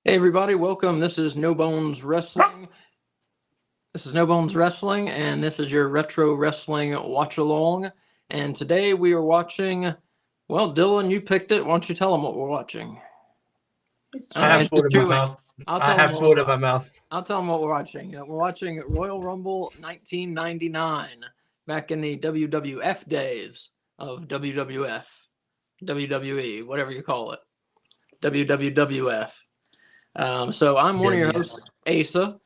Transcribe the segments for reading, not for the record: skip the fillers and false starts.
Hey everybody, welcome. This is No Bones Wrestling. And this is your retro wrestling watch along. And today we are watching. Well, Dylan, you picked it. Why don't you tell them what we're watching? I have food in my mouth. I'll tell them what we're watching. We're watching Royal Rumble 1999, back in the WWF days of WWF, WWE, whatever you call it, WWF. So I'm one of your hosts, Asa.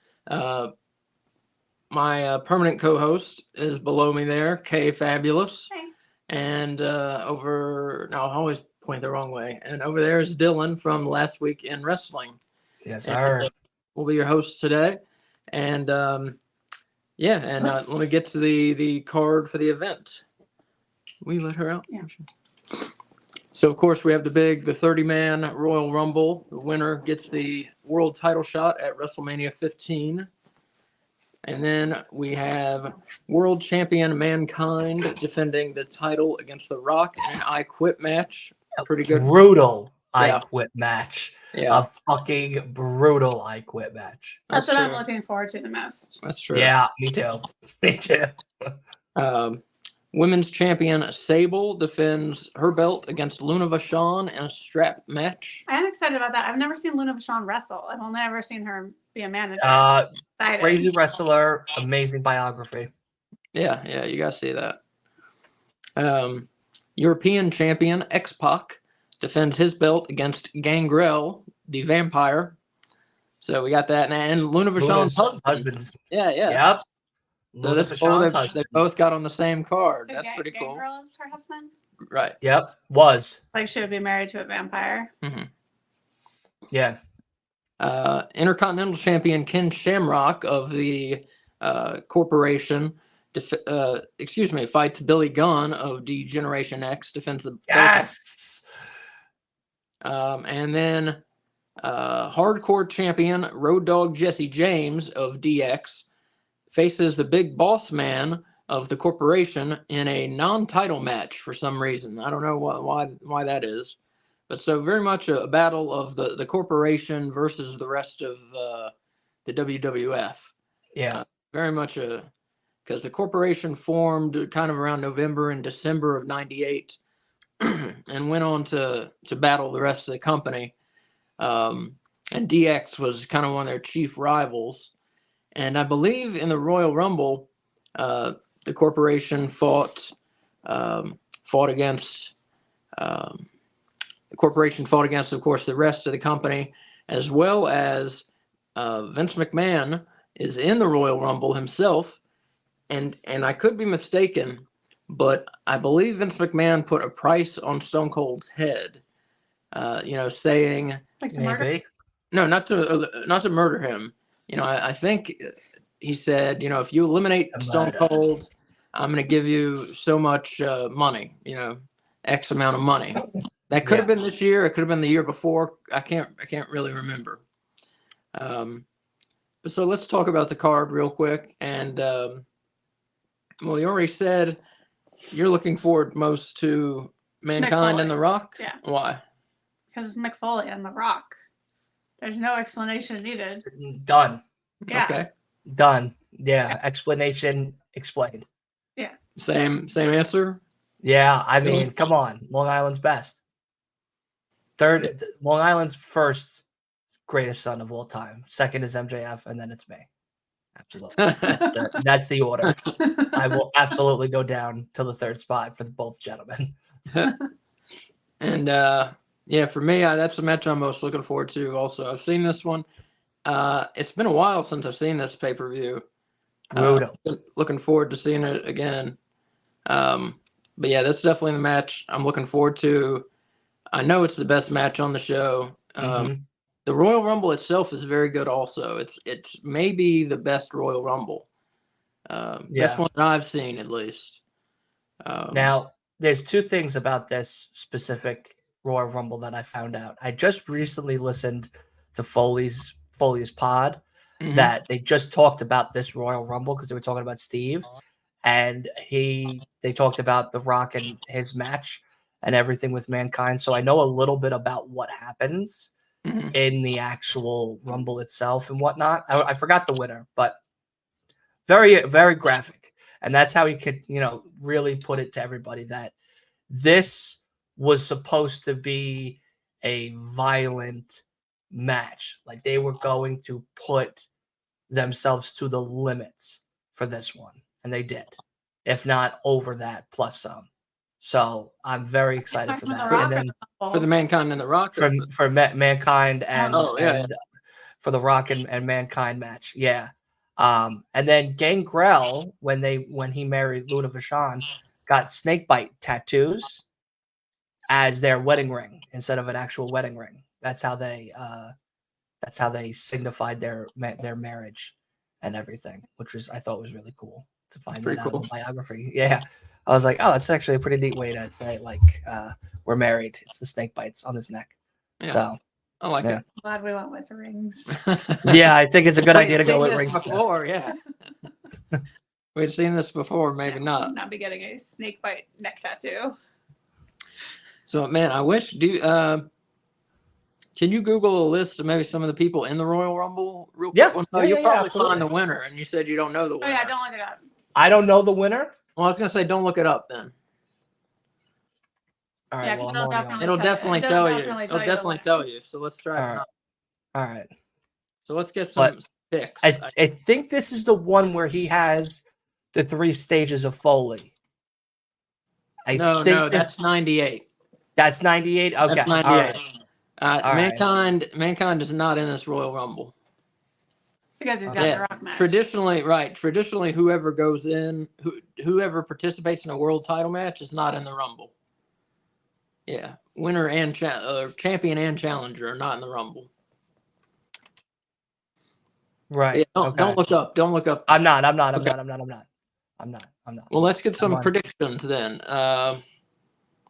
My permanent co-host is below me there, Kay Fabulous. Hey. And I always point the wrong way. And over there is Dylan from Last Week in Wrestling. Yes, sir. We'll be your host today. And let me get to the card for the event. Will you let her out? Yeah. So, of course, we have the 30-man Royal Rumble. The winner gets the world title shot at WrestleMania 15. And then we have world champion Mankind defending the title against The Rock in an I Quit match. Pretty good. Brutal I Quit match. Yeah. A fucking brutal I Quit match. That's what I'm looking forward to the most. That's true. Yeah, me too. Me too. Women's champion Sable defends her belt against Luna Vachon in a strap match. I am excited about that. I've never seen Luna Vachon wrestle. I've only ever seen her be a manager. Crazy wrestler, amazing biography. Yeah, you gotta see that. European champion X-Pac defends his belt against Gangrel, the vampire. So we got that, and Luna Vachon's husbands. Yeah. Yep. So that's cool. They both got on the same card. That's pretty cool. Gangrel is her husband? Right. Yep. Was. Like she would be married to a vampire. Mm-hmm. Yeah. Intercontinental champion Ken Shamrock of the corporation fights Billy Gunn of D-Generation X, defends the Yes. And then hardcore champion Road Dogg Jesse James of DX faces the Big Boss Man of the corporation in a non-title match for some reason. I don't know why that is. But so very much a battle of the corporation versus the rest of the WWF. Yeah. Very much because the corporation formed kind of around November and December of '98 and went on to battle the rest of the company. And DX was kind of one of their chief rivals. And I believe in the Royal Rumble, the corporation fought against... The corporation fought against, of course, the rest of the company, as well as Vince McMahon is in the Royal Rumble himself. And I could be mistaken, but I believe Vince McMahon put a price on Stone Cold's head, saying... Like to murder? No, not to murder him. I think he said, if you eliminate Stone Cold, I'm going to give you so much money, X amount of money. That could have been this year. It could have been the year before. I can't really remember. So let's talk about the card real quick. And you already said you're looking forward most to Mankind and The Rock. Yeah. Why? Because it's Mick Foley and The Rock. There's no explanation needed. Done. Yeah. Okay. Done. Yeah. Explanation explained. Yeah. Same answer. Yeah. I mean, come on. Long Island's best. Third, Long Island's first greatest son of all time. Second is MJF, and then it's me. Absolutely. That's the order. I will absolutely go down to the third spot for both gentlemen. And for me, that's the match I'm most looking forward to. Also, I've seen this one. It's been a while since I've seen this pay-per-view. Looking forward to seeing it again. But yeah, that's definitely the match I'm looking forward to. I know it's the best match on the show. The Royal Rumble itself is very good also. It's maybe the best Royal Rumble. Best one that I've seen, at least. Now, there's two things about this specific Royal Rumble that I found out. I just recently listened to Foley's pod that they just talked about this Royal Rumble because they were talking about Steve. And they talked about The Rock and his match and everything with Mankind. So I know a little bit about what happens in the actual Rumble itself and whatnot. I forgot the winner, but very, very graphic. And that's how he could, really put it to everybody that this was supposed to be a violent match. Like they were going to put themselves to the limits for this one. And they did, if not over that plus some. So I'm very excited for that. And then for the Mankind and the Rock, for Mankind and, yeah. For the Rock and Mankind match, yeah. And then Gangrel, when he married Luna Vachon, got snakebite tattoos as their wedding ring instead of an actual wedding ring. That's how they signified their marriage and everything, which I thought was really cool to find that out in the biography. Yeah. I was like, oh, it's actually a pretty neat way to say, like, we're married. It's the snake bites on his neck. Yeah. So I like it. I'm glad we went with rings. Yeah, I think it's a good idea to go with rings before. Yeah, we've seen this before, maybe not. Not be getting a snake bite neck tattoo. So, man, I wish. Can you Google a list of maybe some of the people in the Royal Rumble real quick? Yeah, well, you'll probably find the winner, and you said you don't know the winner. Oh yeah, don't look it up. I don't know the winner. Well, I was gonna say don't look it up then. All right. Yeah, well, it'll definitely tell you. It'll definitely tell you. So let's try it out. All right. So let's get some picks. I think this is the one where he has the 3 stages of Foley. No, that's 98. That's 98. Okay, that's 98. All right. Mankind is not in this Royal Rumble. Because he's got the Rock match. Traditionally, whoever goes in, whoever participates in a world title match is not in the Rumble. Yeah, winner and champion and challenger are not in the Rumble. Right. Yeah, don't look up. Don't look up. I'm not. Well, let's get some predictions then.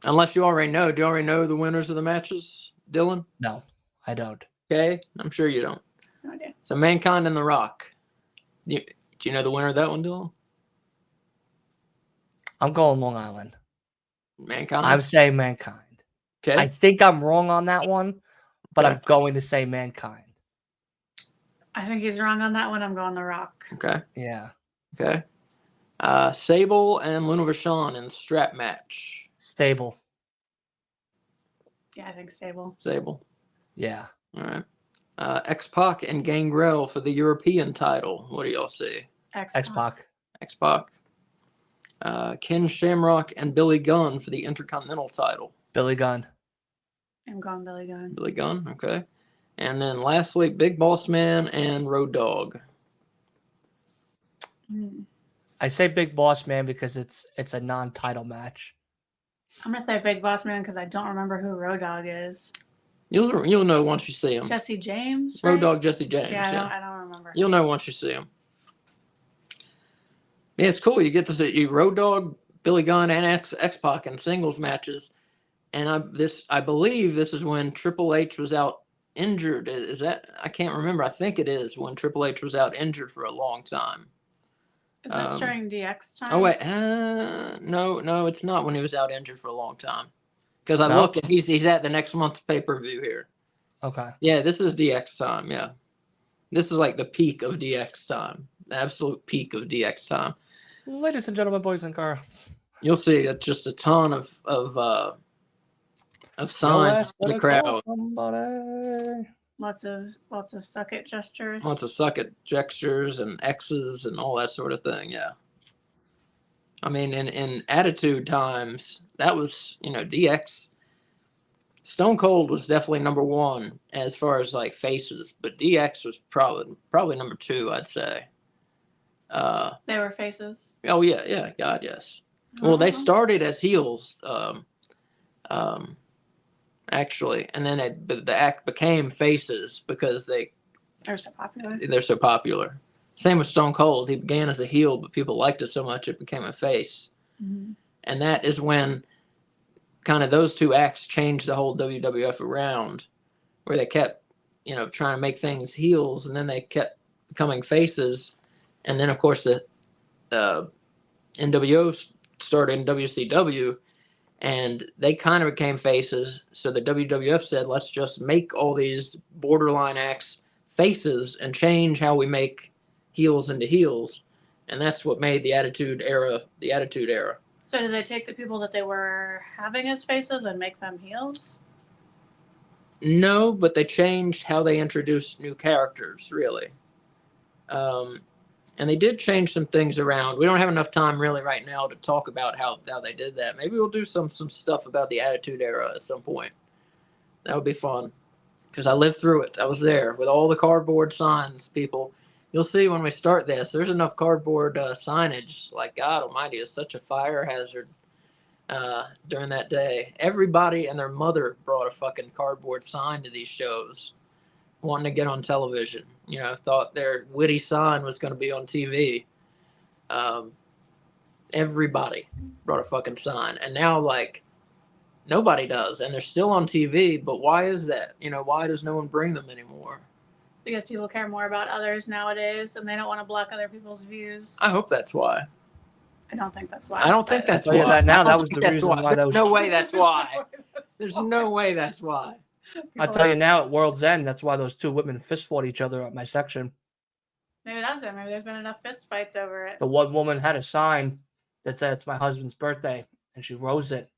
Unless you already know. Do you already know the winners of the matches, Dylan? No, I don't. Okay, I'm sure you don't. No idea. So Mankind and The Rock. Do you know the winner of that one, Dylan? I'm going Long Island. Mankind? I'm saying Mankind. Okay. I think I'm wrong on that one, but I'm going to say Mankind. I think he's wrong on that one. I'm going The Rock. Okay. Yeah. Okay. Sable and Luna Vachon in the strap match. Stable. Yeah, I think Sable. Sable. Yeah. All right. X-Pac and Gangrel for the European title. What do y'all see? X-Pac. X-Pac. Ken Shamrock and Billy Gunn for the Intercontinental title. Billy Gunn. I'm going Billy Gunn. Billy Gunn, okay. And then lastly, Big Boss Man and Road Dogg. I say Big Boss Man because it's a non-title match. I'm gonna say Big Boss Man because I don't remember who Road Dogg is. You'll know once you see him. Jesse James. Right? Road Dogg Jesse James. Yeah, I don't remember. You'll know once you see him. Yeah, it's cool. You get to see Road Dogg, Billy Gunn, and X-Pac in singles matches. And I believe this is when Triple H was out injured. Is that? I can't remember. I think it is when Triple H was out injured for a long time. Is this during DX time? Oh wait, no, it's not when he was out injured for a long time. Because I look and he's at the next month's pay-per-view here. Okay. Yeah, this is DX time. Yeah, this is like the peak of DX time, the absolute peak of DX time. Ladies and gentlemen, boys and girls, you'll see just a ton of signs in the crowd. Lots of suck it gestures. Lots of suck it gestures and X's and all that sort of thing. Yeah. I mean, in Attitude times, that was, DX. Stone Cold was definitely number one as far as like faces, but DX was probably number two, I'd say. They were faces. Oh yeah, God, yes. Well, they started as heels, actually, and then the act became faces because they're so popular. They're so popular. Same with Stone Cold. He began as a heel, but people liked it so much it became a face. Mm-hmm. And that is when kind of those two acts changed the whole WWF around, where they kept, trying to make things heels, and then they kept becoming faces. And then, of course, the NWO started in WCW, and they kind of became faces. So the WWF said, let's just make all these borderline acts faces and change how we make heels into heels. And that's what made the Attitude Era the Attitude Era. So did they take the people that they were having as faces and make them heels? No, but they changed how they introduced new characters, really. And they did change some things around. We don't have enough time really right now to talk about how they did that. Maybe we'll do some stuff about the Attitude Era at some point. That would be fun. Because I lived through it. I was there with all the cardboard signs, people. You'll see when we start this, there's enough cardboard signage. Like, God almighty, it's such a fire hazard during that day. Everybody and their mother brought a fucking cardboard sign to these shows, wanting to get on television. You know, thought their witty sign was going to be on TV. Everybody brought a fucking sign. And now, like, nobody does. And they're still on TV, but why is that? You know, why does no one bring them anymore? Because people care more about others nowadays, and they don't want to block other people's views. I hope that's why. I don't think that's why. I don't think that's I'll why. tell you that now, that was the reason why There's those. no way that's why. There's no way that's why. I'll tell you now, at World's End, that's why those two women fist fought each other at my section. Maybe that's it. Maybe there's been enough fist fights over it. The one woman had a sign that said it's my husband's birthday, and she rose it,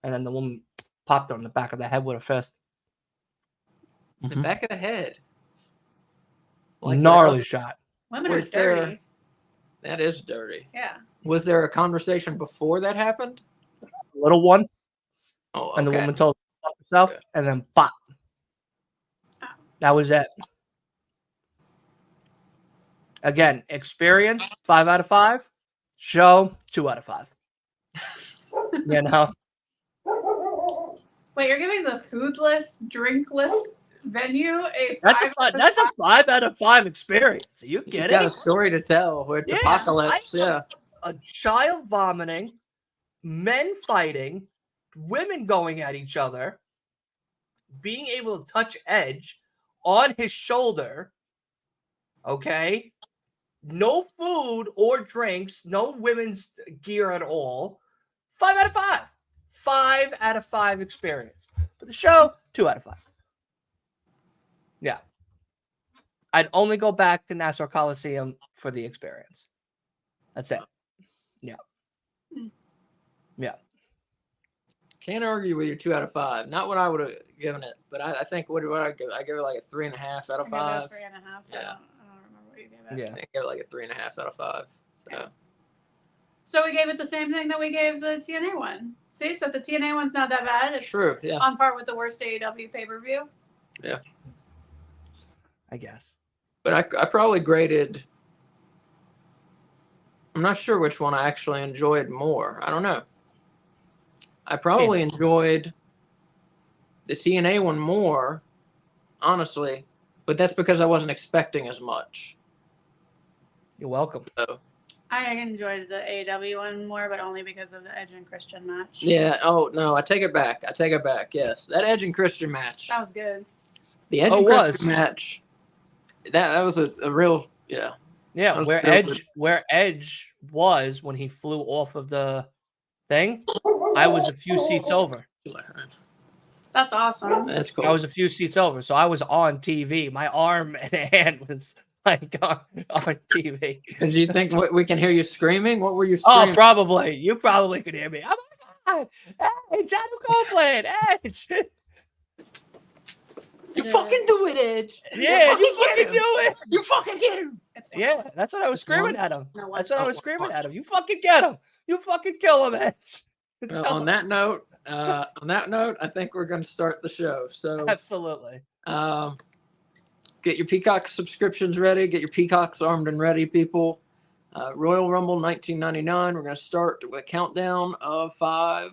and then the woman popped her on the back of the head with a fist. The back of the head. Like gnarly shot. Women are dirty. That is dirty. Yeah. Was there a conversation before that happened? A little one. Oh, okay. And the woman told herself, and then pop. Oh. That was it. Again, experience 5 out of 5. Show 2 out of 5. You know. Wait, you're giving the foodless, drinkless venue That's a 5 out of 5 experience. Are you kidding? You got a story to tell where it's apocalypse. Yeah. A child vomiting, men fighting, women going at each other, being able to touch Edge on his shoulder. Okay. No food or drinks, no women's gear at all. 5 out of 5. 5 out of 5 experience. But the show, 2 out of 5. Yeah. I'd only go back to Nassau Coliseum for the experience. That's it. Yeah. Yeah. Can't argue with your 2 out of 5. Not what I would have given it, but I think what I give? I give it like a 3.5 out of 5. I gave it a 3.5. Yeah. I don't remember what you gave it. Yeah. I give it like a 3.5 out of 5. So. So we gave it the same thing that we gave the TNA one. See, so the TNA one's not that bad. It's true. Yeah. On par with the worst AEW pay-per-view. Yeah. I guess. But I probably graded. I'm not sure which one I actually enjoyed more. I don't know. I probably enjoyed the TNA one more, honestly, but that's because I wasn't expecting as much. You're welcome. So, I enjoyed the AEW one more, but only because of the Edge and Christian match. yeah. Oh, no. I take it back. Yes. That Edge and Christian match. That was good. The Edge and Christian match. That was a real, yeah. Yeah, where Edge was when he flew off of the thing, I was a few seats over. That's awesome. That's cool. I was a few seats over, so I was on TV. My arm and hand was like on TV. And do you think we can hear you screaming? What were you screaming? Oh, probably. You probably could hear me. Oh my God! Edge, Adam Copeland, Edge. You fucking do it, Edge. Yeah, you fucking do it. You fucking get him. Yeah, that's what I was screaming at him. That's what I was screaming at him. You fucking get him. You fucking kill him, Edge. Well, on that note, I think we're going to start the show. So absolutely. Get your Peacock subscriptions ready. Get your Peacocks armed and ready, people. Royal Rumble 1999. We're going to start with a countdown of 5,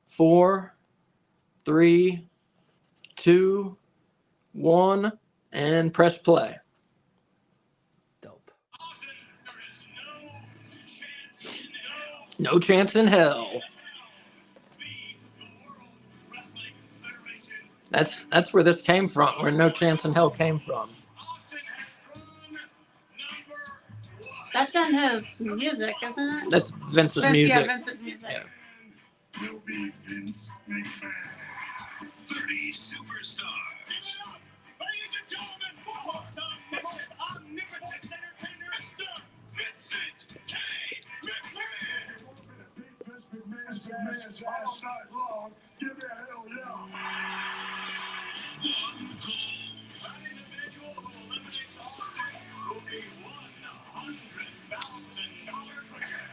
4, 3, 2, 1, and press play. Dope. No chance in hell. That's where this came from, where No Chance in Hell came from. That's in his music, isn't it? That's Vince's music. Yeah, Vince's music. Yeah. will be Vince McMahon. 30 superstars. Ladies and gentlemen, most omnipotent entertainer, Mr. Vincent K. McMahon. Vince McMahon's ass night long. Give me a hell yeah. One goal. An individual who eliminates Austin will be $100,000 richer.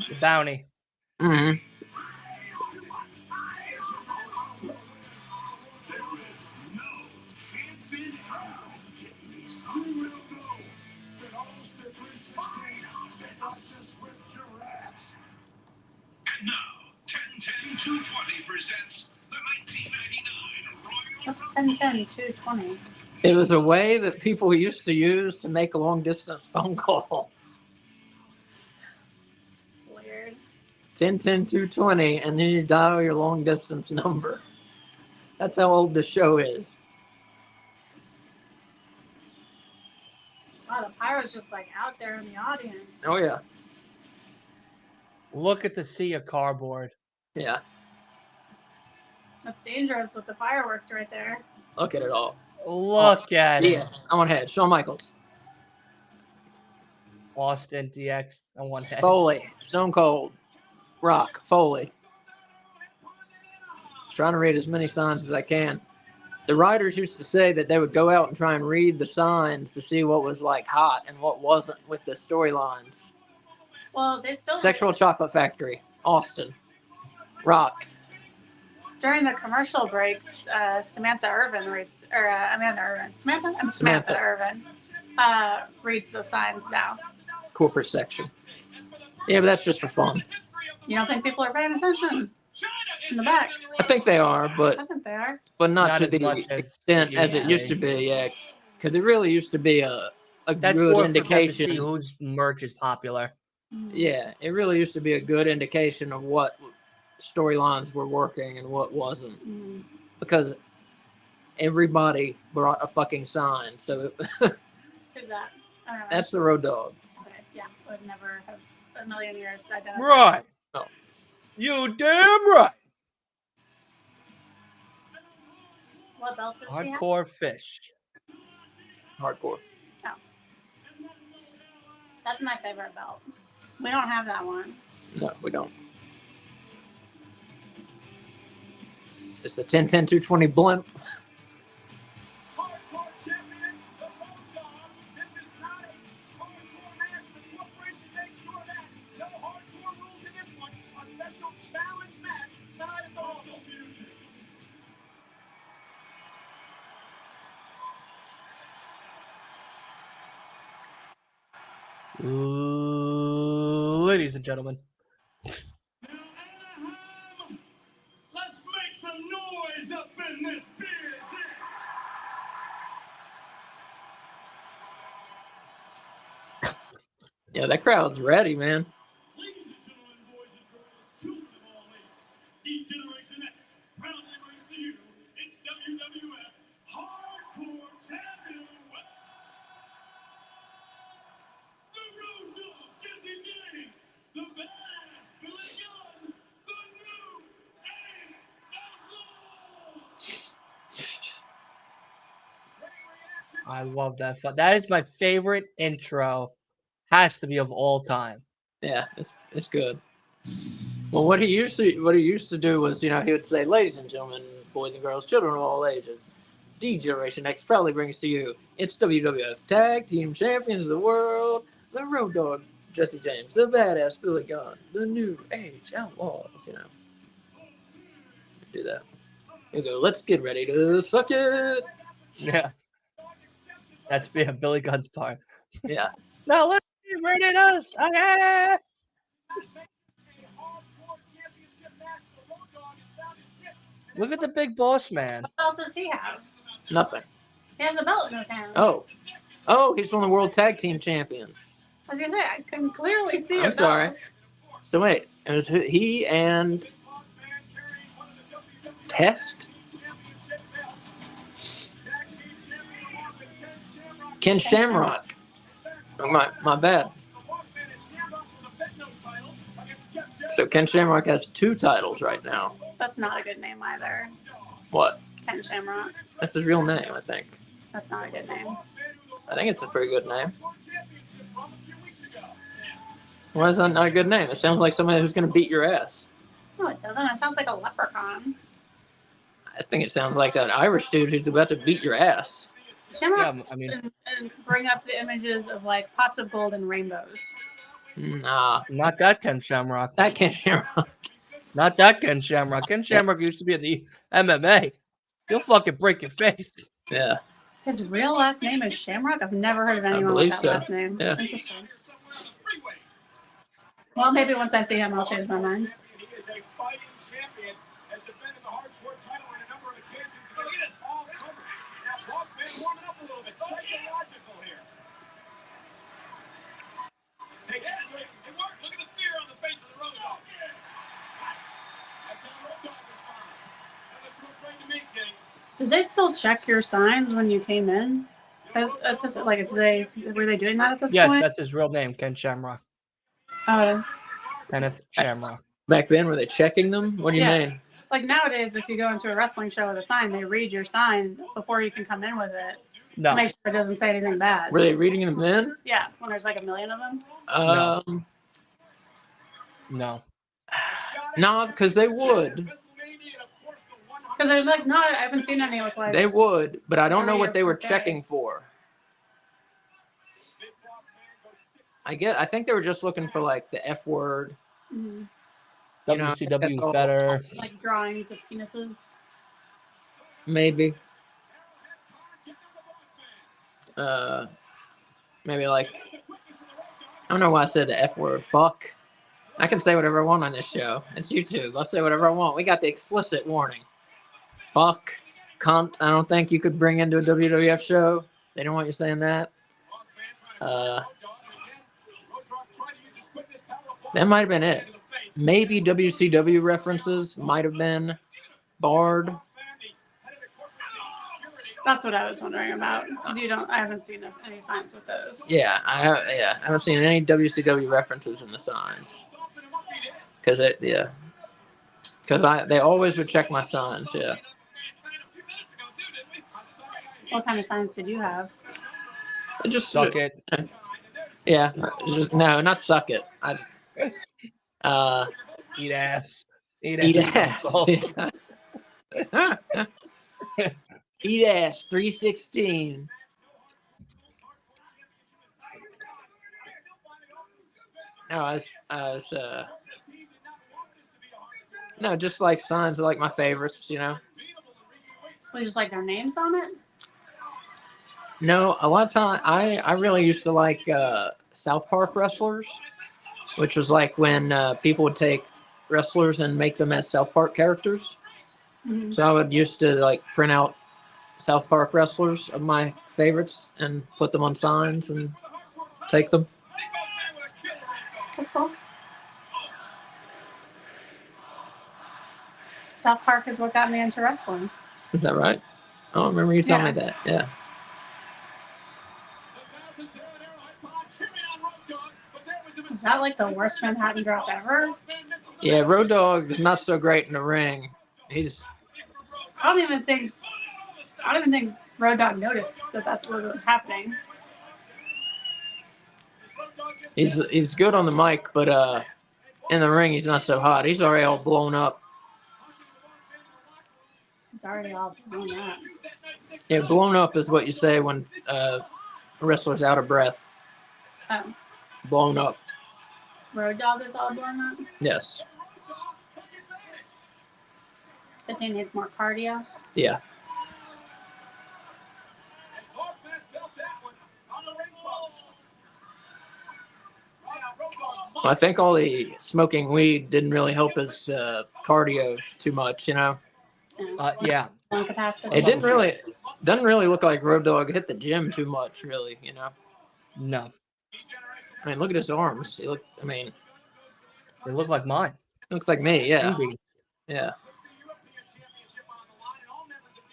The bounty. Mm-hmm. There is no chance in hell getting me some real know that Austin 316 says I just whipped your ass. And now, 10-10-220 presents the 1999 Royal What's 10-10-220? It was a way that people used to use to make long distance phone calls. Weird. 10-10-220, and then you dial your long distance number. That's how old the show is. Wow, the pyro's just like out there in the audience. Oh yeah, Look at the sea of cardboard. yeah. That's dangerous with the fireworks right there. Look at it all. Look at it. Yes, on one head. Shawn Michaels, Austin DX on one head. Foley, Stone Cold, Rock, Foley. Just trying to read as many signs as I can. The writers used to say that they would go out and try and read the signs to see what was like hot and what wasn't with the storylines. Well, they still Sexual Chocolate Factory, Austin, Rock. during the commercial breaks, Samantha Irvin reads, or Amanda Irvin. Samantha Samantha. Irvin reads the signs now. Corporate section. Yeah, but that's just for fun. You don't think people are paying attention in the back? I think they are, I but think they are. not to as the much as extent as it used to be. Yeah, because it really used to be a That's good more for them to indication. see whose merch is popular. Yeah, it really used to be a good indication of what storylines were working and what wasn't, because everybody brought a fucking sign. So Who's that? I don't know. that's the Road Dogg. Okay, yeah, would never have a million years identified. Right. Oh. You damn right. What belt does he have? Hardcore fish. Hardcore. That's my favorite belt. We don't have that one. No, we don't. It's the 10-10-220 blimp. Hardcore champion, the Road Dogg. This is not a hardcore match. The corporation makes sure that no hardcore rules in this one. A special challenge match tonight at the Rumble. Ladies and gentlemen. Let's make some noise up in this business. Yeah, that crowd's ready, man. Ladies and gentlemen, boys and girls, children of all ages, D-Generation X, proudly brings to you its WWF Hardcore Champion, the Road Dogg, Jesse James, the Badass Billy Gunn, the New Age Outlaw. I love that. That is my favorite intro. Has to be of all time. Yeah, it's good. Well, what he used to do was, he would say, "Ladies and gentlemen, boys and girls, children of all ages, D-Generation X proudly brings to you its WWF Tag Team Champions of the World, the Road Dogg, Jesse James, the Badass Billy Gunn, the New Age Outlaws." Do that. You go. Let's get ready to suck it. Yeah. That's being Billy Gunn's part. Yeah. Now let's get ready to suck it. Look at the big boss man. What belt does he have? Nothing. He has a belt in his hand. Oh, he's one of the World Tag Team Champions. I was gonna say I can clearly see a I'm sorry. belt. So wait, it was he and Pest? Ken Shamrock. Oh, my bad. So Ken Shamrock has 2 titles right now. That's not a good name either. What? Ken Shamrock. That's his real name, I think. That's not a good name. I think it's a pretty good name. Why is that not a good name? It sounds like somebody who's going to beat your ass. No, it doesn't. It sounds like a leprechaun. I think it sounds like an Irish dude who's about to beat your ass. Shamrocks I mean, and bring up the images of like pots of gold and rainbows. Nah. not that Ken Shamrock. That Ken Shamrock. Not that Ken Shamrock. Ken Shamrock used to be in the MMA. He'll fucking break your face. Yeah. His real last name is Shamrock? I've never heard of anyone with believe that so. last name. Yeah. Interesting. Well, maybe once I see him, I'll change my mind. He is a fighting champion, has defended the hardcore title on a number of occasions against all comers. Now, Bossman warming up a little bit, psychological here. Takes it straight. It worked. Look at the fear on the face of the Road Dogg. That's how Road Dogg responds. Never too afraid to meet, King. Did they still check your signs when you came in? Like, were they doing that at this Yes, point? that's his real name, Ken Shamrock. Oh, it is. Kenneth Shamrock. Back then, were they checking them? What do you Yeah. mean? Like nowadays, if you go into a wrestling show with a sign, they read your sign before you can come in with it to No, make sure it doesn't say anything bad. Were they reading them then? Yeah, when there's like a million of them. no. No, because they would. Because there's like not, I haven't seen any with like. They would, but I don't know what they were Okay. checking for. I think they were just looking for like the F word. Mhm. You know, WCW that's all. Fetter. Like drawings of penises. Maybe. Maybe like, I don't know why I said the F word. Fuck. I can say whatever I want on this show. It's YouTube. I'll say whatever I want. We got the explicit warning. Fuck. Cunt. I don't think you could bring into a WWF show. They don't want you saying that. That might have been it. Maybe WCW references might have been barred. That's what I was wondering about. Because I haven't seen any signs with those. Yeah, I haven't seen any WCW references in the signs. Because they always would check my signs. Yeah. What kind of signs did you have? Just Suck it. Yeah, just no, not suck it. Eat ass. Eat ass. Yeah. Eat ass. 316. No, no, just like signs are like my favorites, you know. Was just like their names on it? No, a lot of time I really used to like South Park wrestlers, which was like when people would take wrestlers and make them as South Park characters. Mm-hmm. So I would used to like print out South Park wrestlers of my favorites and put them on signs and take them. That's cool. South Park is what got me into wrestling. Is that right? I don't remember you telling me that. Yeah. Is that like the worst Manhattan drop ever? Yeah, Road Dogg is not so great in the ring. I don't even think Road Dogg noticed that that's what was happening. He's good on the mic, but in the ring he's not so hot. He's already all blown up. He's already all blown up. Yeah, blown up is what you say when a wrestler's out of breath. Oh, Blown up. Road Dogg is all blown up? Yes. Because he needs more cardio. Yeah. Well, I think all the smoking weed didn't really help his cardio too much, you know. Yeah. Lung capacity. It doesn't really look like Road Dogg hit the gym too much, really, you know. No. I mean, look at his arms. They look like mine. looks like me, yeah. Maybe. Yeah.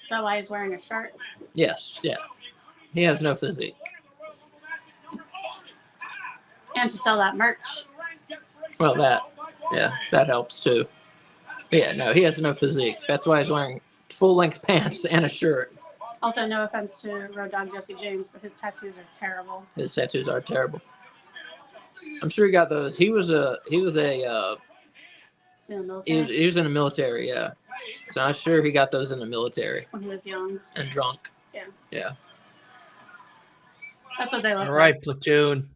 Is that why he's wearing a shirt? Yes, yeah. He has no physique. And to sell that merch. Well, that. Yeah, that helps too. Yeah, no, he has no physique. That's why he's wearing full-length pants and a shirt. Also, no offense to Road Dogg Jesse James, but his tattoos are terrible. His tattoos are terrible. I'm sure he got those. He was in the military. He was in the military, yeah. So I'm sure he got those in the military When he was young. and drunk. Yeah. Yeah. That's what they look All right, like. platoon.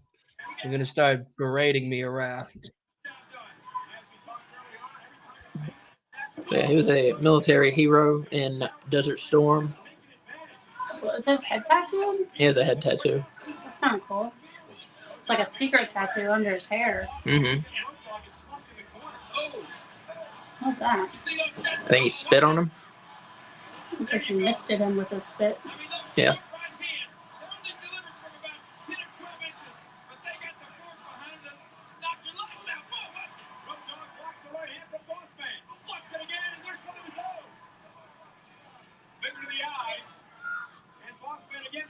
You're gonna start berating me around. So yeah, he was a military hero in Desert Storm. So is his head tattooed? He has a head tattoo. That's kind of cool. It's like a secret tattoo under his hair. Mm-hmm. What's that? I think he spit on him. I think he misted him with his spit. Yeah.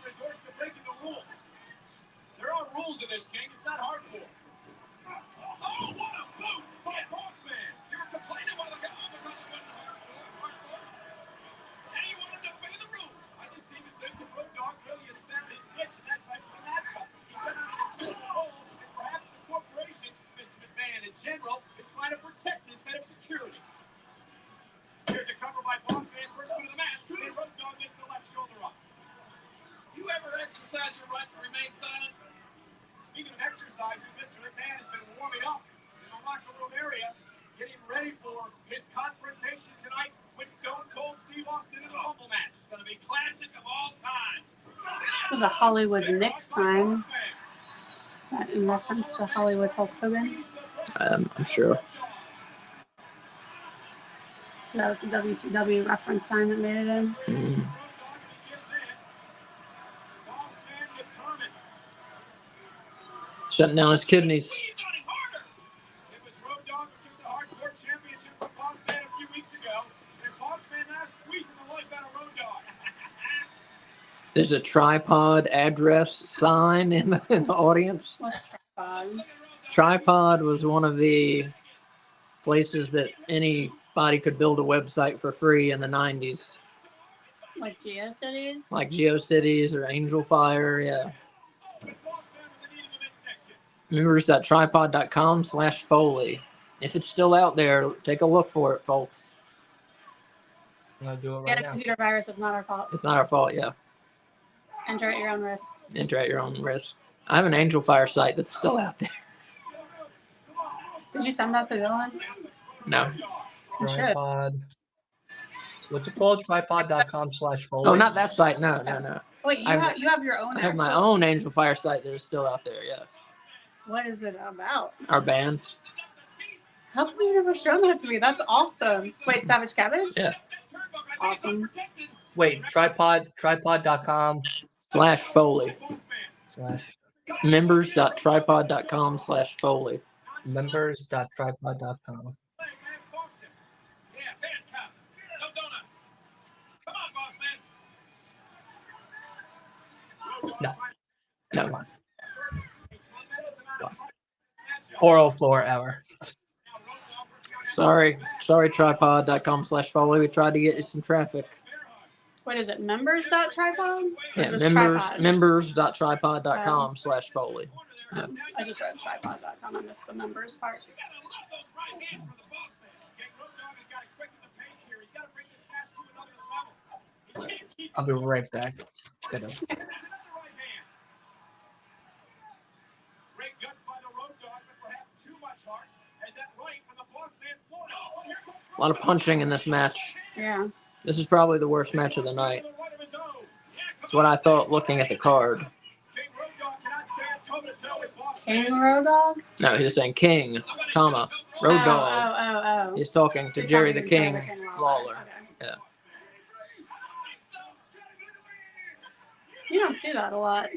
Resorts to breaking the rules. There are rules in this, King. It's not hardcore. Oh, what a boot by Bossman! You were complaining while ago because it wasn't hardcore. Now you want him to obey the rules. I just seem to think the Road Dogg really has found his niche in that type of a matchup. He's got an incredible role, and perhaps the corporation, Mr. McMahon in general, is trying to protect his head of security. Here's a cover by Bossman, first one of the match, and Road Dogg gets the left shoulder up. You ever exercise your right to remain silent? Even exercising, Mr. McMahon has been warming up in the locker room area, getting ready for his confrontation tonight with Stone Cold Steve Austin in the Rumble match. It's going to be classic of all time. There's a Hollywood Nick sign. That in reference to Hollywood Hulk Hogan. I'm sure. So that was a WCW reference sign that made it in. Mm-hmm. Shutting down his kidneys. It was Road Dogg who took the hardcore championship from Bossman a few weeks ago, and Bossman now squeezing the life out of Road Dogg. There's a tripod address sign in the audience. What's tripod? Tripod was one of the places that anybody could build a website for free in the 90s. Like GeoCities? Like GeoCities or Angel Fire, yeah. Members.tripod.com/Foley. If it's still out there, take a look for it, folks. I'm gonna do it Get right a now. computer virus, it's not our fault. It's not our fault, yeah. Enter at your own risk. Enter at your own risk. I have an Angel Fire site that's still out there. Did you send that to Dylan? No. You should. Tripod. What's it called? Tripod.com/Foley. Oh, not that site. No. Wait, you have your own I have my actual- own Angel Fire site that is still out there, yes. What is it about? Our band. How come you never shown that to me? That's awesome. Wait, Savage Cabbage? Yeah. Awesome. Wait, tripod.com//Foley. Members.tripod.com/Foley. members.tripod.com. No. No. Oral floor hour. Sorry, tripod.com/Foley. We tried to get you some traffic. What is it? Members.tripod? Yeah, Just tripod? members.tripod.com/Foley. Yeah. I just read tripod.com. I missed the members part. I'll be right back. A lot of punching in this match. Yeah. This is probably the worst match of the night. That's what I thought looking at the card. King Road Dogg? No, he's saying King, comma, Road Dogg. Oh. He's talking to He's Jerry talking the to King Jerry the King Lawler. Okay. Yeah. You don't see that a lot.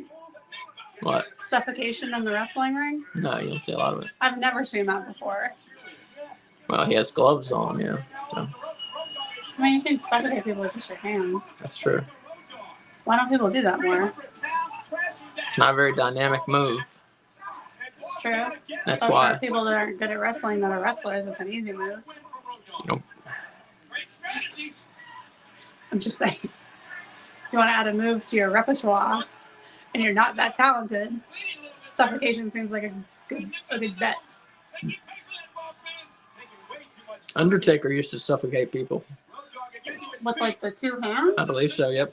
What? Suffocation in the wrestling ring? No, you don't see a lot of it. I've never seen that before. Well, he has gloves on, yeah. So I mean, you can suffocate people with just your hands. that's true. Why don't people do that more? It's not a very dynamic move. It's true. That's But why. for people that aren't good at wrestling that are wrestlers, it's an easy move. You know, I'm just saying. You want to add a move to your repertoire, and you're not that talented. Suffocation seems like a good bet. Undertaker used to suffocate people. With like the two hands? I believe so. Yep.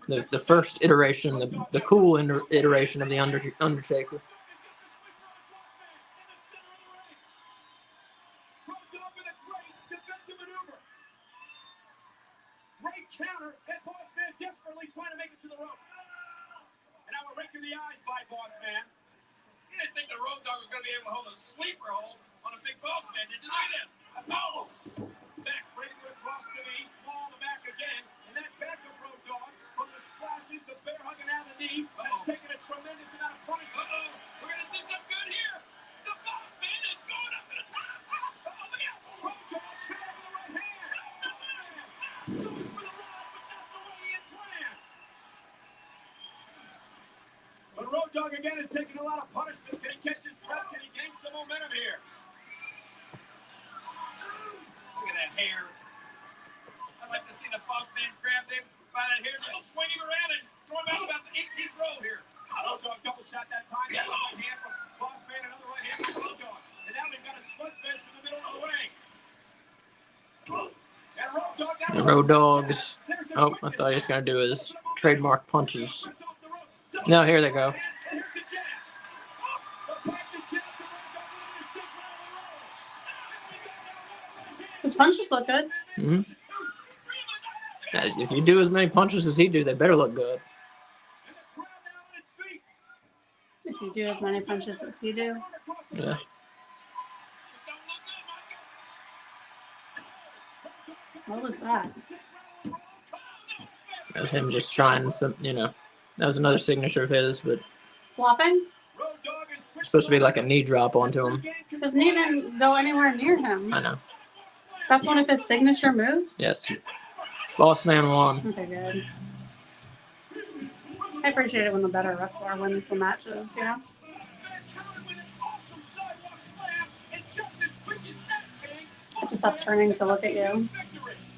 The first iteration, the cool iteration of the Undertaker. Great counter, and Boss Man desperately trying to make it to the ropes. And now we're raking the eyes by Boss Man. You didn't think the Road Dogg was going to be able to hold a sleeper hold on a big Boss Man, did you? Look at this. No! Back, breaking across the knee, small on the back again. And that back of Road Dogg, from the splashes, the bear hugging out of the knee, has taken a tremendous amount of punishment. We're going to see something good here. The Boss Man is going up to the top. Look out. Road Dogg counter with the right hand. Goes for the run, but not the way he had planned. But Road Dogg again is taking a lot of punishment. Can he catch his breath? Can he gain some momentum here? Look at that hair. I'd like to see the Boss Man grab him by that hair, just swing him around and throw him out about the 18th row here. Road Dogg double shot that time. That's right hand from Boss Man, another right hand from Road Dogg. And now we've got a slugfest in the middle of the ring. The Road Dogs. Oh, I thought he was going to do his trademark punches. No, here they go. His punches look good. If you do as many punches as he do, they better look good. If you do as many punches as he do. Yeah. What was that? That was him just trying some, that was another signature of his, but Flopping? it's supposed to be like a knee drop onto him. His knee didn't go anywhere near him. I know. That's one of his signature moves? Yes. Boss Man won. Okay, good. I appreciate it when the better wrestler wins the matches, I just stopped turning to look at you.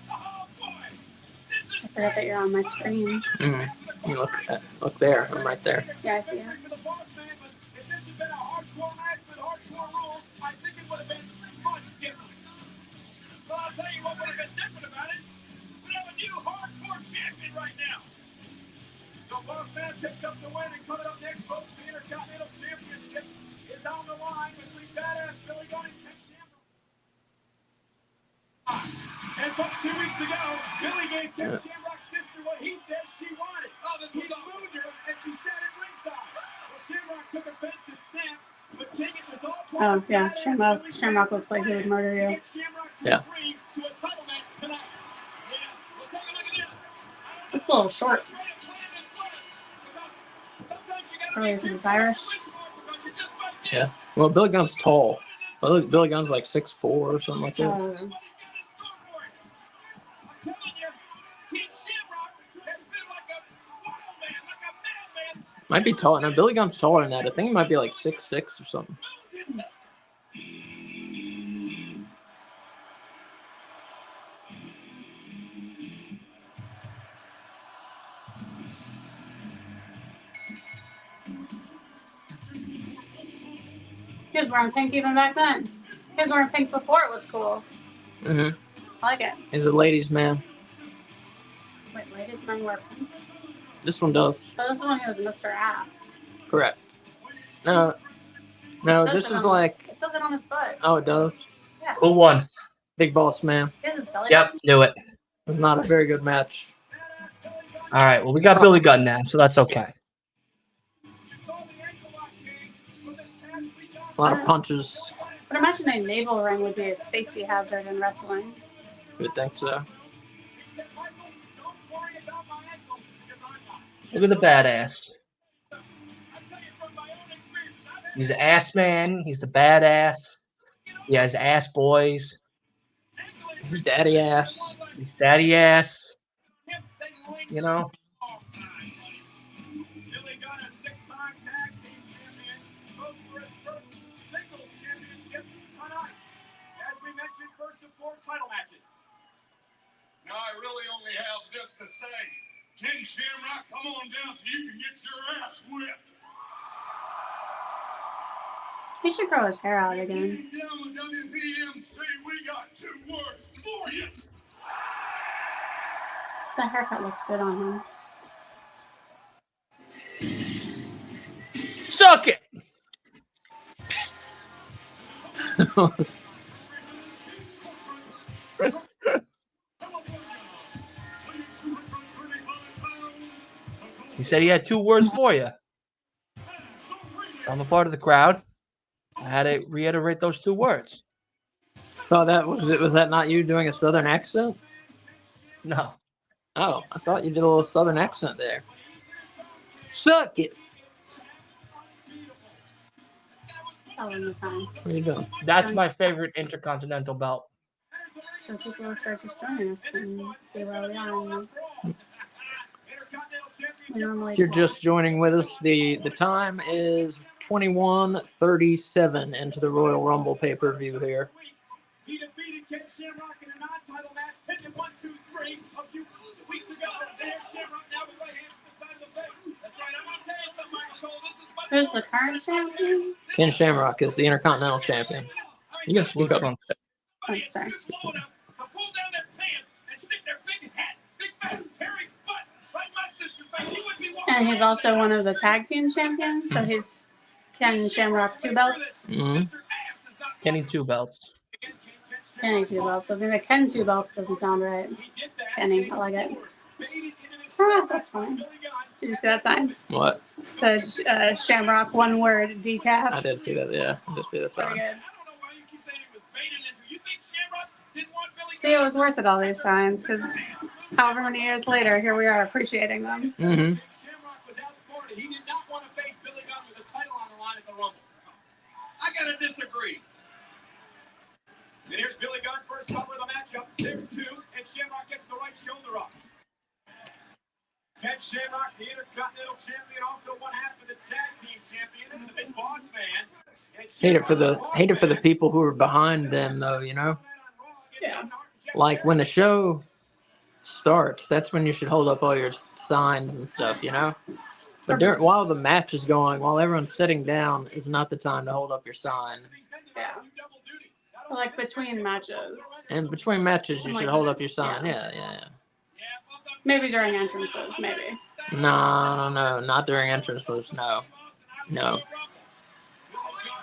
I forgot that you're on my screen. You look there. I'm right there. Yeah, I see you. Well, I'll tell you what would have been different about it. We have a new hardcore champion right now. So Boss Man picks up the win, and coming up next, folks, the Intercontinental Championship is on the line between Badass Billy Gunn and Ken Shamrock. And folks, 2 weeks ago, Billy gave Ken Shamrock's sister what he said she wanted. He moved her, and she sat at ringside. Well, Shamrock took offense and snapped. Oh, yeah. Shamrock looks like he would murder you. Yeah. Looks a little short. Probably because he's Irish. Yeah. Well, Billy Gunn's tall. Billy Gunn's like 6'4" or something like that. Might be tall. No, Billy Gunn's taller than that. I think he might be like 6'6" or something. He was wearing pink even back then. He was wearing pink before it was cool. I like it. He's a ladies' man. Wait, ladies' men wear pink? This one does. But this one he was Mr. Ass. Correct. No, this is like... It says it on his butt. Oh, it does? Yeah. Who won? Big Boss Man. This is Billy Yep, Gunn. knew it. It was not a very good match. All right, well, we got Billy Gunn now, so that's okay. A lot of punches. But imagine a navel ring would be a safety hazard in wrestling. You would think so. Look at the badass. He's an ass man. He's the badass. He has ass boys. He's daddy ass. He's daddy ass. You know? title matches. Now I really only have this to say. King Shamrock, come on down so you can get your ass whipped. He should grow his hair out again. Down with WPMC, we got 2 words for you. That haircut looks good on him. Suck it. He said he had 2 words for you. I'm a part of the crowd. I had to reiterate those 2 words. So that was it. Was that not you doing a Southern accent? No. Oh, I thought you did a little Southern accent there. Suck it. Tell him the time. What are you doing? That's my favorite Intercontinental belt. So people are just joining us and be where we are. If you're just joining with us, the time is 21:37 into the Royal Rumble pay-per-view here. He defeated Ken Shamrock in a non-title match, pinned him 1, 2, 3 a few weeks ago. There's Shamrock now with right hand to the side of the face. That's right. I'm gonna tell you something, Michael Cole. This is what. Who's the current champion? Ken Shamrock is the Intercontinental Champion. You guys speak up. Oh, sorry. Pull down their pants and stick their big hat, big fat, hairy butt right in my sister's face. He wouldn't be walking. And he's also one of the tag team champions. So he's Ken Shamrock 2 belts. Mm-hmm. Kenny 2 belts. Kenny 2 belts. I was gonna Ken 2 belts doesn't sound right. Kenny, I like it. Ah, that's fine. Did you see that sign? What? It says Shamrock 1 word decaf. I did see that. Yeah, I did see that Very sign. good. See, it was worth it, all these signs, because however many years later, here we are appreciating them. Mm-hmm. Shamrock was outsmarted. He did not want to face Billy Gunn with a title on the line at the Rumble. I gotta disagree. And here's Billy Gunn, first cover of the matchup. There's 2, and Shamrock gets the right shoulder up. Ken Shamrock, the Intercontinental Champion, also one half of the Tag Team Champion, and the Big Boss Man. Hate it for the people who are behind them, though. You know, Yeah. like when the show starts, that's when you should hold up all your signs and stuff. You know, but while the match is going, while everyone's sitting down, is not the time to hold up your sign. Yeah. Like between matches. And between matches, you should hold up your sign. Yeah. Yeah. Maybe during entrances, maybe. No, not during entrances. No.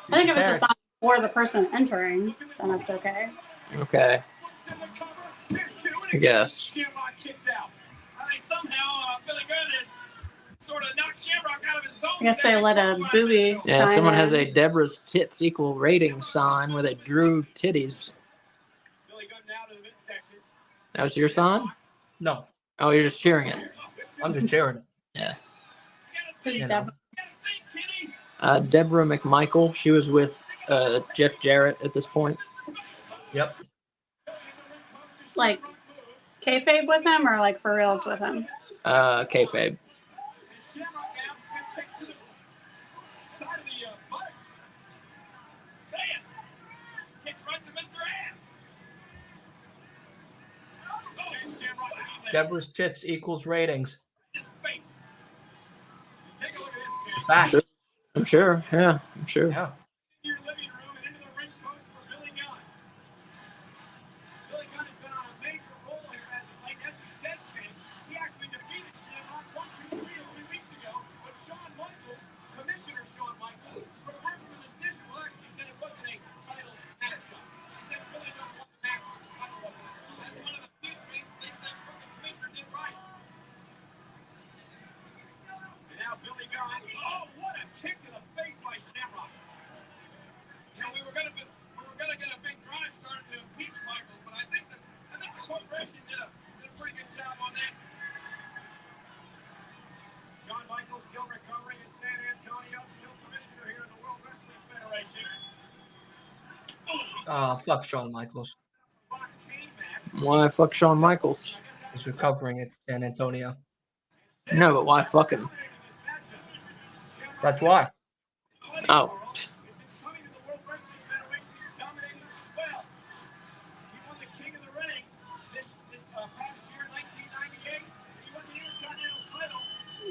I think if it's a sign for the person entering, then it's okay. Okay. I guess. Shamrock kicks out. I think somehow Billy Gunn has sort of knocked Shamrock out of his zone. I guess they let a booby Yeah, sign someone in. has a Deborah's tits equal rating sign where they drew titties. Billy Gunn now to the midsection. That was your sign? No. Oh, you're just cheering it. I'm just cheering it. Yeah. Who's You know. Deborah? Deborah McMichael. She was with Jeff Jarrett at this point. Yep. Like kayfabe with him or like for reals with him? Kayfabe. Shamrock now with kicks to the side of the buttocks. Say it. Kicks right to Mr. Ass. Shamrock Deborah's tits equals ratings. his face. Take a look at this, kid. Fact. I'm sure. Yeah, I'm sure. Yeah. Your living room and into the ring post for Billy Gunn. Billy Gunn has been on a major roll here as of late. As we said, Ken, he actually defeated Shamrock 1, 2, 3 a few weeks ago. But Shawn Michaels, Commissioner Shawn Michaels, reversed the decision. Well, actually said it wasn't a title matchup. He said Billy Gunn won the match, but the title wasn't. That's one of the few things that the commissioner did right. And now Billy Gunn. Oh, what a kick to the face by Shamrock. Now we were gonna get a big drive started to impeach Michaels, but I think the corporation did a pretty good job on that. Shawn Michaels still recovering in San Antonio, still commissioner here in the World Wrestling Federation. Fuck Shawn Michaels. Rock Kane match. Why fuck Shawn Michaels? He's recovering at San Antonio. No, but why fuck him? That's why. Oh. It's coming to the World Wrestling Federation. He's dominating as well. He won the King of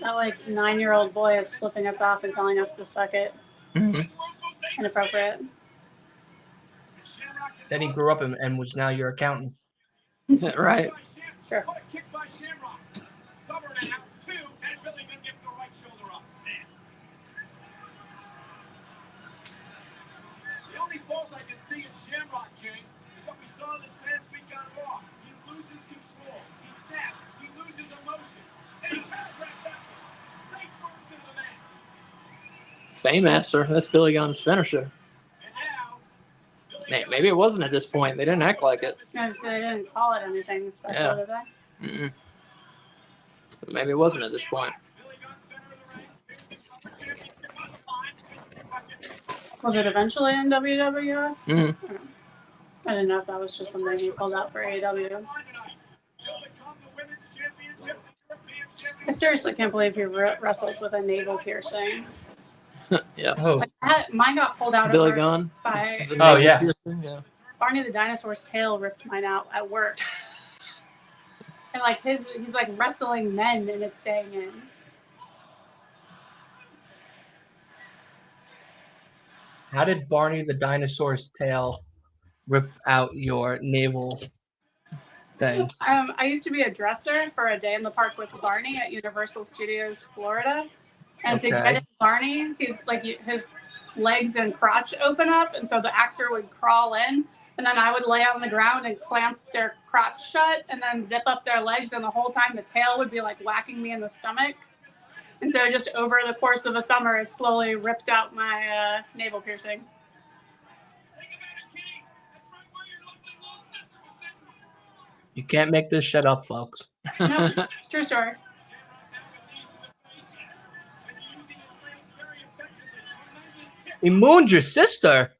That like 9-year-old boy is flipping us off and telling us to suck it. Inappropriate. Then he grew up and was now your accountant. Right. Sure. The only fault I can see in Shamrock King is what we saw this past week on Raw. He loses control. He snaps. He loses emotion. And he telegraphed that one. Face first into the man. Faymaster. That's Billy Gunn's finisher. And now, Maybe it wasn't at this point. They didn't act like it. They didn't call it anything special, Yeah. did they? Mm-mm. Maybe it wasn't at this point. Billy Gunn, center of the ring. Here's the upper championship on the line. Was it eventually in WWF? Mm-hmm. I didn't know if that was just something he pulled out for AEW. I seriously can't believe he wrestles with a navel piercing. Yeah. Oh, Mine got pulled out Billy over Gunn. by Is it Oh, navel yeah. piercing? Yeah. Barney the dinosaur's tail ripped mine out at work. And like he's like wrestling men and it's staying in. how did Barney the dinosaur's tail rip out your navel thing? I used to be a dresser for a day in the park with Barney at Universal Studios, Florida. And to Okay. get at Barney, he's like his legs and crotch open up, and so the actor would crawl in, and then I would lay on the ground and clamp their crotch shut, and then zip up their legs, and the whole time the tail would be like whacking me in the stomach. And so just over the course of a summer, it slowly ripped out my navel piercing. You can't make this shit up, folks. No, it's true story. He mooned your sister.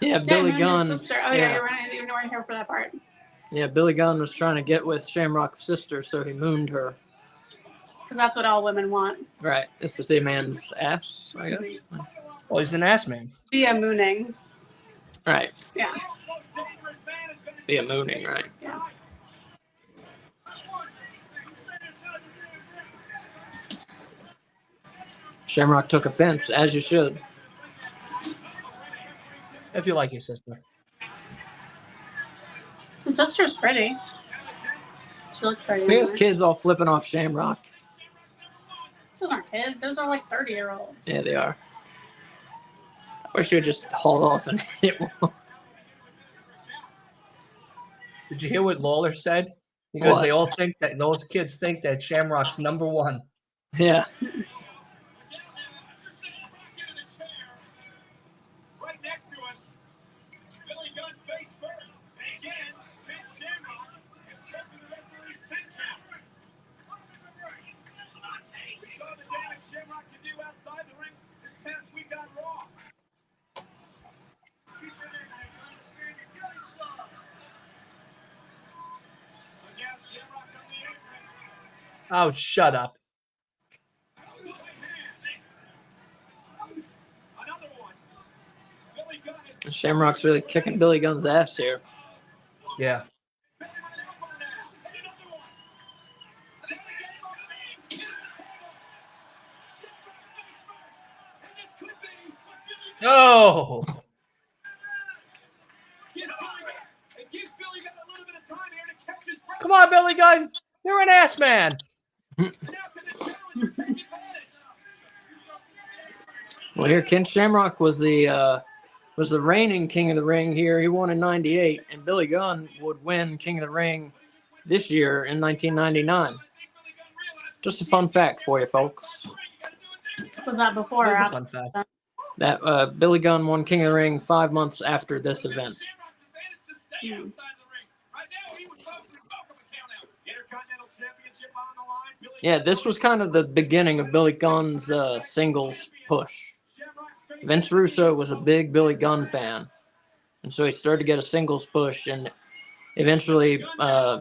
Yeah, Billy Damn, Gunn. his sister. Oh yeah, you weren't here for that part. Yeah, Billy Gunn was trying to get with Shamrock's sister, so he mooned her. Because that's what all women want. Right. It's to see a man's ass, I guess. Well, he's an ass man. Via mooning. Right. Yeah. Be a mooning, right. Yeah. Shamrock took offense, as you should. If you like your sister. His sister's pretty. She looks pretty. Look at those kids all flipping off Shamrock. Those aren't kids. Those are like 30-year-olds. Yeah, they are. I wish you would just haul off and hit one. Did you hear what Lawler said? Because What? they all think that those kids think that Shamrock's number one. Yeah. Right next to us, Billy Gunn face first, and again, Vince Shamrock is broken the referee's 10 count. We saw the damage Shamrock can do outside the ring this past week on Raw. Again, Shamrock on the apron. Oh, shut up. Another one. Billy Gunn is Shamrock's really kicking Billy Gunn's ass here. Yeah. Oh, come on, Billy Gunn. You're an ass man. Well, here Ken Shamrock was the reigning King of the Ring here. He won in '98, and Billy Gunn would win King of the Ring this year in 1999. Just a fun fact for you, folks. Was that before or That's a after? fun fact. That Billy Gunn won King of the Ring 5 months after this event. Hmm. Yeah, this was kind of the beginning of Billy Gunn's singles push. Vince Russo was a big Billy Gunn fan, and so he started to get a singles push, and eventually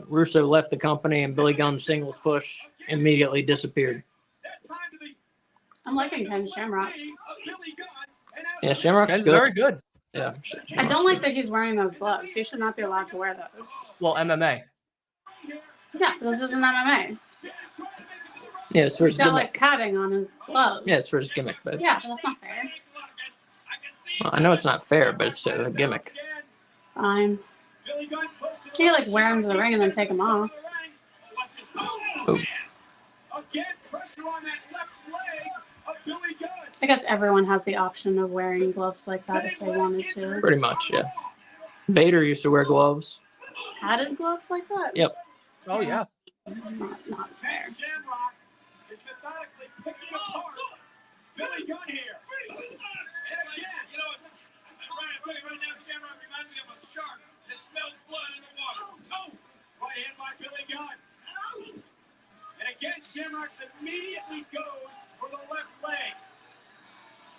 Russo left the company, and Billy Gunn's singles push immediately disappeared. I'm liking Ken Shamrock. Yeah, Shamrock's Ken's good. very good. Yeah, I don't like that he's wearing those gloves. He should not be allowed to wear those. Well, MMA. Yeah, this isn't MMA. Yeah, it's for his He's got gimmick. like padding on his gloves. Yeah, it's for his gimmick, but Yeah, but that's not fair. well, I know it's not fair, but it's a gimmick. Fine. You like wear them to the ring and then take them off. Oof. Again, pressure on that left leg of Billy Gunn. I guess everyone has the option of wearing gloves like that if they wanted to. Pretty much, yeah. Vader used to wear gloves. Padded gloves like that? Yep. Oh yeah. Not fair. Shamrock is methodically picking apart Billy Gunn here. And again, You know, Ryan, I'm telling you right now, Shamrock reminds me of a shark that smells blood in the water. right hand by Billy Gunn. And again, Shamrock immediately goes for the left leg.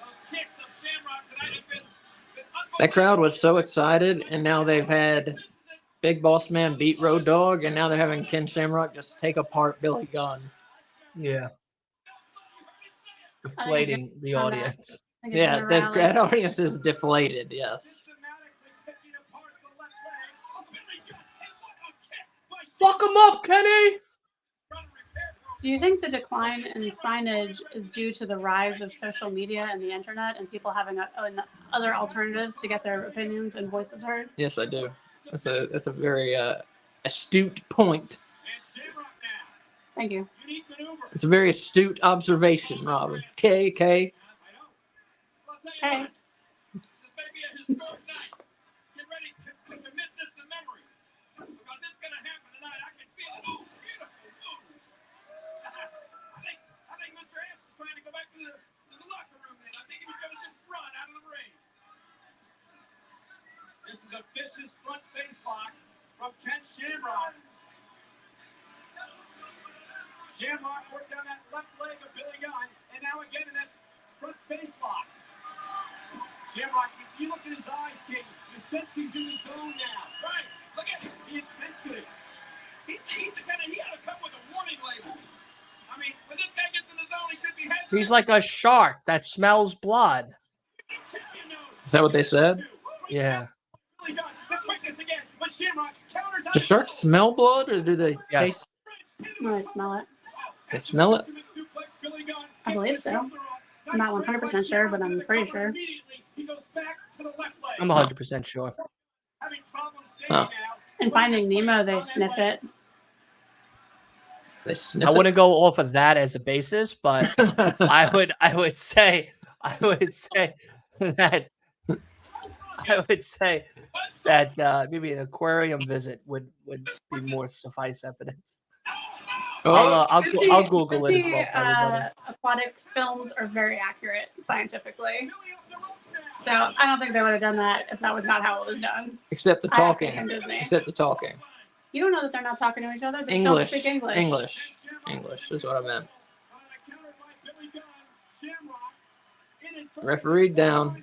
Those kicks of Shamrock tonight have been That crowd was so excited, and now they've had Big Boss Man beat Road Dogg, and now they're having Ken Shamrock just take apart Billy Gunn. Yeah. Deflating the on that. audience. I think it's Yeah, gonna that rally. crowd audience is deflated, yes. Systematically picking apart the left leg of Billy Gunn. And what a kick by Fuck him up, Kenny! Do you think the decline in signage is due to the rise of social media and the internet and people having other alternatives to get their opinions and voices heard? Yes, I do. That's a very astute point. And Shamrock now. Thank you. Unique maneuver. It's a very astute observation, Robin. K. I know. I'll tell you Okay. what, this may be a historic night. Get ready to commit this to memory. Because it's going to happen tonight. I can feel it. Ooh, beautiful. Ooh. I think Mr. Ass is trying to go back to the locker room then. I think he was going to just run out of the ring. This is a vicious front face lock from Ken Shamrock. Shamrock worked on that left leg of Billy Gunn, and now again in that front face lock. Shamrock, if you look at his eyes, King, you sense he's in the zone now. Right. Look at him. The intensity. He's the kind of, he ought to come with a warning label. I mean, when this guy gets in the zone, he could be head. He's like a shark that smells blood. Is that what they said? Yeah. Billy Gunn, the quickness again, but Shamrock counters out. Do sharks smell blood, or do they Yes. taste? I smell it. They smell it? I believe so. I'm not 100% sure, but I'm pretty sure. I'm 100% sure. Huh. In Finding Nemo, they sniff it. They sniff I it? wouldn't go off of that as a basis, but I would say that maybe an aquarium visit would be more suffice evidence. Oh, I'll Google it as well for everybody. Aquatic films are very accurate scientifically. So I don't think they would have done that if that was not how it was done. except the I have to talking. hand Disney. Except the talking. You don't know that they're not talking to each other. They English. don't speak English. English is what I meant. Referee down.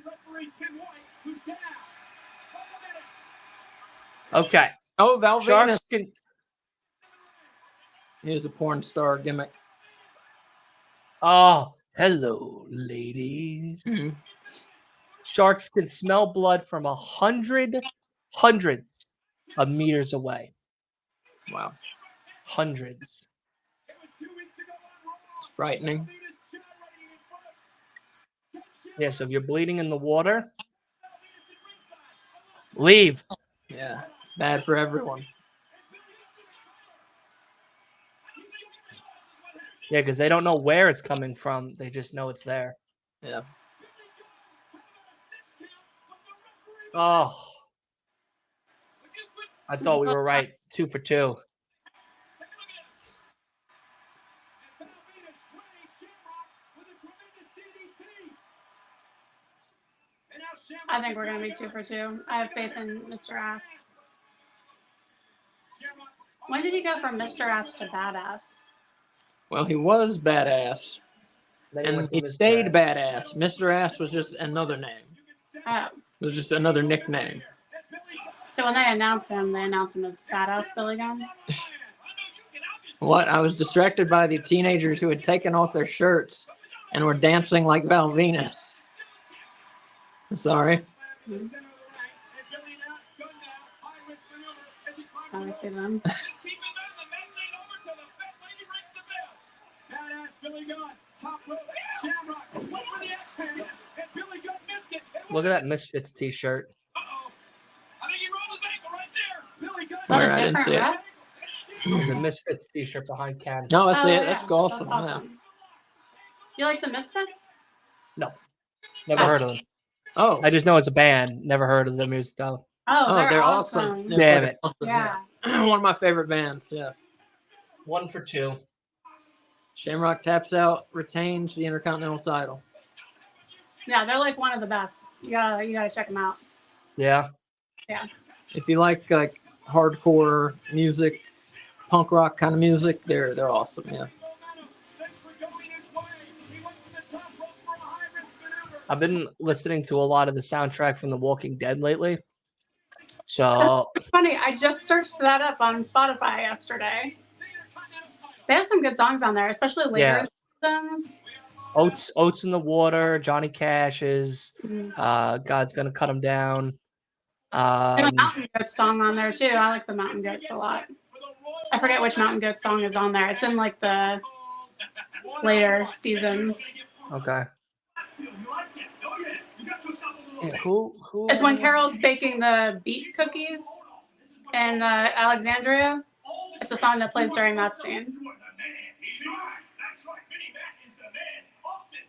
Okay. Oh, Val Venus. Sharks can Here's a porn star gimmick. Oh, hello, ladies. Mhm. Sharks can smell blood from hundreds of meters away. Wow. Hundreds. It's frightening. Yeah, so if you're bleeding in the water, leave. Yeah, it's bad for everyone. Yeah, because they don't know where it's coming from. They just know it's there. Yeah. Oh. I thought we were right. 2 for 2. I think we're going to be 2 for 2. I have faith in Mr. Ass. When did he go from Mr. Ass to Badass? Well, he was badass, They and went to he Mr. stayed Ass. badass. Mr. Ass was just another name. Oh. It was just another nickname. So when they announced him as Badass Billy Gunn? What? I was distracted by the teenagers who had taken off their shirts and were dancing like Val Venus. I'm sorry. I see them. top rope. Shamrock went for the X-Handle, and Billy Gunn missed it. Look at that Misfits t-shirt. Uh-oh. I think he rolled his ankle right there. Billy Gunn. Is that Where? a I didn't different see it. rep? There's a Misfits t-shirt behind Ken. No, I see Oh, it. yeah. That's awesome. Yeah. You like the Misfits? No, never heard of them. Oh, I just know it's a band. Never heard of their music though. Oh, they're awesome. awesome. They're Damn fucking it. awesome, Yeah. One of my favorite bands. Yeah. 1 for 2. Shamrock taps out, retains the Intercontinental title. Yeah, they're like one of the best. You gotta check them out. Yeah. If you like hardcore music, punk rock kind of music, they're awesome. Yeah. I've been listening to a lot of the soundtrack from The Walking Dead lately. So Funny, I just searched that up on Spotify yesterday. They have some good songs on there, especially later seasons. Oats in the Water, Johnny Cash's, Mhm. God's Gonna Cut Him Down. They have a Mountain Goats song on there too. I like the Mountain Goats a lot. I forget which Mountain Goats song is on there. It's in like the later seasons. Okay. Yeah, who? It's when Carol's baking the beet cookies in Alexandria. It's a song that plays during that scene. That's right, Vinny Mac is the man. Austin,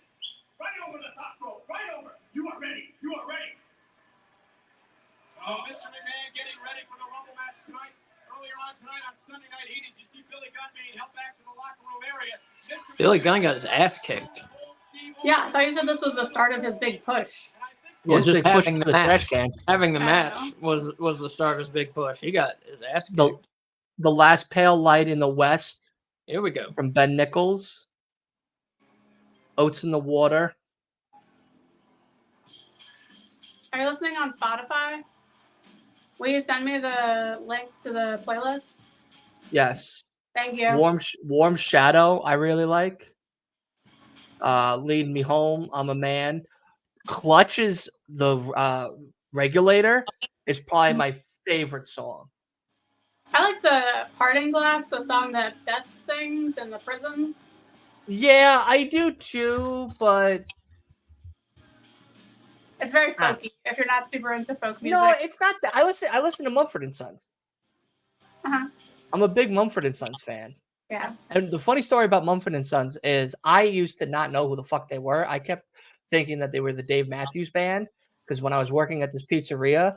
right over the top rope, right over. You are ready. You are ready. Mr. McMahon getting ready for the Rumble match tonight. Earlier on tonight on Sunday Night Heat, as you see Billy Gunn being helped back to the locker room area. Billy Gunn got his ass kicked. Yeah, I thought you said this was the start of his big push. Well, just just pushed having to the the match. trash can. Having the I match know. was the start of his big push. He got his ass kicked. The last pale light in the west Here we go. from Ben Nichols. Oats in the Water. Are you listening on Spotify? Will you send me the link to the playlist? Yes. Thank you. Warm Shadow, I really like. Lead Me Home, I'm a Man. Clutches the Regulator is probably my favorite song. I like the Parting Glass, the song that Beth sings in the prison. Yeah, I do too, but It's very folky if you're not super into folk music. no, it's not that. I listen to Mumford and Sons. Uh-huh. I'm a big Mumford and Sons fan. Yeah. And the funny story about Mumford and Sons is I used to not know who the fuck they were. I kept thinking that they were the Dave Matthews Band because when I was working at this pizzeria,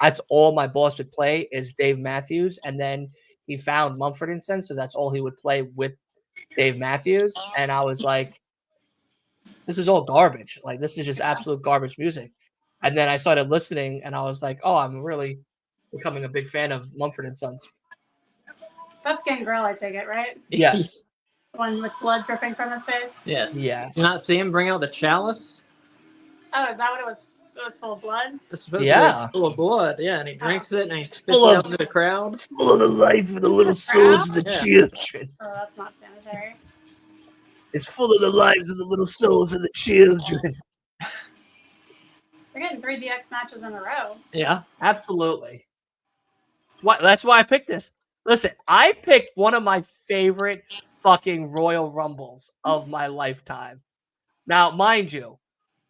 that's all my boss would play is Dave Matthews. And then he found Mumford and Sons, so that's all he would play with Dave Matthews. And I was like, this is all garbage. Like, this is just absolute garbage music. And then I started listening, and I was like, oh, I'm really becoming a big fan of Mumford and Sons. That's Gangrel, I take it, right? Yes. The one with blood dripping from his face? Yes. Yes. Did you not see him bring out the chalice? Oh, is that what it was? It was full of blood? It's supposed to Yeah. be full of blood. Yeah, and he drinks it and he spits full it of- out into the crowd. Full of the life of the little souls of the Yeah. children. Oh, that's not sanitary. It's full of the lives of the little souls of the children. We're getting 3 DX matches in a row. Yeah. Absolutely. That's why I picked this. Listen, I picked one of my favorite fucking Royal Rumbles of my lifetime. Now, mind you,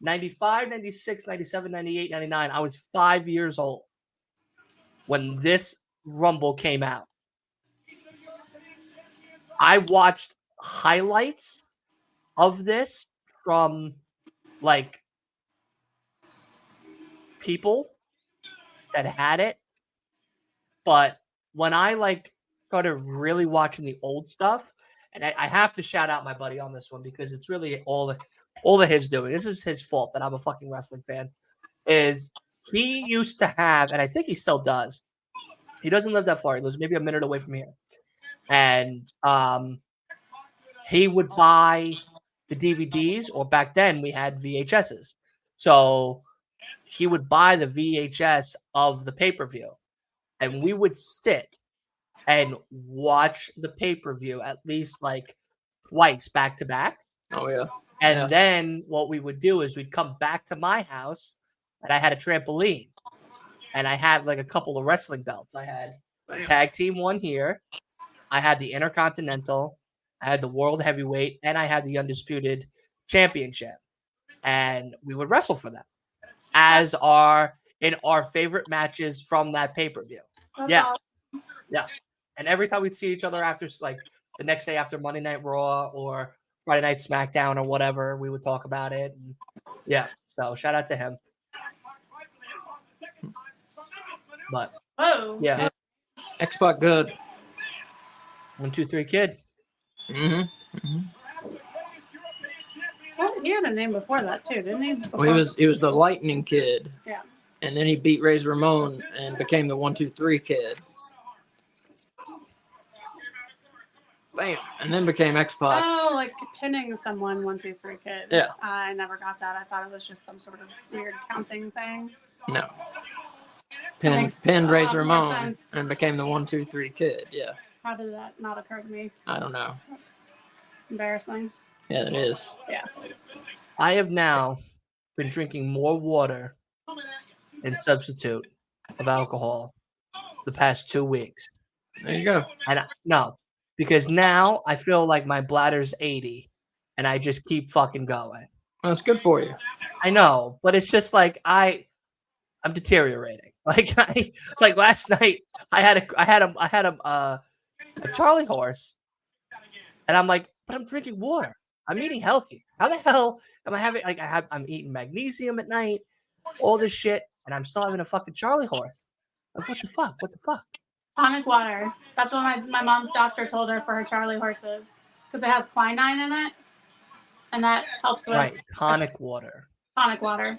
95, 96, 97, 98, 99, I was 5 years old when this Rumble came out. I watched highlights of this from like people that had it, but when I like started really watching the old stuff, and I have to shout out my buddy on this one because it's really all that his doing. This is his fault that I'm a fucking wrestling fan. Is he used to have, and I think he still does. He doesn't live that far. He lives maybe a minute away from here, and he would buy the DVDs, or back then we had VHSs. So he would buy the VHS of the pay-per-view, and we would sit and watch the pay-per-view at least like twice back to back. Oh yeah. And Yeah. then what we would do is we'd come back to my house, and I had a trampoline, and I had like a couple of wrestling belts. I had a tag team one here. I had the Intercontinental. I had the world heavyweight, and I had the undisputed championship. And we would wrestle for them as in our favorite matches from that pay-per-view. Yeah. awesome. Yeah. And every time we'd see each other after, like, the next day after Monday Night Raw or Friday Night SmackDown or whatever, we would talk about it. And yeah. So shout out to him. But Whoa. yeah. X-Pac good. 1, 2, 3 Kid. Well, he had a name before that too, didn't he? Well, he was the Lightning Kid. Yeah. And then he beat Razor Ramon and became the 1, 2, 3 Kid. Bam. And then became X-Pac. Oh, like pinning someone 1, 2, 3 Kid. Yeah. I never got that. I thought it was just some sort of weird counting thing. No. Makes Pinned a Razor lot more Ramon sense. and became the 1, 2, 3 Kid. Yeah. How did that not occur to me? I don't know. That's embarrassing. Yeah, it is. Yeah. I have now been drinking more water in substitute of alcohol the past 2 weeks. There you go. And no, because now I feel like my bladder's 80 and I just keep fucking going. Well, it's good for you. I know, but it's just like I'm deteriorating. Like last night I had a Charlie horse, and I'm like, but I'm drinking water. I'm eating healthy. How the hell am I having I'm eating magnesium at night, all this shit, and I'm still having a fucking Charlie horse. Like, what the fuck? What the fuck? Tonic water. That's what my mom's doctor told her for her Charlie horses because it has quinine in it, and that helps with Right, tonic water. tonic water.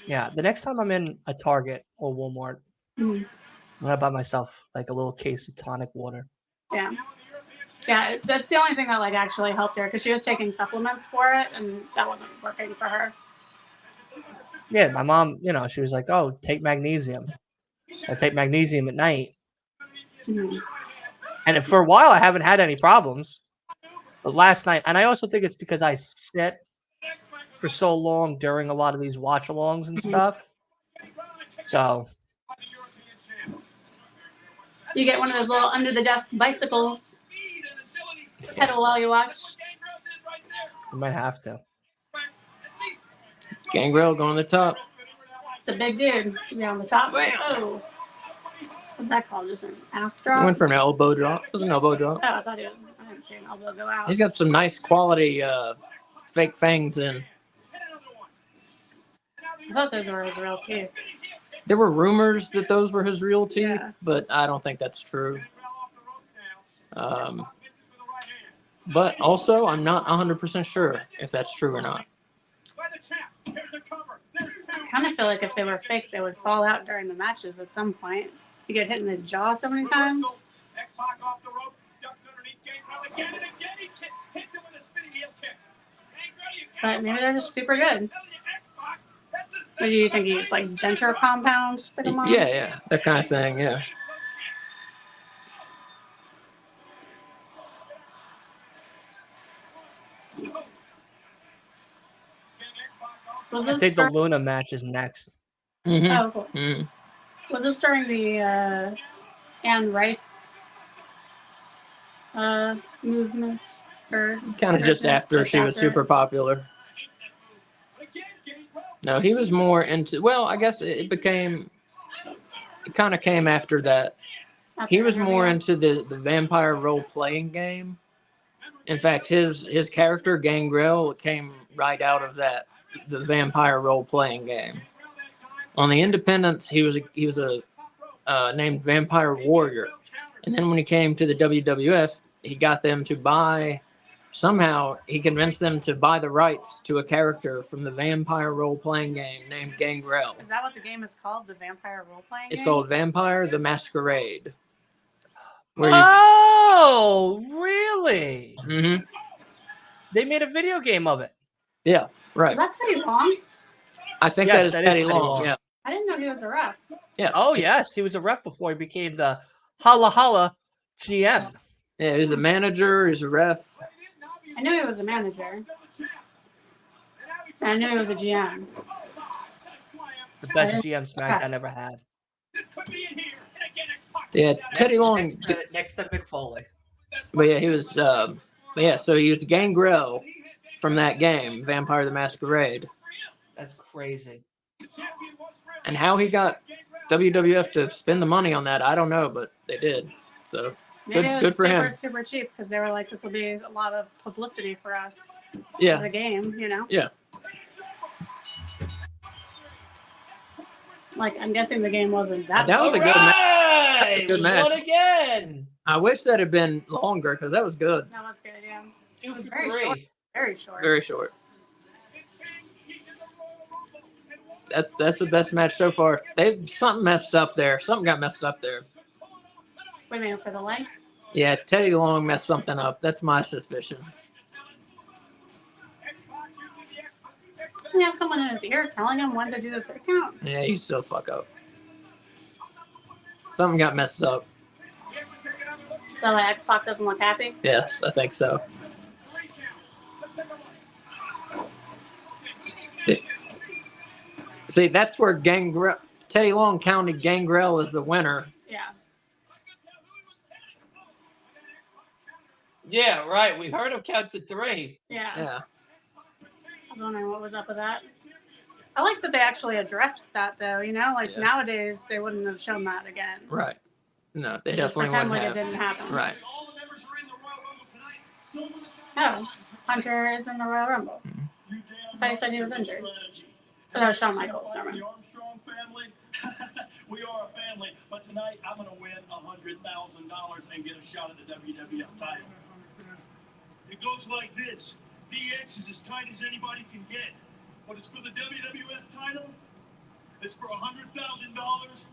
Yeah, the next time I'm in a Target or Walmart, I'm gonna buy myself like a little case of tonic water. Yeah. Yeah, that's the only thing that like actually helped her because she was taking supplements for it and that wasn't working for her. Yeah, my mom, she was like, "Oh, take magnesium." I take magnesium at night, and for a while I haven't had any problems. But last night, and I also think it's because I sit for so long during a lot of these watch-alongs and stuff. So You get one of those little under the desk bicycles. Pedal while you watch. you might have to. Gangrel going to the top. It's a big dude. You're on the top. Bam. Oh. What's that called? Just an ass He drop? went for an elbow drop. It was an elbow drop. Oh, I didn't see an elbow go out. He's got some nice quality fake fangs in. I thought those were his real teeth. There were rumors that those were his real teeth, Yeah. but I don't think that's true. But also, I'm not 100% sure if that's true or not. I kind of feel like if they were fake, they would fall out during the matches at some point. You get hit in the jaw so many times. X-Pac off the ropes, ducks underneath Gangrel again and again. He hits him with a spinning heel kick. But maybe they're just super good. Or do you think he's like Genter compound? Stick 'em on? Yeah, that kind of thing, yeah. Was I this think the during, Luna match is next. Mm-hmm. oh, cool. Mm-hmm. Was this during the Anne Rice movement? Or Kind of just after she was super popular. No, he was more into, well, I guess it kind of came after that. He was more into the vampire role-playing game. In fact, his character, Gangrel, came right out of the vampire role-playing game. On the Independents, he was named Vampire Warrior. And then when he came to the WWF, he got them to buy, somehow he convinced them to buy the rights to a character from the vampire role-playing game named Gangrel. Is that what the game is called? The vampire role-playing game? It's called Vampire the Masquerade. Oh, really? Mm-hmm. They made a video game of it. Yeah, right. Is that Teddy Long? I think Yes, that is that is Teddy Teddy Long. Long. Yeah. I didn't know he was a ref. Yeah. Oh, yes. He was a rep before he became the Holla Holla GM. Yeah, he's a manager, he's a ref. I knew he was a manager. And I knew he was a GM. The best GM SmackDown ever had. Yeah, Teddy Long. Next to Mick Foley. But yeah, he was. So he was Gangrel from that game, Vampire the Masquerade. That's crazy. And how he got WWF to spend the money on that, I don't know, but they did. So Maybe it was good for super, him. super cheap because they were like, this will be a lot of publicity for us as a Yeah, game, you know? yeah. Like, I'm guessing the game wasn't that That was a good match. Good match. Won again. I wish that had been longer because that was good. No, that's good, yeah. 2 was for very 3. short. Very short. Very short. That's the best match so far. Something messed up there. Something got messed up there. Wait a minute, for the length? Yeah, Teddy Long messed something up. That's my suspicion. Doesn't he have someone in his ear telling him when to do the 3 count? Yeah, you still fuck up. Something got messed up. So X-Pac doesn't look happy? Yes, I think so. See, that's where Teddy Long counted Gangrel as the winner. Yeah. Yeah, right. We heard him count to 3. Yeah. Yeah. I was wondering what was up with that. I like that they actually addressed that, though. You know, like nowadays they wouldn't have shown that again. Right. No, they Just definitely pretend wouldn't like have. it didn't happen. Right. Oh, Hunter is in the Royal Rumble. I thought you said he was injured. But that was Shawn Michaels. Never mind. The Armstrong family. We are a family, but tonight I'm going to win $100,000 and get a shot at the WWF title. It goes like this. DX is as tight as anybody can get, but it's for the WWF title. It's for $100,000,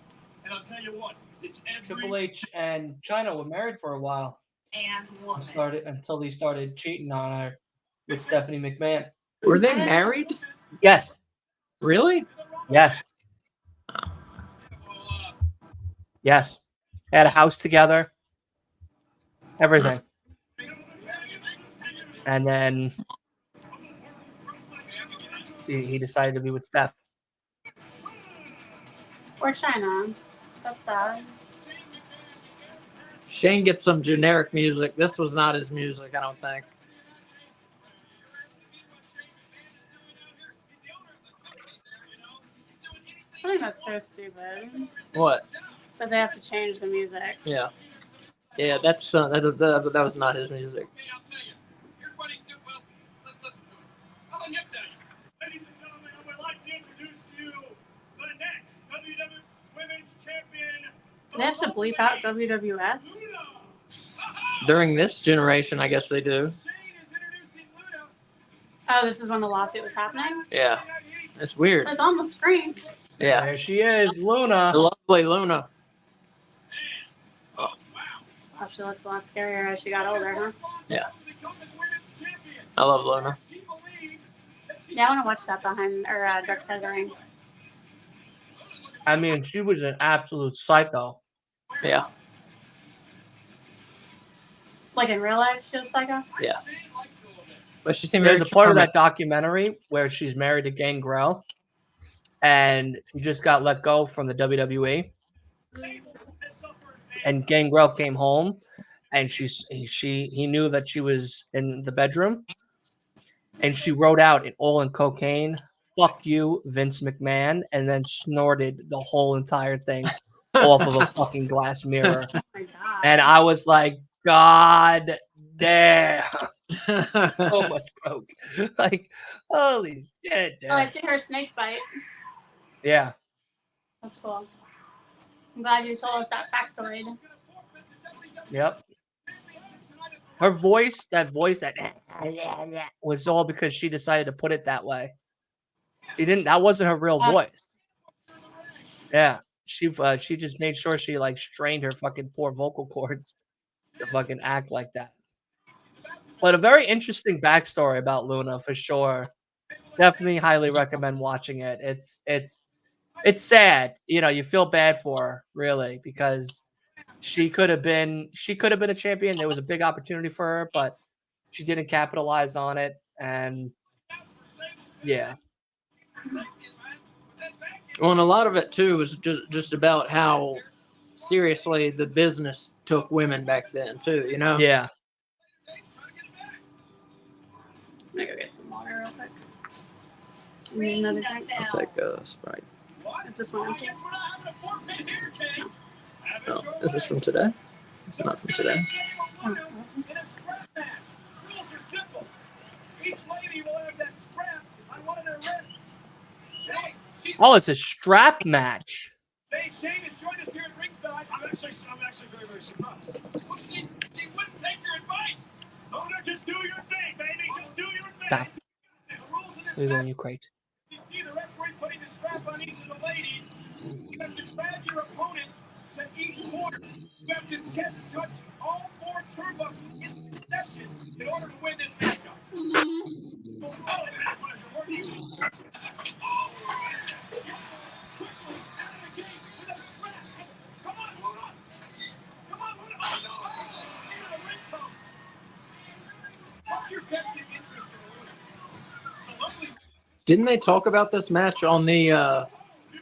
and I'll tell you what, it's every. Triple H and China were married for a while. And woman. Until he started cheating on her with Stephanie McMahon. Were they married? Yes. Really? Yes. Yes. They had a house together. Everything. And then he decided to be with Steph. Or China. That's sad. Shane gets some generic music. This was not his music, I don't think. I think that's so stupid. What? That they have to change the music. Yeah. Yeah, that was not his music. Hey, I'll tell you. Here's what he's doing. Well, let's listen to it. I'll let him tell you. Ladies and gentlemen, I would like to introduce to you the next WWF Women's Champion. Do they have to bleep out WWF? During this generation, I guess they do. Oh, this is when the lawsuit was happening? Yeah. It's weird. It's on the screen. Yeah. There she is, Luna. The lovely Luna. Oh, she looks a lot scarier as she got older, huh? Yeah. I love Luna. Yeah, I want to watch that behind Dark Side of the Ring. I mean, she was an absolute psycho. Yeah. Like in real life, she was psycho? Yeah. But she seemed There's very a part of charming. that documentary where she's married to Gangrel, and she just got let go from the WWE. And Gangrel came home, and he knew that she was in the bedroom, and she wrote out in oil and cocaine, "Fuck you, Vince McMahon," and then snorted the whole entire thing off of a fucking glass mirror. Oh my God. And I was like, God damn. So much coke. Like, holy shit, dude. Oh, I see her snake bite. Yeah. That's cool. I'm glad you told us that factoid. Yep. Her voice, that was all because she decided to put it that way. That wasn't her real voice. Yeah. She just made sure she like strained her fucking poor vocal cords to fucking act like that. But a very interesting backstory about Luna for sure. Definitely highly recommend watching it. It's sad. You know, you feel bad for her, really, because she could have been a champion. There was a big opportunity for her, but she didn't capitalize on it. And yeah. Well, and a lot of it too was just about how seriously the business took women back then too. You know. Yeah. I'm gonna go get some water real quick. You need another drink? I'll take a Sprite. Is this one empty? Oh, is this from today? It's not from today. Oh. Oh, it's a strap match. Shane has joined us here at ringside. I'm actually very, very surprised. She wouldn't take your advice. Oh, no, just do your thing, baby. Just do your thing. Stop. The rules in this We're match, going, you crate. you see the referee putting the strap on each of the ladies. You have to drag your opponent to each corner. You have to touch all 4 turnbuckles in succession in order to win this matchup. Quickly out of the gate with a strap. Come on, Luna. Come on, Luna. Oh, no. Into the ring post. What's your vested interest in Luna? The lovely Didn't they talk about this match on the?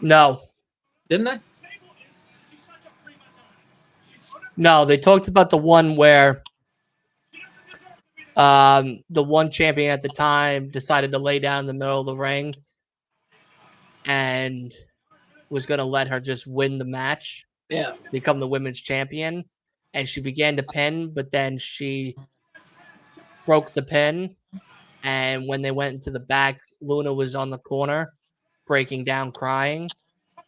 No. Didn't they? Sable is she's such a prima donna. She's No, they talked about the one where the one champion at the time decided to lay down in the middle of the ring and was going to let her just win the match, Yeah. become the women's champion. And she began to pin, but then she broke the pin. And when they went into the back, Luna was on the corner breaking down, crying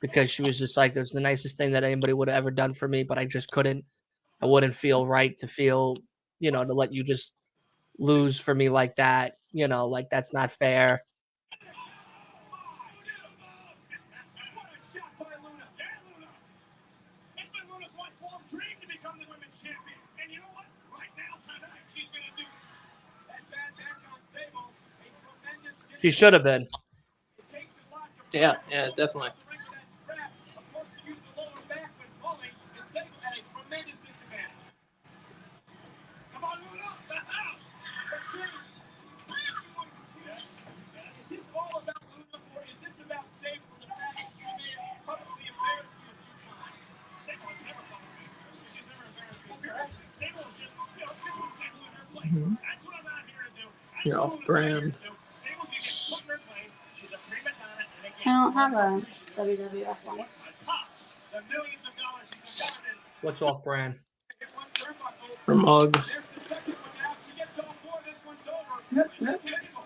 because she was just like, "It was the nicest thing that anybody would have ever done for me, but I just couldn't. I wouldn't feel right to feel, to let you just lose for me like that. Like that's not fair." what a shot by Luna. Yeah, Luna. It's been Luna's lifelong dream to become the women's champion. And you know what? Right now, tonight, she's going to do that bad back on Sable. A tremendous She should have been. It takes a lot to Yeah. Yeah. Definitely. ring with that strap. Of course, she used the lower back when pulling, and Sable had a tremendous disadvantage. Come on, Luna. But Shane, yes. Is this all about Luna, or is this about Sable and the fact that she may have publicly embarrassed you a few times? Sable has never publicly embarrassed me. She's never embarrassed me. Sable is just, put Sable in her place. That's what I'm out here to do. That's You're what off Luna's out here brand. to do. Sable's going to get put in her place. She's a prima donna, and again, I don't have a WWF one. pops the millions of dollars she's invested. What's off brand? Hit one turnbuckle. For mugs. There's the second one now. She gets all 4. This one's over. Yep. Sable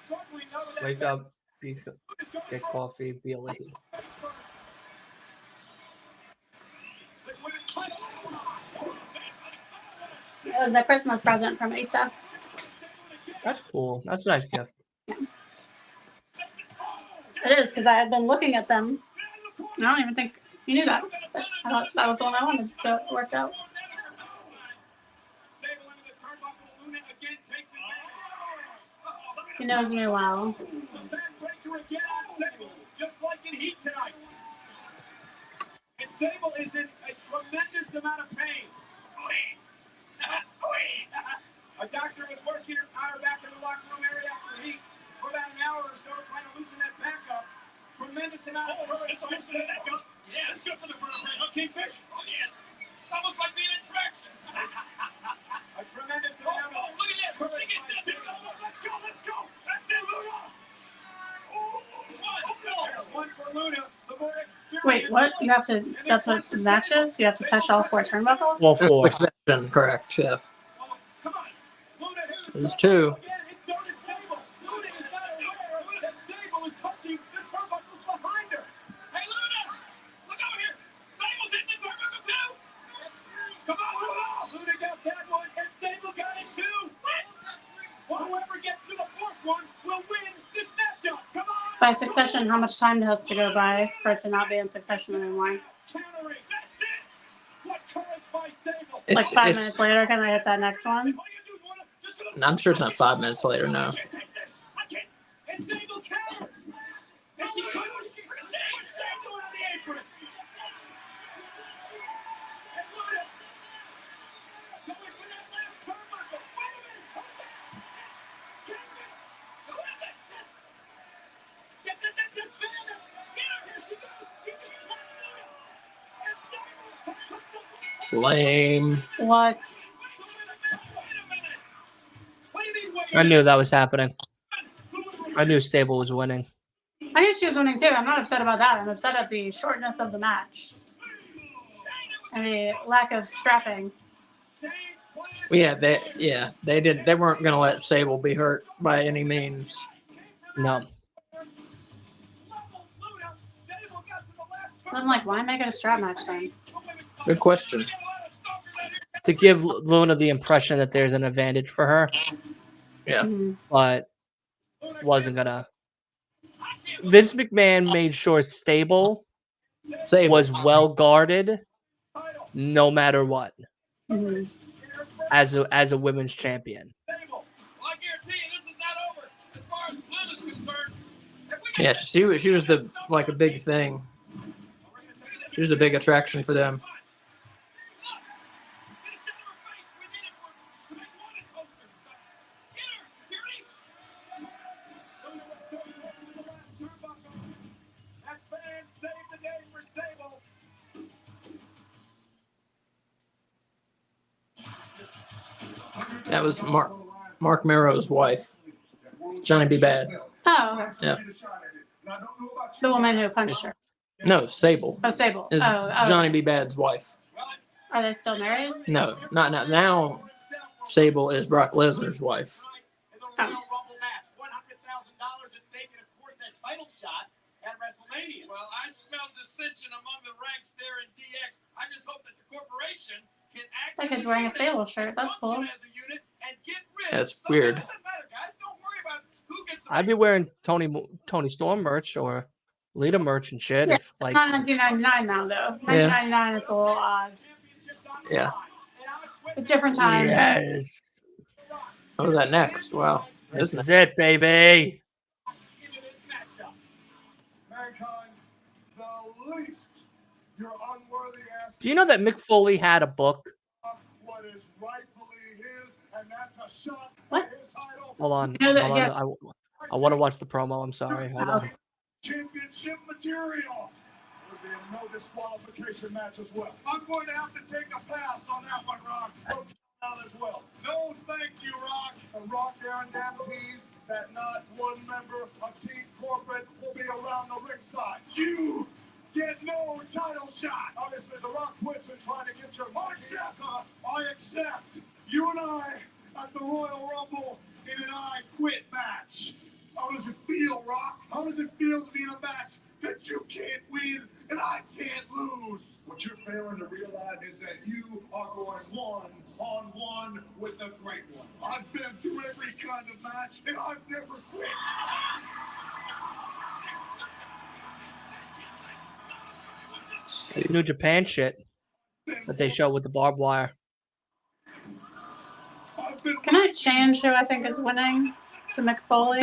struggling though with that Wake up, get coffee. coffee, be a lady. It was a Christmas present from Asa. That's cool. That's a nice gift. It is because I had been looking at them. I don't even think you knew that. But I thought that was the one I wanted, so it worked out. He knows me well. Just like in Heat tonight. And Sable is in a tremendous amount of pain. A doctor was working on her back in the locker room area after Heat for about an hour or so, trying to loosen that back up. Tremendous amount of courage. Loosen that back up. Yeah, it's good for the vertebrae. Huh, Kingfish? Oh, yeah. Almost like being in traction. A tremendous amount of look at this. Let's go. That's it, Luna. There's one for Luna, the more experienced. Wait, what? You have to. That's what the match is? You have to touch all 4 turnbuckles? Well, 4. Succession, correct. Yeah. Come on. Luna, There's 2. again, and so did Sable. Luna is not aware that Sable is touching the turnbuckles behind her. Hey, Luna! Look over here! Sable's hitting the turnbuckle too! Come on, Luna! Luna got that one, and Sable got it too! What? Well, whoever gets to the 4th one will win this matchup! Come on! By succession, how much time has to go by for it to not be in succession anymore? Countering. That's it! What courage by Sable! Like 5 minutes later, can I hit that next one? What do you do, Luna? Just gonna I'm sure it's not 5 minutes later. No. I can't take this. I can't. And Sable countered. And she couldn't. What's Sable on the apron? And Luna going for that last turnbuckle. Wait a minute. Who's that? Candace. Who is it? That's it. There she goes. She just caught Luna. And Sable took the Lame. What? I knew that was happening. I knew Stable was winning. I knew she was winning too. I'm not upset about that. I'm upset at the shortness of the match and the lack of strapping. Yeah, they did. They weren't going to let Sable be hurt by any means. No. I'm like, why make it a strap match then? Good question. To give Luna the impression that there's an advantage for her, Yeah. but wasn't gonna. Vince McMahon made sure Stable Sable was well guarded, no matter what, as a women's champion. Yeah, she was the like a big thing. She was a big attraction for them. That was Mark Merrow's wife, Johnny B. Bad. Oh, okay. Yeah. The woman who punched her. No, Sable. Oh, Sable. Is Oh. Johnny B. Bad's wife. Are they still married? No, not now. Now, Sable is Brock Lesnar's wife. Oh. At WrestleMania. Well, I smelled dissension among the ranks there in DX. I just hope that the corporation can act. That kid's wearing a Sable shirt. That's cool. That's weird. I'd be wearing Tony Storm merch or Lita merch and shit. Yeah, If like not 1999 now though. 1999 is a little odd. Yeah. A different time. yes, What was that next? Wow. this is it, baby. Mankind, the least you're unworthy as Do you know that Mick Foley had a book? what is rightfully his, and that's a shot What? at his title. Hold on. You know that- Hold on. yeah. I want to watch the promo. I'm sorry. Hold on. Championship material. There'll be a no disqualification match as well. I'm going to have to take a pass on that one, Rock. Out as well. No, thank you, Rock. The Rock guarantees that not one member of Team Corporate will be around the ringside. You get no title shot. Obviously, The Rock quits and trying to get your mark. I accept. You and I at the Royal Rumble in an I Quit match. How does it feel, Rock? How does it feel to be in a match that you can't win and I can't lose? What you're failing to realize is that you are going one-on-one with the great one. I've been through every kind of match and I've never quit. It's New Japan shit that they show with the barbed wire. Can I change who I think is winning to Mick Foley?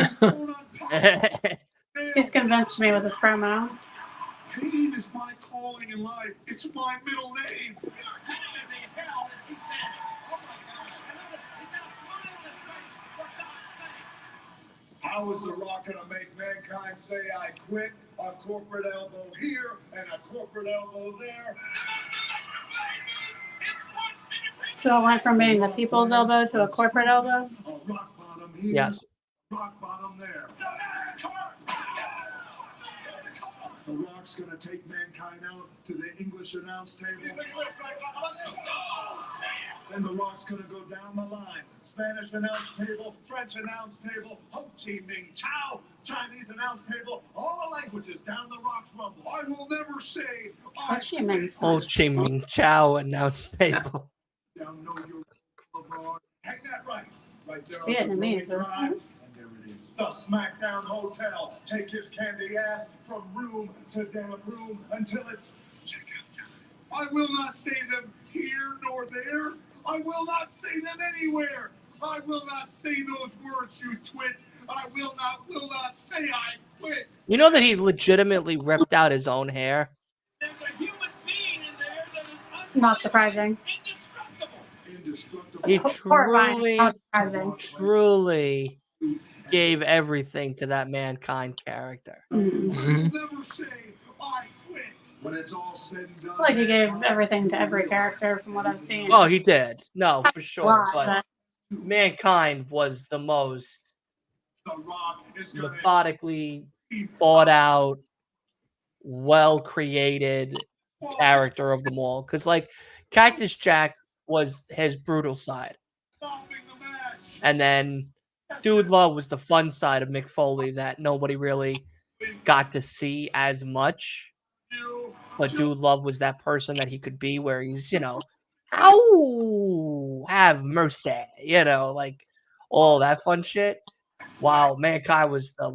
He's convinced me with his promo. Pain is my calling in life. It's my middle name. How is The Rock gonna make Mankind say I quit? A corporate elbow here and a corporate elbow there. So it went from being the people's elbow to a corporate elbow? A rock bottom here. Yes. Rock bottom there. The Rock's gonna take Mankind out to the English announce table. Then The Rock's gonna go down the line. Spanish announce table, French announce table, Ho Chi Minh Chow, Chinese announce table, all the languages down the Rock's Rumble. I will never say Ho Chi Minh. Ho Chi Minh Chow announced table. down know your abroad. Hang that right there. Vietnamese, isn't it? And there it is. The SmackDown Hotel. Take his candy ass from room to damn room until it's checkout time. I will not say them here nor there. I will not say them anywhere. I will not say those words, you twit. I will not say I quit. You know that he legitimately ripped out his own hair? There's a human being in there that is It's not surprising. indestructible. He It's horrifying. Not surprising. truly gave everything to that Mankind character. I will never say I quit. When it's all said and done, I feel like he gave everything to every character from what I've seen. Oh, he did. No, for A sure. lot, But Mankind was the most The Rock is gonna methodically thought out, well created character of them all. Because like Cactus Jack was his brutal side, stopping the match. and then Dude Love was the fun side of Mick Foley that nobody really got to see as much. But Dude Love was that person that he could be, where he's, oh, have mercy, like all that fun shit. While Mankind was the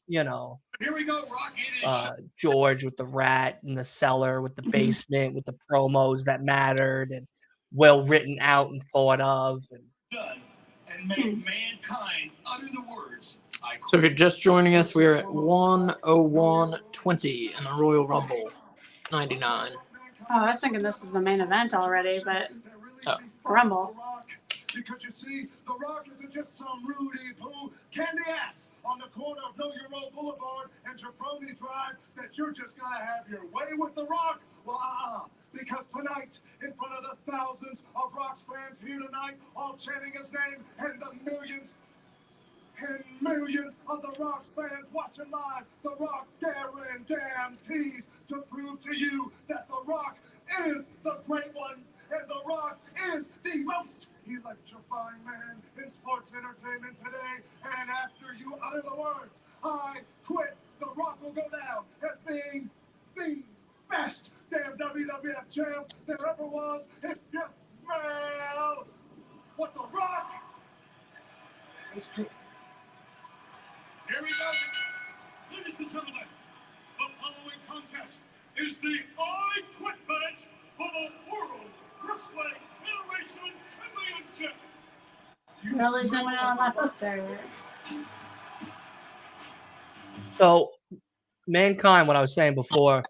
Here we go, Rock. It is George with the rat in the cellar, with the basement, with the promos that mattered and well written out and thought of. Done and made Mankind utter the words. So if you're just joining us, we're at 101.20 in the Royal Rumble 99. Oh, I was thinking this is the main event already, but Oh. Rumble. Because you see, The Rock isn't just some Rudy Poo candy ass on the corner of Know Your Role Boulevard and Jabroni Drive that you're just gonna have your way with The Rock. Well, because tonight, in front of the thousands of Rock's fans here tonight, all chanting his name, and the millions and millions of The Rock's fans watching live, The Rock guarantees to prove to you that The Rock is the great one, and The Rock is the most electrifying man in sports entertainment today. And after you utter the words, I quit, The Rock will go down as being the best damn WWF champ there ever was. If you smell what The Rock is cooking. Here we go. Ladies and gentlemen, the following contest is the I Quit match for the World Wrestling Federation Championship. Really zooming in on that poster. So, Mankind, what I was saying before,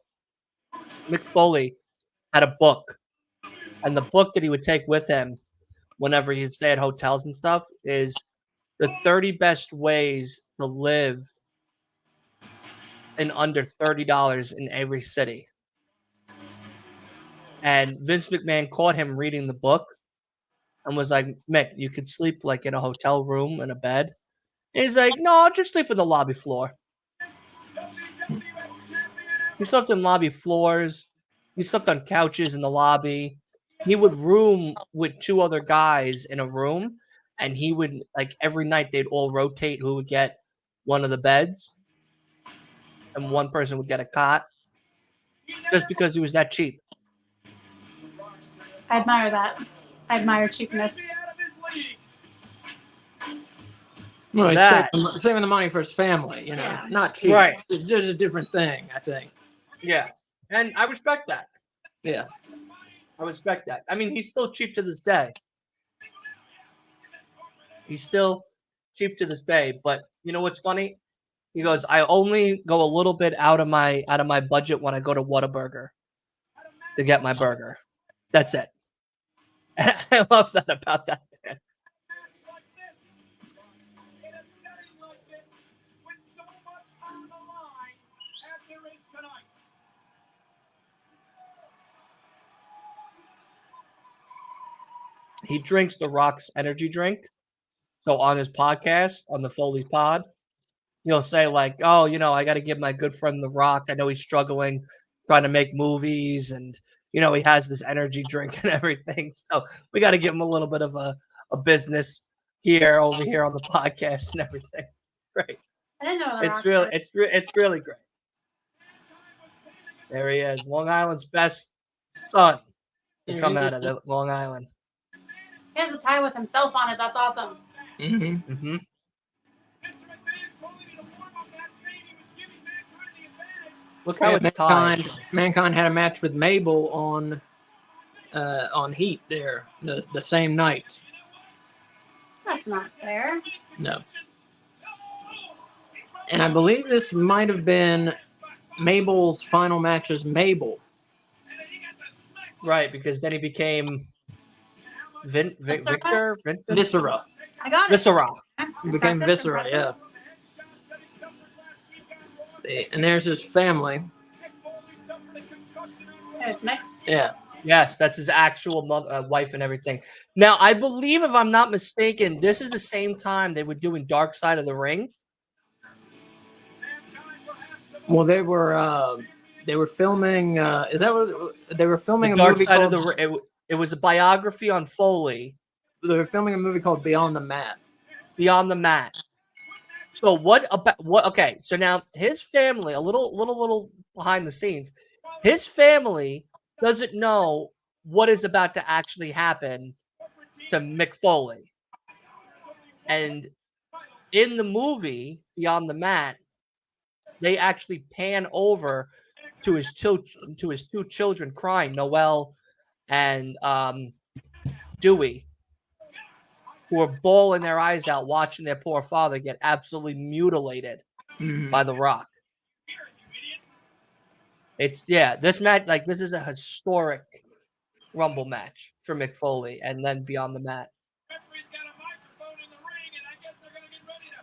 Mick Foley had a book, and the book that he would take with him whenever he'd stay at hotels and stuff is the 30 best ways to live in under $30 in every city. And Vince McMahon caught him reading the book and was like, Mick, you could sleep like in a hotel room in a bed. And he's like, no, I'll just sleep on the lobby floor. He slept on lobby floors. He slept on couches in the lobby. He would room with two other guys in a room, and he would, like, every night they'd all rotate who would get one of the beds, and one person would get a cot, just because he was that cheap. I admire that. I admire cheapness. Well, he's That- saving the money for his family, Yeah. not cheap. Right. There's a different thing, I think. Yeah, and I respect that. Yeah. I respect that. I mean, he's still cheap to this day. He's still cheap to this day. But you know what's funny? He goes, I only go a little bit out of my budget when I go to Whataburger to get my burger. That's it. And I love that about that man. In a setting like this, with so much on the line as there is tonight. He drinks the Rock's energy drink. So on his podcast, on the Foley's Pod, he'll say like, oh, I got to give my good friend The Rock. I know he's struggling trying to make movies, and, he has this energy drink and everything. So we got to give him a little bit of a business over here on the podcast and everything. Great. I didn't know The Rock It's really great. There he is, Long Island's best son to come out of the Long Island. He has a tie with himself on it. That's awesome. Mm-hmm. Mm-hmm. Look how it's tied. Mankind had a match with Mabel on Heat there the same night. That's not fair. No. And I believe this might have been Mabel's final match as Mabel. Right, because then he became Victor? Vincent? Viscera. I got it. Viscera. He became Viscera, yeah. And there's his family. His mix. Yeah. Yes, that's his actual wife and everything. Now, I believe, if I'm not mistaken, this is the same time they were doing Dark Side of the Ring. Well, they were filming. Is that what they were filming? The a Dark movie Side called, of the it was a biography on Foley. They were filming a movie called Beyond the Mat. Beyond the Mat. So what about what? Okay, so now his family, a little behind the scenes, his family doesn't know what is about to actually happen to Mick Foley. And in the movie Beyond the Mat, they actually pan over to his two children crying, Noel and Dewey, who are bawling their eyes out watching their poor father get absolutely mutilated by The Rock. This match, like, this is a historic Rumble match for Mick Foley, and then Beyond the Mat. Referee's got a microphone in the ring, and I guess they're going to get ready to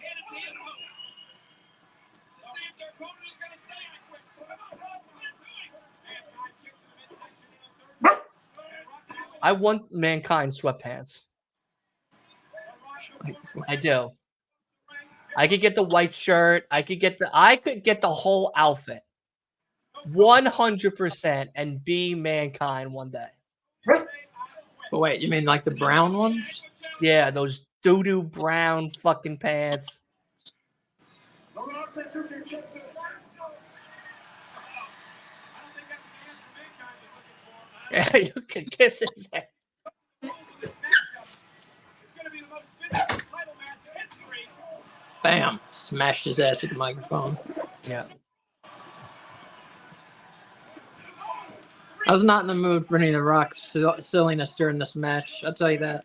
hand it to him. To see if their opponent is going to stay on quick. Come on, Rob, what are you doing? Mankind kicked to the midsection in the third. I want Mankind sweatpants. I do. I could get the white shirt. I could get the whole outfit. 100% and be Mankind one day. But wait, you mean like the brown ones? Yeah, those doo-doo brown fucking pants. Yeah, you can kiss his ass. Bam! Smashed his ass with the microphone. Yeah. I was not in the mood for any of the Rock's silliness during this match. I'll tell you that.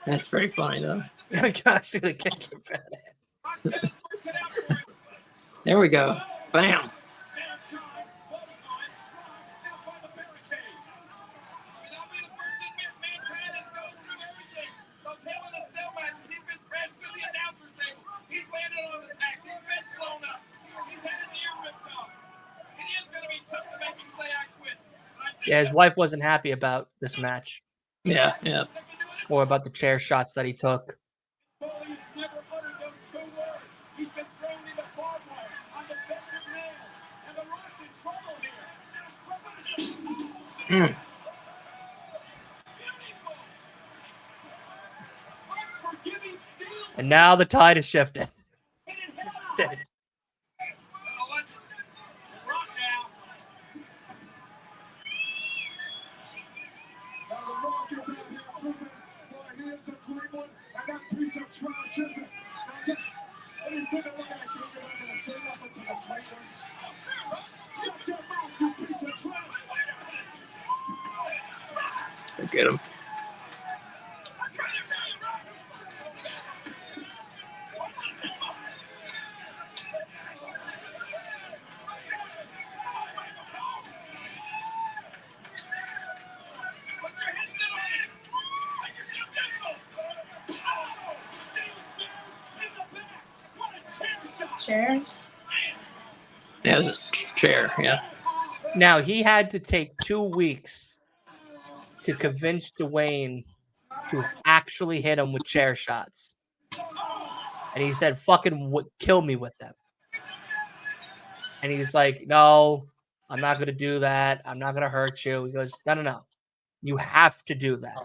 That's very funny, though. Gosh, gonna kick your fat ass. There we go. Bam! Yeah, his wife wasn't happy about this match. Yeah. Or about the chair shots that he took. Foley's never uttered those 2 words. He's been thrown into barbed wire on defensive nails. And the Rock's in trouble here. And now the tide is shifted. Get him. Chairs. Yeah, it was a chair. Yeah. Now, he had to take 2 weeks to convince Dwayne to actually hit him with chair shots. And he said, fucking kill me with them. And he's like, no, I'm not going to do that. I'm not going to hurt you. He goes, no. You have to do that.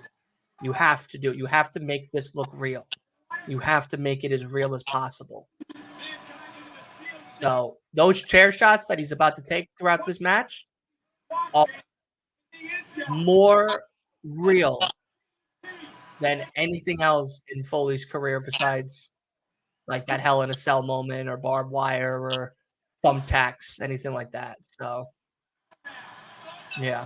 You have to do it. You have to make this look real. You have to make it as real as possible. So those chair shots that he's about to take throughout this match are more real than anything else in Foley's career besides like that Hell in a Cell moment or barbed wire or thumbtacks, anything like that. So, yeah.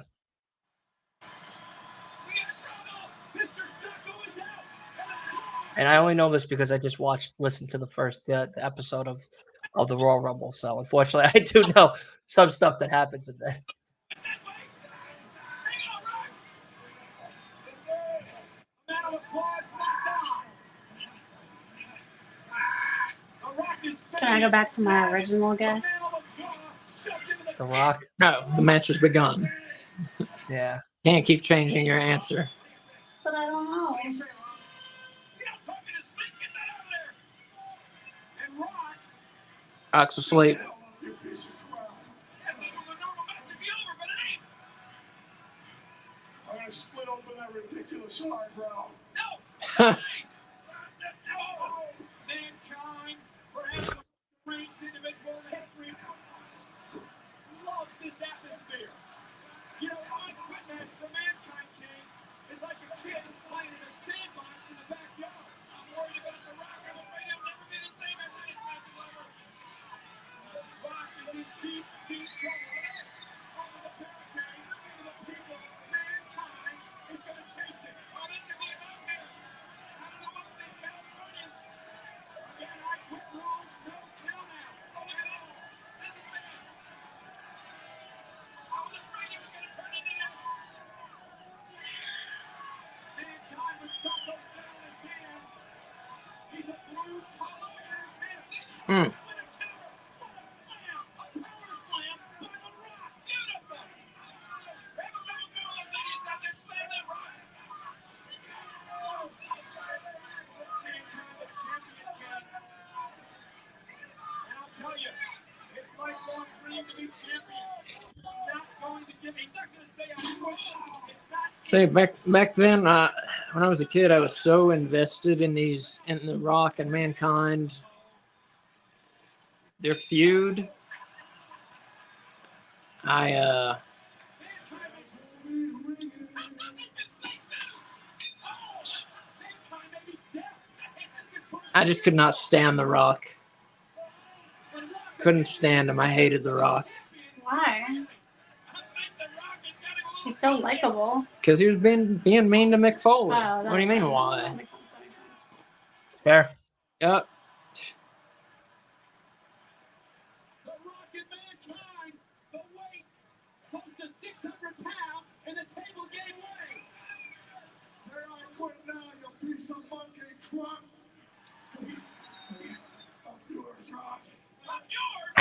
And I only know this because I just listened to the first the episode of the Royal Rumble. So unfortunately, I do know some stuff that happens in there. Can I go back to my original guess? The Rock. No, the match has begun. Yeah. Can't keep changing your answer. But I don't know. Rock's asleep. I'm gonna split open that ridiculous eyebrow. No! Mankind, perhaps the great individual in history, loves this atmosphere. You know, I witnessed the Mankind King is like a kid playing in a sandbox in the backyard. I'm worried about the Rock. I'm afraid he'll never be the same after this match is over. Rock is in deep, deep trouble. Over the barricade, into the people. Mankind is going to chase it. Oh, this could be a nightmare. I don't know about this California. Again, I quit rules, no count out. Oh, at all. This is it. I was afraid he was going to turn into this. Mankind with Socko still in his hand. He's a blue-collar entertainer. What a counter. What a slam. A power slam by the Rock. Beautiful. Have a little bit of those idiots out there slam that Rock. Mankind, the champion king. And I'll tell you, his lifelong dream to be champion. He's not going to give. He's not going to say I quit. It's not. Say back then, when I was a kid, I was so invested in the Rock and Mankind, their feud. I just could not stand the Rock. Couldn't stand him. I hated the Rock Why? He's so likable. because he was being mean to Mick Foley. Oh, What do you mean? Why? That makes sense. That makes sense. Fair. Yep. The Rock and Mankind, the weight close to 600 pounds, and the table gave way. Say I quit now, you piece of monkey crap. Up yours, Rock. Up yours.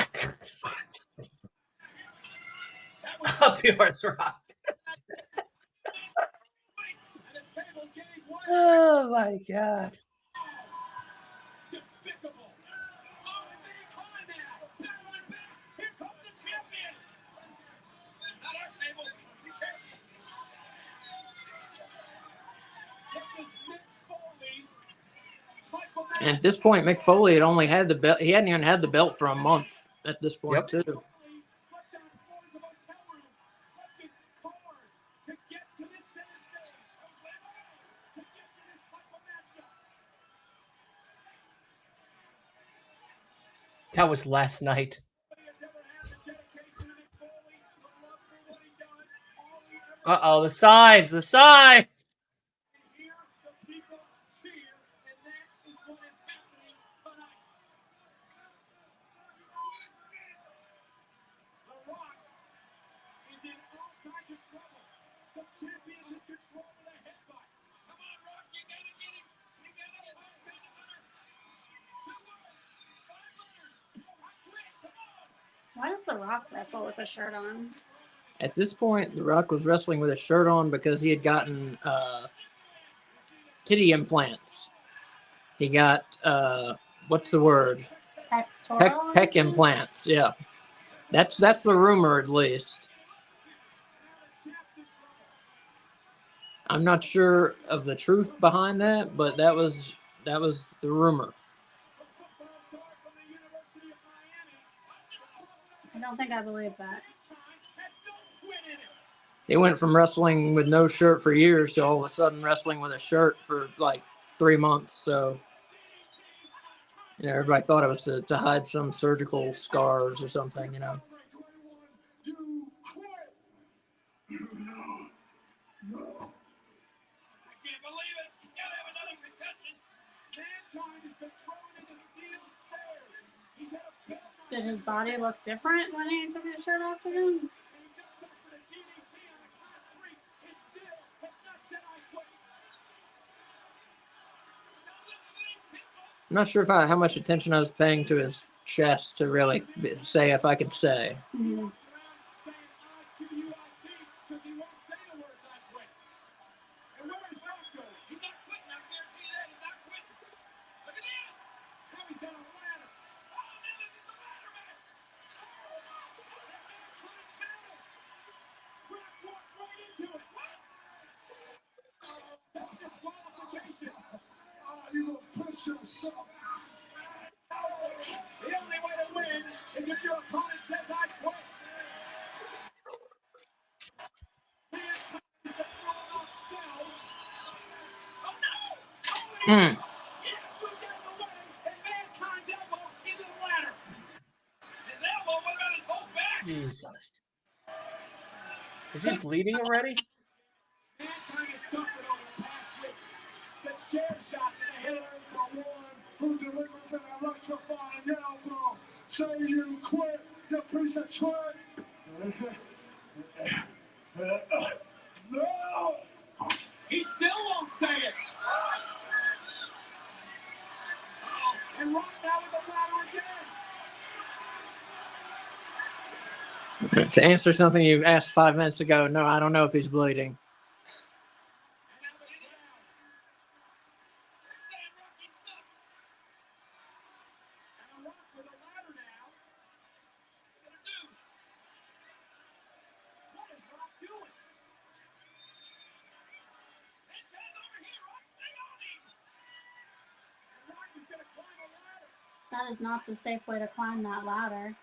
That was Up yours, Rock. and the table gave way. Oh my God. Despicable. Oh, and Mankind now. Battling back. Here comes the champion. Not our table. Be careful. This is Mick Foley's type of match. And at this point, Mick Foley had only had the belt. He hadn't even had the belt for a month at this point, too. Slept on floors of hotel rooms, slept in cars to get to this center stage. To get to this type of matchup. That was last night. Nobody has ever had the dedication to Mick Foley, the love for what he does, all he ever Uh-oh, the signs, the signs. hear the people cheer, and that is what is happening tonight. The Rock is in all kinds of trouble. The champion's in control with a headbutt. Come on, Rock, you gotta get him. You gotta get him. Pin the winner. 2 words, 5 letters. I quit. Come on. Why does The Rock wrestle with a shirt on? At this point, The Rock was wrestling with a shirt on because he had gotten titty implants. He got, what's the word? Pectoral? Pec implants, yeah. That's the rumor, at least. I'm not sure of the truth behind that, but that was the rumor. I don't think I believe that. He went from wrestling with no shirt for years to all of a sudden wrestling with a shirt for like 3 months. So, you know, everybody thought it was to hide some surgical scars or something, you know. You quit. No. I can't believe it. He's got to have another concussion. Mankind has been thrown into steel stairs. He's had a belt on Did his body look different when he took his shirt off again? and he just suffered a DDT on the concrete. It still has not said I quit. I'm not sure how much attention I was paying to his chest to really say if I could say. Mm-hmm. You gonna push yourself. The only way to win is if your opponent says I quit. Mankind is the throwing off cells. Oh no! Mm. Yes, we're getting away, and Mankind's elbow into the ladder. His elbow? What about his whole back? Jesus. Is he bleeding already? Mankind has suffered over the past week. The chair shots in the head of the one who delivers an electrifying elbow. So you quit, you piece of trash. No! He still won't say it. And right now with the ladder again. To answer something you asked 5 minutes ago, no, I don't know if he's bleeding. That is not the safe way to climb that ladder.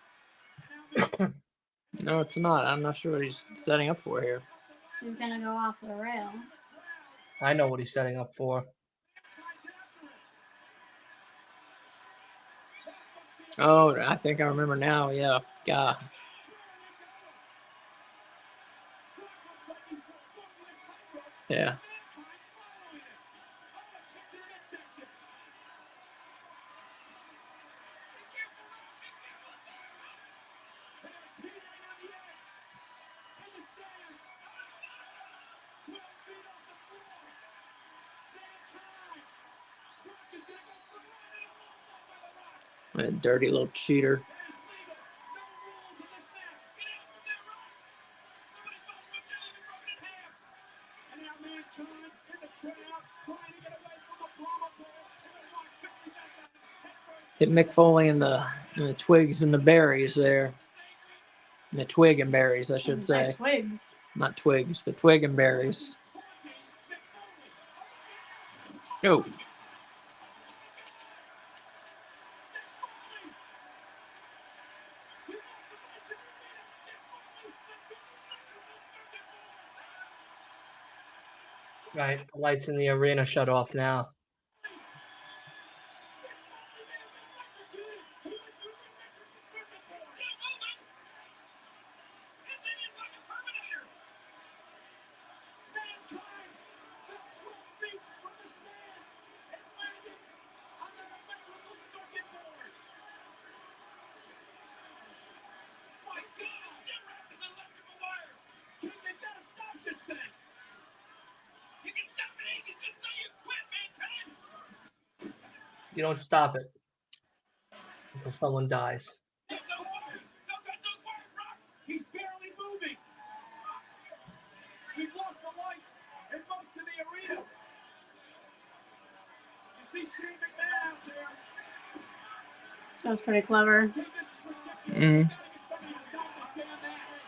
No, it's not. I'm not sure what he's setting up for here. He's gonna go off the rail. I know what he's setting up for. Oh, I think I remember now. Yeah, God. Yeah. A dirty little cheater. Hit Mick Foley in the twigs and the berries there. The twig and berries, I should say. Twigs. Not twigs, the twig and berries. Oh. Right, the lights in the arena shut off now. You don't stop it until someone dies. He's barely moving. We've lost the lights and most of the arena. You see Shane McMahon out there. That was pretty clever. This is ridiculous. Mm-hmm. We gotta get somebody to stop this damn match.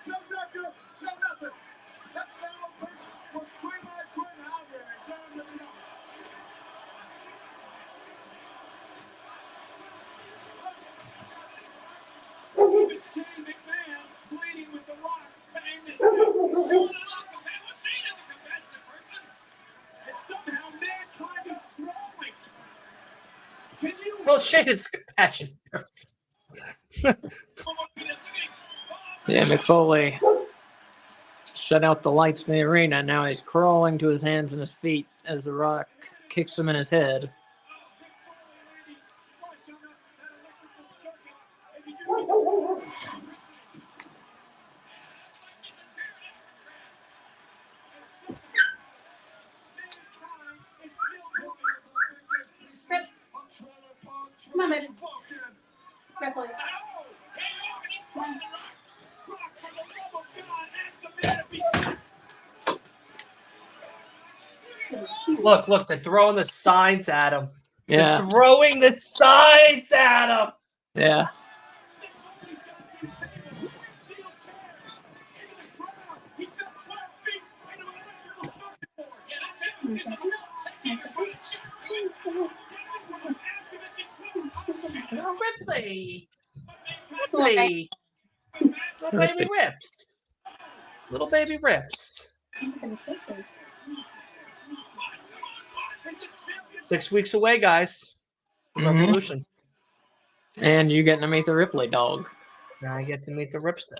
No, Doctor. No, nothing. That son of a bitch will scream I quit out there. Damn it, no. Even Shane McMahon pleading with The Rock to end this thing. And somehow Mankind is crawling. Can you? Well, Shane is compassionate. Yeah, Mick Foley shut out the lights in the arena. Now he's crawling to his hands and his feet as The Rock kicks him in his head. Rip. Come on, baby. Ripley. Come on. Look, they're throwing the signs at him. Yeah. They're throwing the signs at him. Yeah. No, Ripley. Ripley. Little baby Rips. Little baby Rips. 6 weeks away, guys. Revolution. And you getting to meet the Ripley dog. Now I get to meet the Ripster.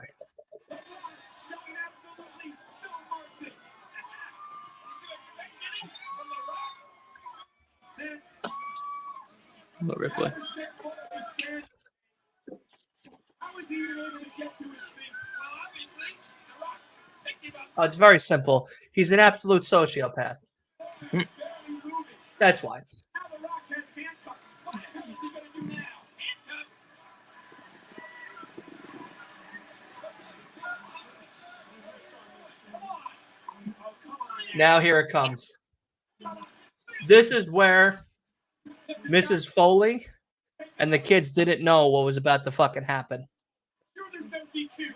But Ripley. Oh, it's very simple. He's an absolute sociopath. That's why. Now here it comes. This is where Mrs. Foley and the kids didn't know what was about to fucking happen. Sure, there's no DQ, no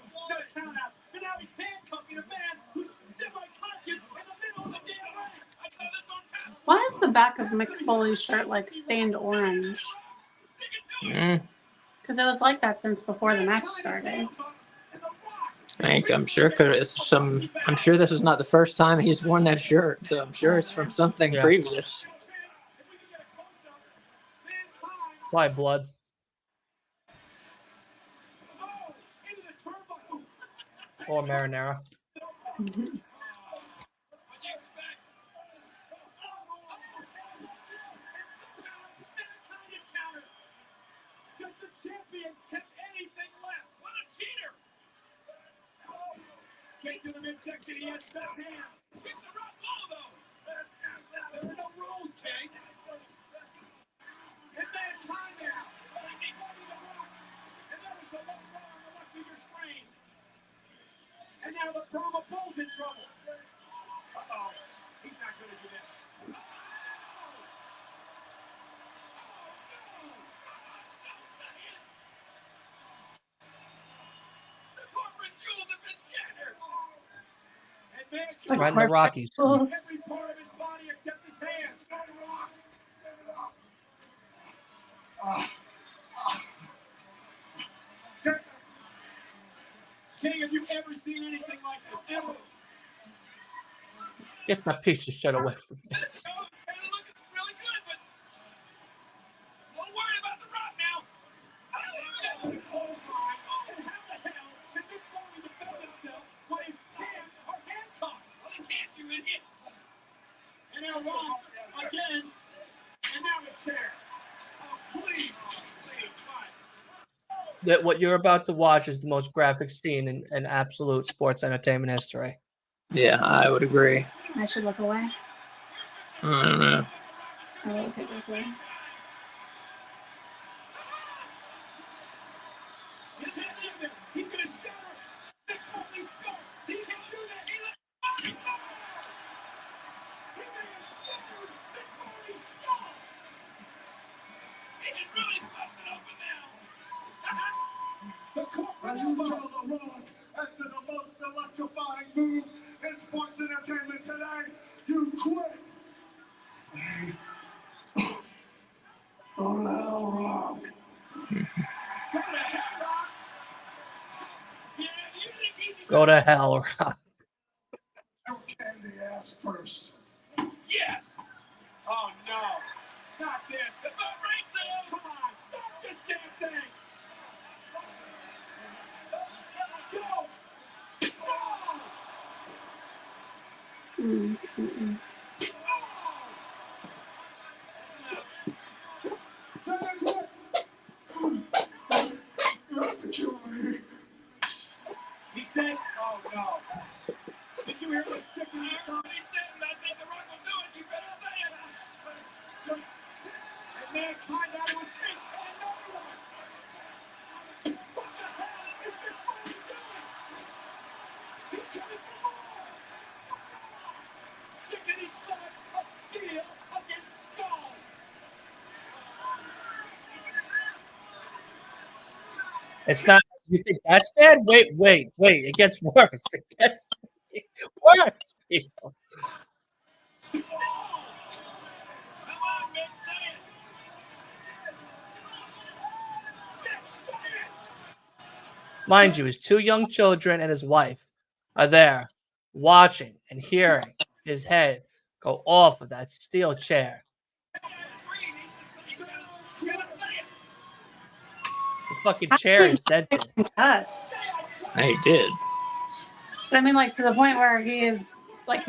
count out, and now he's handcuffing a man who's semi-conscious in the middle of the damn ring. I saw this on camera. Why is the back of Mick Foley's shirt like stained orange? Because it was like that since before the match started. I'm sure I'm sure this is not the first time he's worn that shirt, so I'm sure it's from something previous. Why blood? Or marinara. Does the champion have anything left? What a cheater! Get to the midsection, he has bad hands. Kick the rock low, though. There are no rules, King. It's bad time now. And that was the low blow on the left of your screen. And now the Brahma Bull's in trouble. Uh-oh. He's not going to do this. Right in the Rockies. Every part of his body except his hands. King, have you ever seen anything like this? Ever? Get that piece of shit away from me. Really good, but a little worried about the rock now. Clothesline. And how the hell can Mick Foley defend himself when his hands are handcuffed? Well, they can't, you idiot. And now Rock again. And now the chair. Oh, please. That what you're about to watch is the most graphic scene in absolute sports entertainment history. Yeah, I would agree. I should look away. I don't know. I will look away. He's going to shatter Mick Foley's skull. He can do that. He may have shattered Mick Foley's skull. He can really bust it open now. The corporate elbow. The Rock, after the most electrifying move in sports entertainment today, you quit. Oh, hell, Rock. Go to hell, Rock. Yeah, you think he's Go to hell, Rock. your candy ass first. Yes. Oh no, not this. The boat race. Come on, stop this damn thing. He said, oh no. Did you hear what sticking in the He said, I think the Rock will do it. You better say it. And Mankind out on his feet, and another one. What the hell is Mick Foley doing? He's coming for more. Sickening thud of steel against skull. It's not. You think that's bad? Wait. It gets worse. It gets worse, people. Come on, Mick, say it. Mick, say it. Mind you, his 2 young children and his wife are there watching and hearing his head go off of that steel chair. The fucking chair is dented. Us. He did. I mean, like to the point where he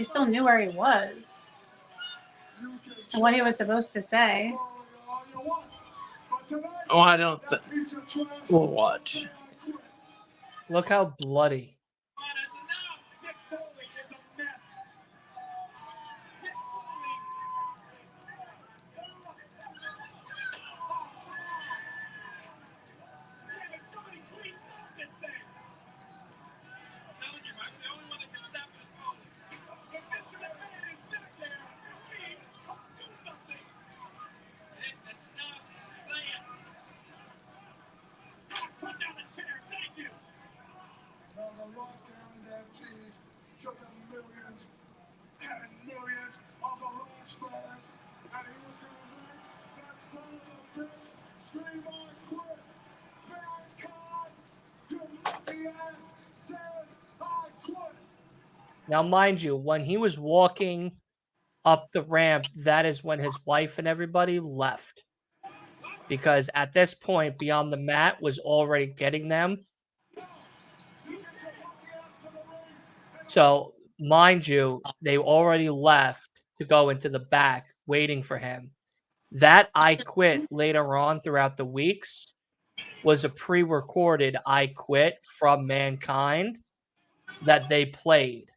still knew where he was and what he was supposed to say. Oh, I don't think. We'll watch. Look how bloody. Mick Foley is a mess. Mick Foley. Damn it, somebody please stop this thing. Telling you, I'm the only one that can stop this phone. If Mr. McMahon is back there, please come do something. Nick, that's enough. Say it. God, put down the chair. Thank you. Now the Rock guaranteed to the millions and millions of the Rock's fans, and he was going to make that son of a bitch scream, I quit. Mankind, you monkey ass, says I quit. Now, mind you, when he was walking up the ramp, that is when his wife and everybody left. Because at this point, Beyond the Mat was already getting them. So, mind you, they already left to go into the back waiting for him. That I Quit later on throughout the weeks was a pre-recorded I Quit from Mankind that they played.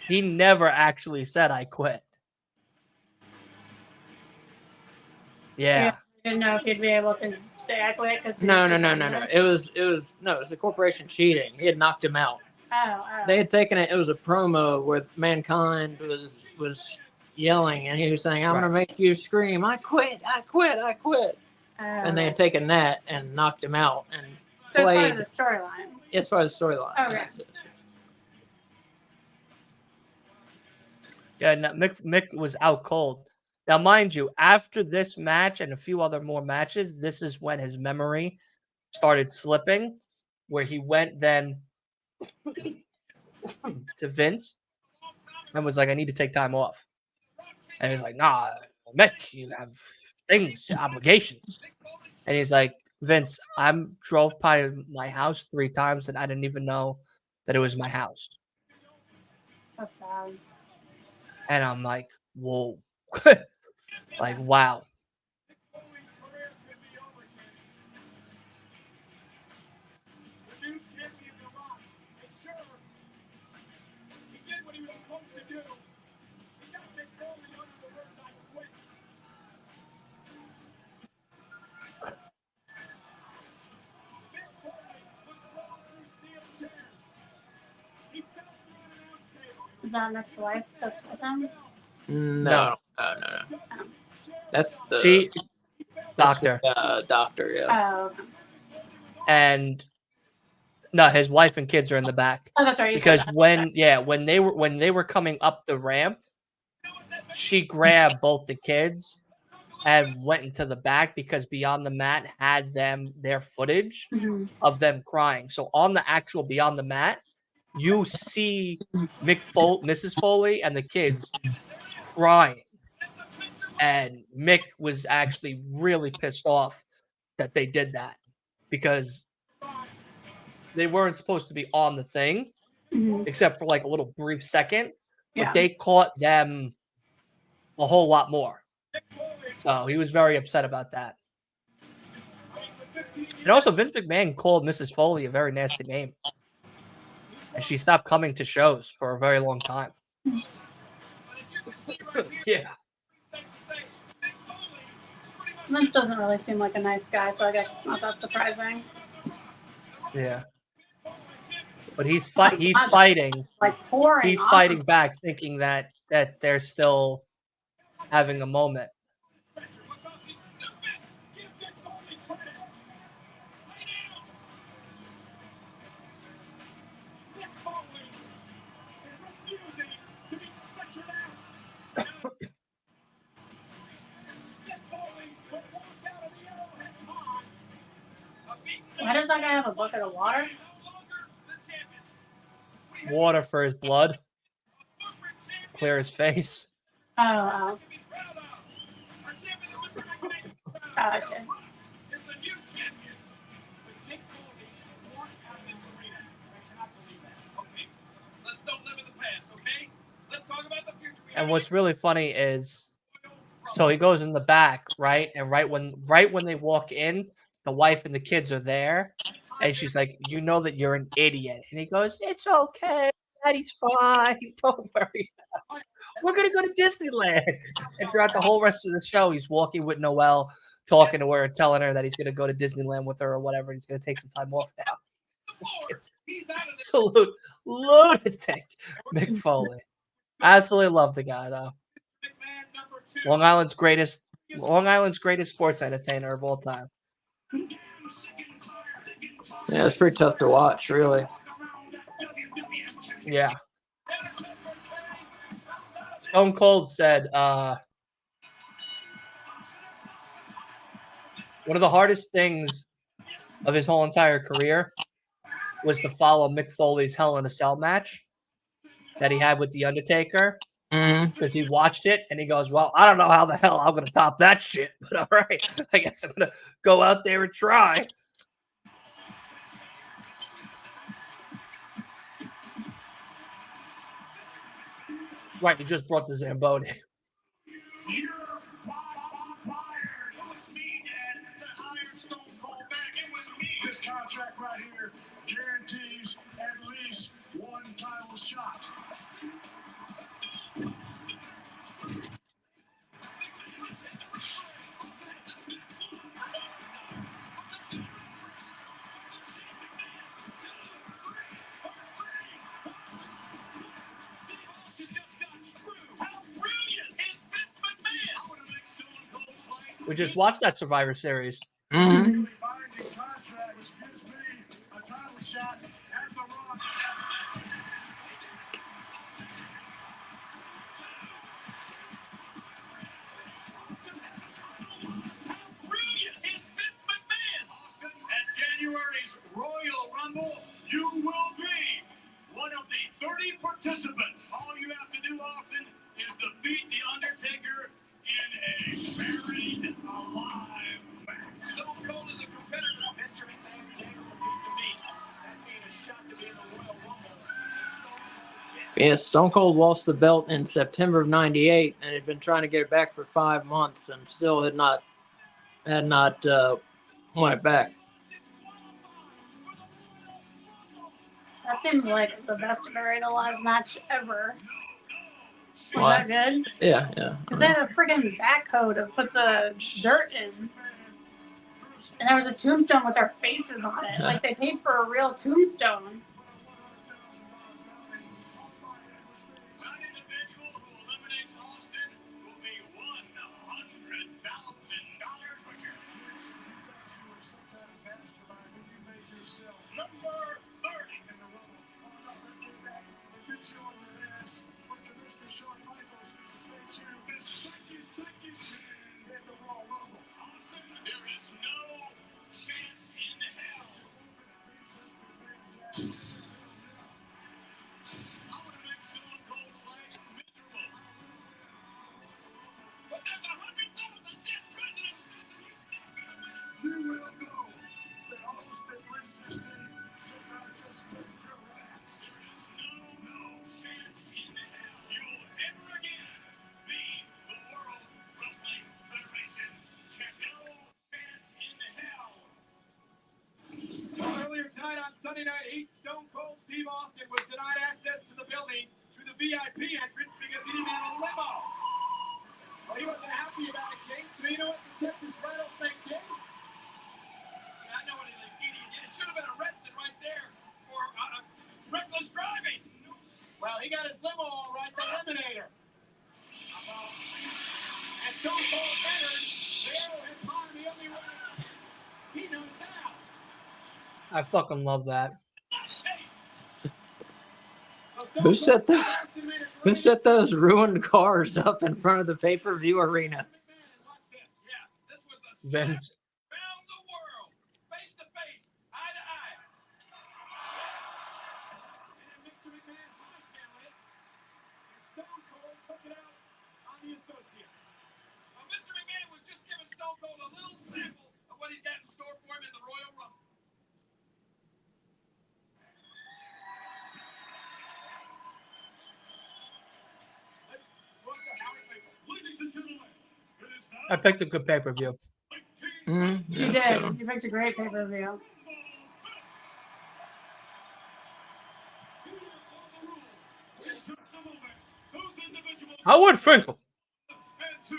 He never actually said I quit. Yeah. I didn't know if he'd be able to say I quit because No. It was the corporation cheating. He had knocked him out. Oh. They had taken it. It was a promo where Mankind was yelling, and he was saying, "I'm Right. gonna make you scream! I quit! I quit! I quit!" And they had taken that and knocked him out and so played. it's part of the storyline. As far as the storyline. Okay. Yeah, no, Mick was out cold. Now, mind you, after this match and a few other more matches, this is when his memory started slipping, where he went then to Vince and was like, I need to take time off. And he's like, nah, Mick, you have things, obligations. And he's like, Vince, I drove by my house 3 times and I didn't even know that it was my house. That's sad. And I'm like, whoa. Like, wow. Foley's career could be over, kid. The new champion, The Rock. And sure, he did what he was supposed to do. He got Mick Foley under the words, I quit. Mick Foley was thrown through steel chairs. He fell through an announce table. Is that next wife that's with him? No. That's the Doctor. doctor. Yeah. Oh. Okay. And no, his wife and kids are in the back. Oh, that's right. Because when they were coming up the ramp, she grabbed both the kids and went into the back because Beyond the Mat had their footage of them crying. So on the actual Beyond the Mat, you see Mrs. Foley and the kids crying. And Mick was actually really pissed off that they did that because they weren't supposed to be on the thing, except for like a little brief second. But they caught them a whole lot more. So he was very upset about that. And also, Vince McMahon called Mrs. Foley a very nasty name. And she stopped coming to shows for a very long time. Yeah. Vince doesn't really seem like a nice guy, so I guess it's not that surprising. Yeah. But he's fighting. Like pouring. He's fighting back, thinking that they're still having a moment. Why does that guy have a bucket of water? Water for his blood. Clear his face. Oh, I see. And what's really funny is, so he goes in the back, right? And right when they walk in, the wife and the kids are there, and she's like, "You know that you're an idiot," and he goes, "It's okay, Daddy's fine. Don't worry. We're gonna go to Disneyland." And throughout the whole rest of the show, he's walking with Noelle, talking to her, and telling her that he's gonna go to Disneyland with her or whatever. And he's gonna take some time off now. Absolute lunatic, Mick Foley. Absolutely love the guy though. Long Island's greatest sports entertainer of all time. Yeah, it's pretty tough to watch, really. Yeah. Stone Cold said one of the hardest things of his whole entire career was to follow Mick Foley's Hell in a Cell match that he had with The Undertaker. Because he watched it and he goes, "Well, I don't know how the hell I'm going to top that shit, but all right, I guess I'm going to go out there and try." Right, he just brought the Zamboni. This contract right here guarantees at least one title shot. We just watched that Survivor Series. Mm-hmm. January's Royal Rumble, you will be one of the 30 participants. All you have to do, Austin, is defeat The Undertaker in a buried alive match. Stone Cold is a competitor. Mr. McMahon dangled a piece of meat. That being a shot to be in the Royal Rumble. Yeah, Stone Cold lost the belt in September of '98 and had been trying to get it back for 5 months and still had not won it back. That seems like the best buried alive match ever. Was Why? that good? Yeah. Because they had a friggin' backhoe to put the dirt in. And there was a tombstone with their faces on it. Like they paid for a real tombstone. That individual who eliminates Austin will be $100,000, Richard. Number 30. There is no chance in hell. I would have made Stone Cold's life miserable. But there's 100,000 dead presidents. You will know that Austin 316 said I just whipped your ass. There is no chance in hell you'll ever again be the World Wrestling Federation champion. No chance in hell. Earlier tonight on Sunday Night Heat, Stone Cold Steve Austin was denied access to the building through the VIP entrance because he didn't have a limo. Well, he wasn't happy about it, King, so So you know what the Texas rattlesnake did? I know what an idiot did. It should have been arrested right there for reckless driving. Well, he got his limo all right, the Eliminator. And Stone Cold Veteran, there and Pond the only way he knows how. I fucking love that. So Stone Who Cold set Steve that? Austin made it Who right. set those ruined cars up in front of the pay-per-view arena? Watch this. Yeah, this was a Vince. around the world, face to face, eye to eye. And Mr. McMahon hightailed it. And Stone Cold took it out on the associates. Well, Mr. McMahon was just giving Stone Cold a little sample of what he's got in store for him in the Royal Rumble. Let's look at how he played. Ladies and gentlemen, it is I now picked a good pay-per-view. You did. You picked a great pay-per-view. Howard Finkel. and two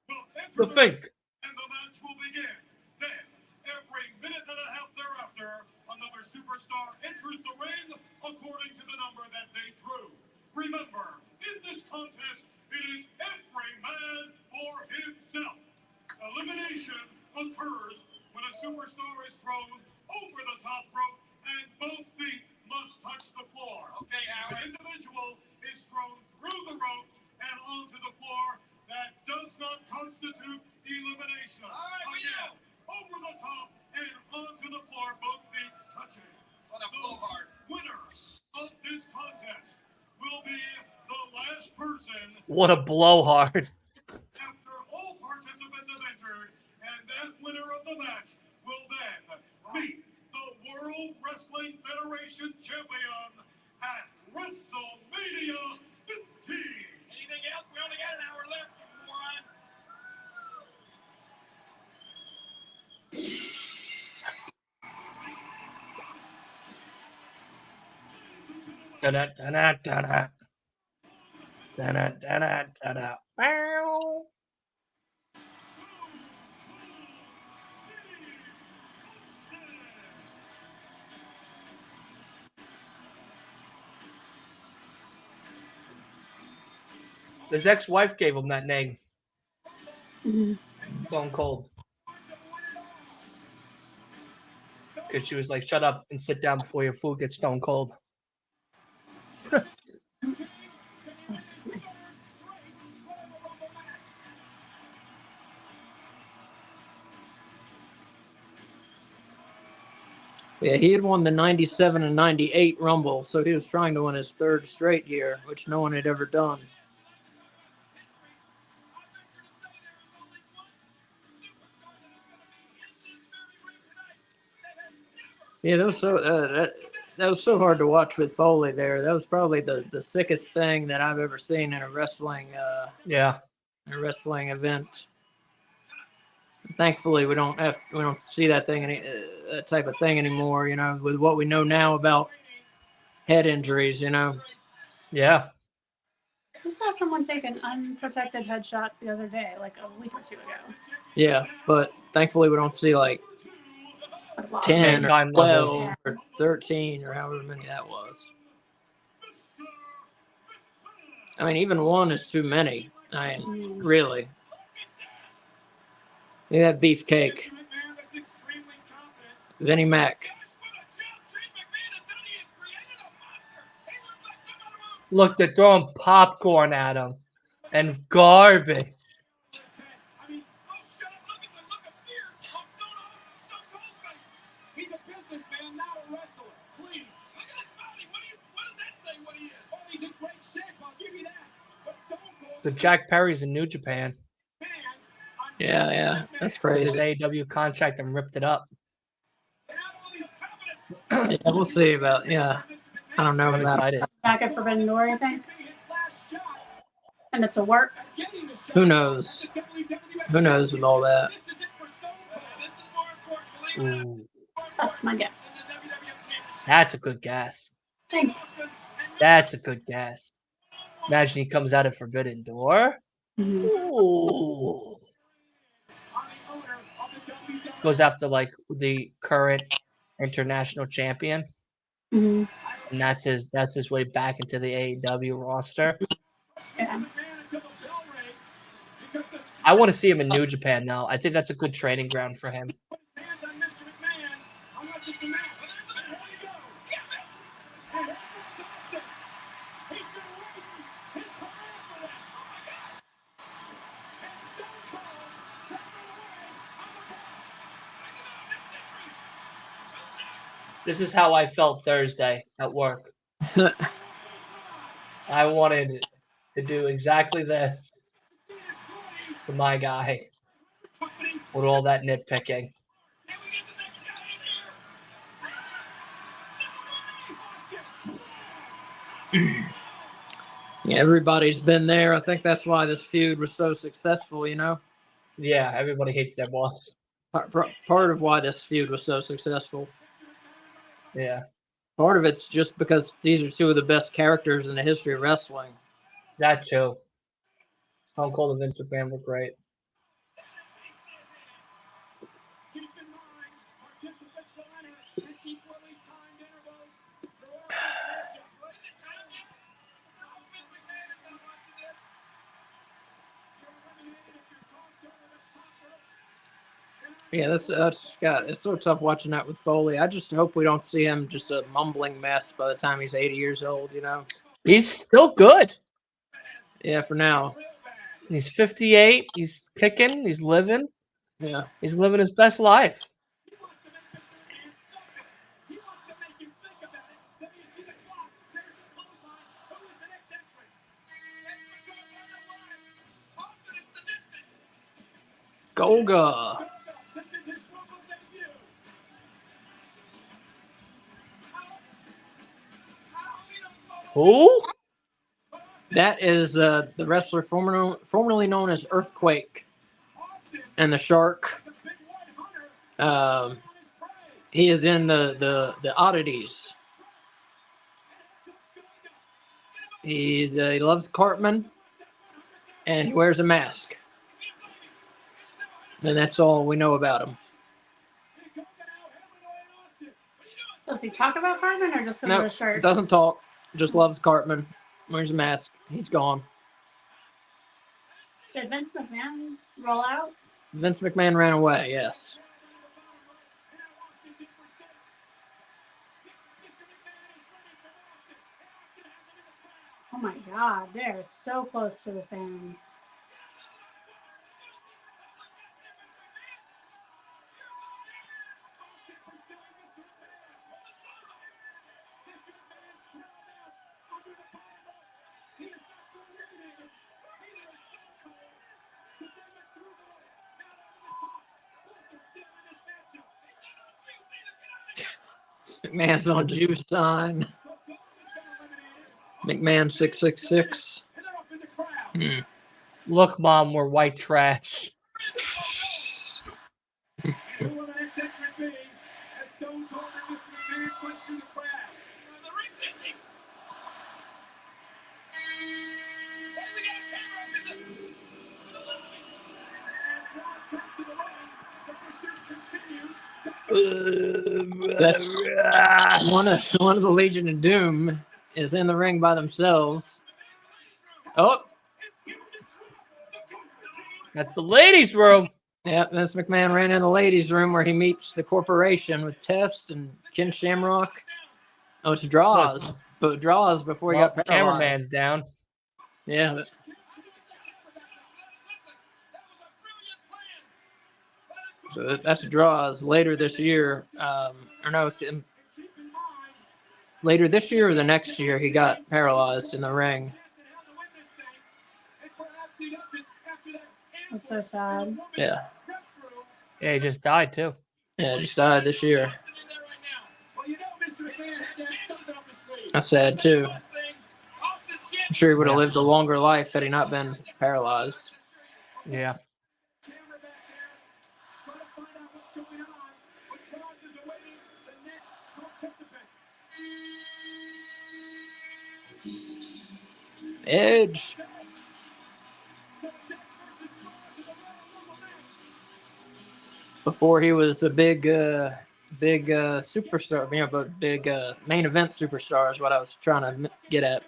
will enter The Fink. and the match will begin. Then, every minute and a half thereafter, another superstar enters the ring according to the number that they drew. Remember, in this contest, it is every man for himself. Elimination occurs when a superstar is thrown over the top rope and both feet must touch the floor. Okay, If Howard. an individual is thrown through the ropes and onto the floor, that does not constitute elimination. All right, we Again, over the top and onto the floor, both feet touching. What a The blowhard. winner of this contest will be the last person What a blowhard. after all participants have entered, and that winner of the match will then meet the World Wrestling Federation champion at WrestleMania 15. Anything else? We only got an hour left, you moron. Da-da, da-da, da-da. Da-da, da-da, da-da. Meow. His ex-wife gave him that name. Stone Cold. Because she was like, shut up and sit down before your food gets stone cold. Yeah, he had won the 97 and 98 Rumble, so he was trying to win his third straight year, which no one had ever done. Yeah, that was so hard to watch with Foley there. That was probably the sickest thing that I've ever seen in a wrestling Yeah. event. Thankfully, we don't see that that type of thing anymore. You know, with what we know now about head injuries. You know. Yeah. I saw someone take an unprotected headshot the other day, like a week or two ago. Yeah, but thankfully we don't see like 10 or Mankind 12 level. or 13 or however many that was. I mean, even one is too many. I mean, really. Look at that beefcake. Vinnie Mac. Look, they're throwing popcorn at him and garbage. He's a businessman, not a wrestler. Please. Look at that body. What does that say what he is? Oh, he's in great shape. I'll give you that. But Stone Cold The Jack Perry's in New Japan. fans on Yeah, that's Took his crazy. AEW contract and ripped it up. Yeah, we'll see about. Yeah, I don't know I'm about. excited. Back at Forbidden Door, you think? his last shot And it's a work. at getting the shot Who knows? at the WWF Who knows with all that? This is it for Stone Cold. This is more important, believe it or not. Ooh, That's my guess. that's a good guess. Thanks. That's a good guess. Imagine he comes out at Forbidden Door. Mhm. Ooh. goes after like the current international champion, Mm-hmm. and that's his way back into the AEW roster. Yeah. I want to see him in New Japan now. I think that's a good training ground for him. This is how I felt Thursday at work. I wanted to do exactly this for my guy with all that nitpicking. Yeah, everybody's been there. I think that's why this feud was so successful, you know? Yeah, everybody hates their boss. Part of why this feud was so successful. Yeah. Part of it's just because these are two of the best characters in the history of wrestling. That too. Stone Cold and Vince McMahon were great. Keep in mind, participants will enter at equally timed intervals throughout this matchup. You're eliminated if you're tossed over the top rope. Yeah, it's so tough watching that with Foley. I just hope we don't see him just a mumbling mess by the time he's 80 years old, you know? He's still good. Yeah, for now. He's 58. He's kicking. He's living. Yeah. He's living his best life. He wants to make this man something. He wants to make you think about it. Then you see the clock. There's the clothesline. Who is the next entrant? Golga. This is his Rumble debut. Who? That is the wrestler formerly known as Earthquake and the Shark. He is in the Oddities. He loves Cartman, and he wears a mask. And that's all we know about him. Does he talk about Cartman or just because of No, his shirt? doesn't talk. Just loves Cartman. Wears a mask. He's gone. Did Vince McMahon roll out? Vince McMahon ran away, yes. Oh my God, they're so close to the fans. McMahon's on juice sign. McMahon 666. Look, Mom, we're white trash. Who will the next entrant be? As Stone Cold and Mr. McMahon push through the crowd. That's one of the Legion of Doom is in the ring by themselves. Oh, That's the ladies' room. yeah, Vince McMahon ran in the ladies' room where he meets the corporation with Test and Ken Shamrock. Oh, it's Draws, but Draws before he Well, got paralyzed. cameraman's down. Yeah. So that's Draws later this year. Or no, later this year or the next year, he got paralyzed in the ring. That's so sad. Yeah. Yeah, he just died too. Yeah, he just died this year. That's sad too. I'm sure he would have lived a longer life had he not been paralyzed. Yeah. Edge. before he was a big superstar, but big main event superstar is what I was trying to get at.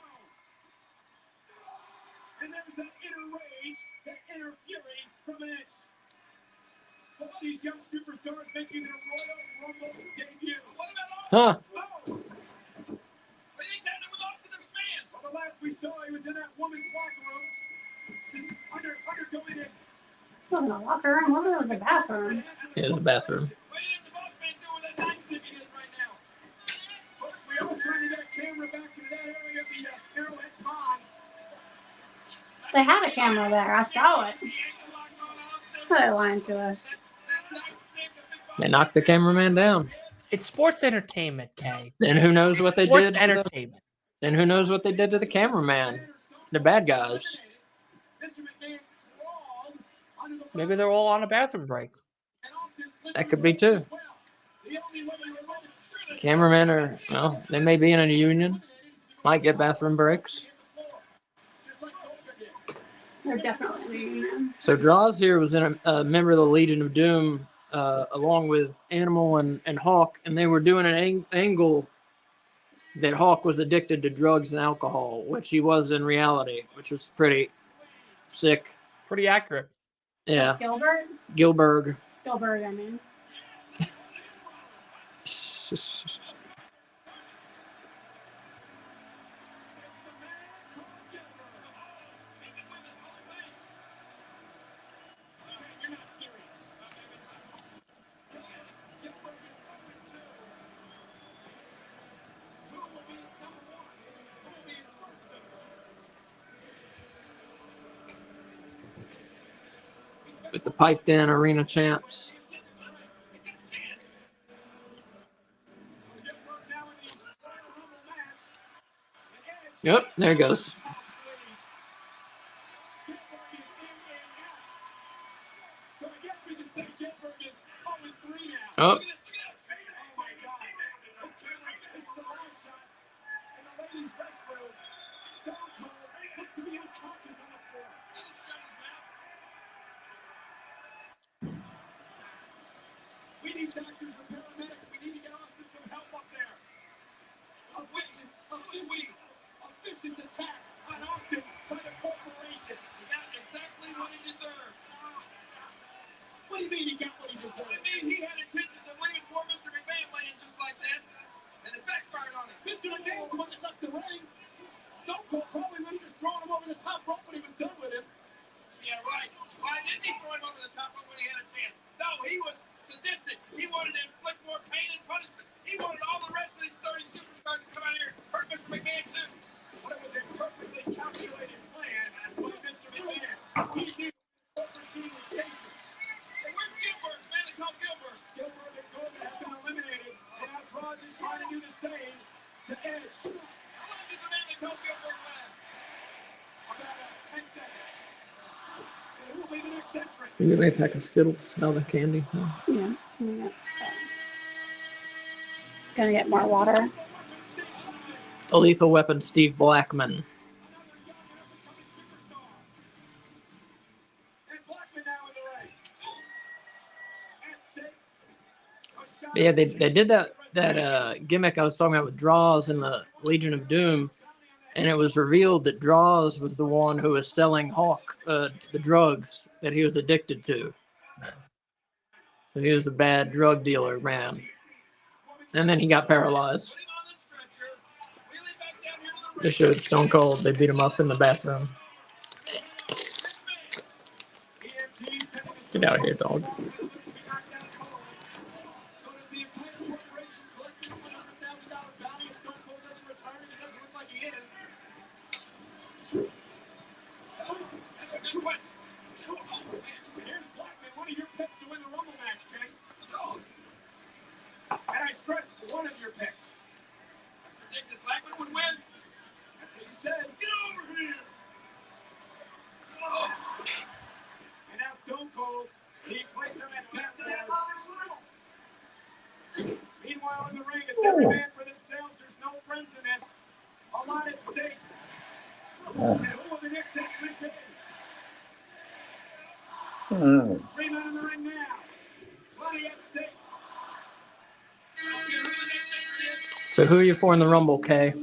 And there's that inner rage, that inner fury from Edge. All these young superstars making their Royal Rumble debut. Huh. Well, the last we saw, he was in that woman's locker room, just undergoing it. It wasn't a locker room, was it? It was a bathroom. Yeah, it was a bathroom. Folks, we all trying to get a camera back into that area of the Arrowhead Pond. They had a camera there. I saw it. They're lying to us. They knocked the cameraman down. It's sports entertainment, Kay. Then who knows what they Sports did? entertainment. Then who knows what they did to the cameraman? They're bad guys. Maybe they're all on a bathroom break. That could be too. Cameramen are, well, they may be in a union. Might get bathroom breaks. They're definitely in a union. So Draws here was a member of the Legion of Doom, along with Animal and Hawk, and they were doing an angle that Hawk was addicted to drugs and alcohol, which he was in reality, which was pretty sick. Pretty accurate. Yeah. Gilbert? Gilbert, I mean. with the piped in arena chants. Yep, there he goes. Oh. This is a long shot. And the ladies' restroom. Stone Cold looks to be unconscious on the floor. We need doctors and paramedics. We need to get Austin some help up there. A vicious attack on Austin by the corporation. He got exactly what he deserved. What do you mean he got what he deserved? I mean he had intentions of leaving poor Mr. McMahon laying just like that, and it backfired on him. Mr. McMahon's the one that left the ring. Stone Cold probably when he was throwing him over the top rope when he was done with him. Yeah, right. Why didn't he throw him over the top rope when he had a chance? No, he was sadistic. He wanted to inflict more pain and punishment. He wanted all the rest of these 30 superstars to come out here and hurt Mr. McMahon too. But it was a perfectly calculated plan by Mr. McMahon. He knew the corporate team was stationed. Hey, where's Gilbert? Man, they call Gilbert. Gilbert and Corbin have been eliminated, and now Cross is trying to do the same to Edge. How long did the man they call Gilbert last? About 10 seconds. And who will be the next entrant? You get a pack of Skittles, all the candy. Huh? Yeah. Gonna get more water. A Lethal Weapon, Steve Blackman. Yeah, they did that gimmick I was talking about with Draws in the Legion of Doom, and it was revealed that Draws was the one who was selling Hawk the drugs that he was addicted to. So he was a bad drug dealer, man. And then he got paralyzed. They showed Stone Cold. They beat him up in the bathroom. Get out of here, dog. Here's Blackman, one of your picks to win the Rumble match, King. And I stress one of your picks. I predicted Blackman would win. That's what you said. Get over here. Oh. And now Stone Cold, he placed him at backboard. Meanwhile, in the ring, it's every man for themselves. There's no friends in this. A lot at stake. And who will the next entrant be? 3 men in the ring now. So who are you for in the Rumble, Kay?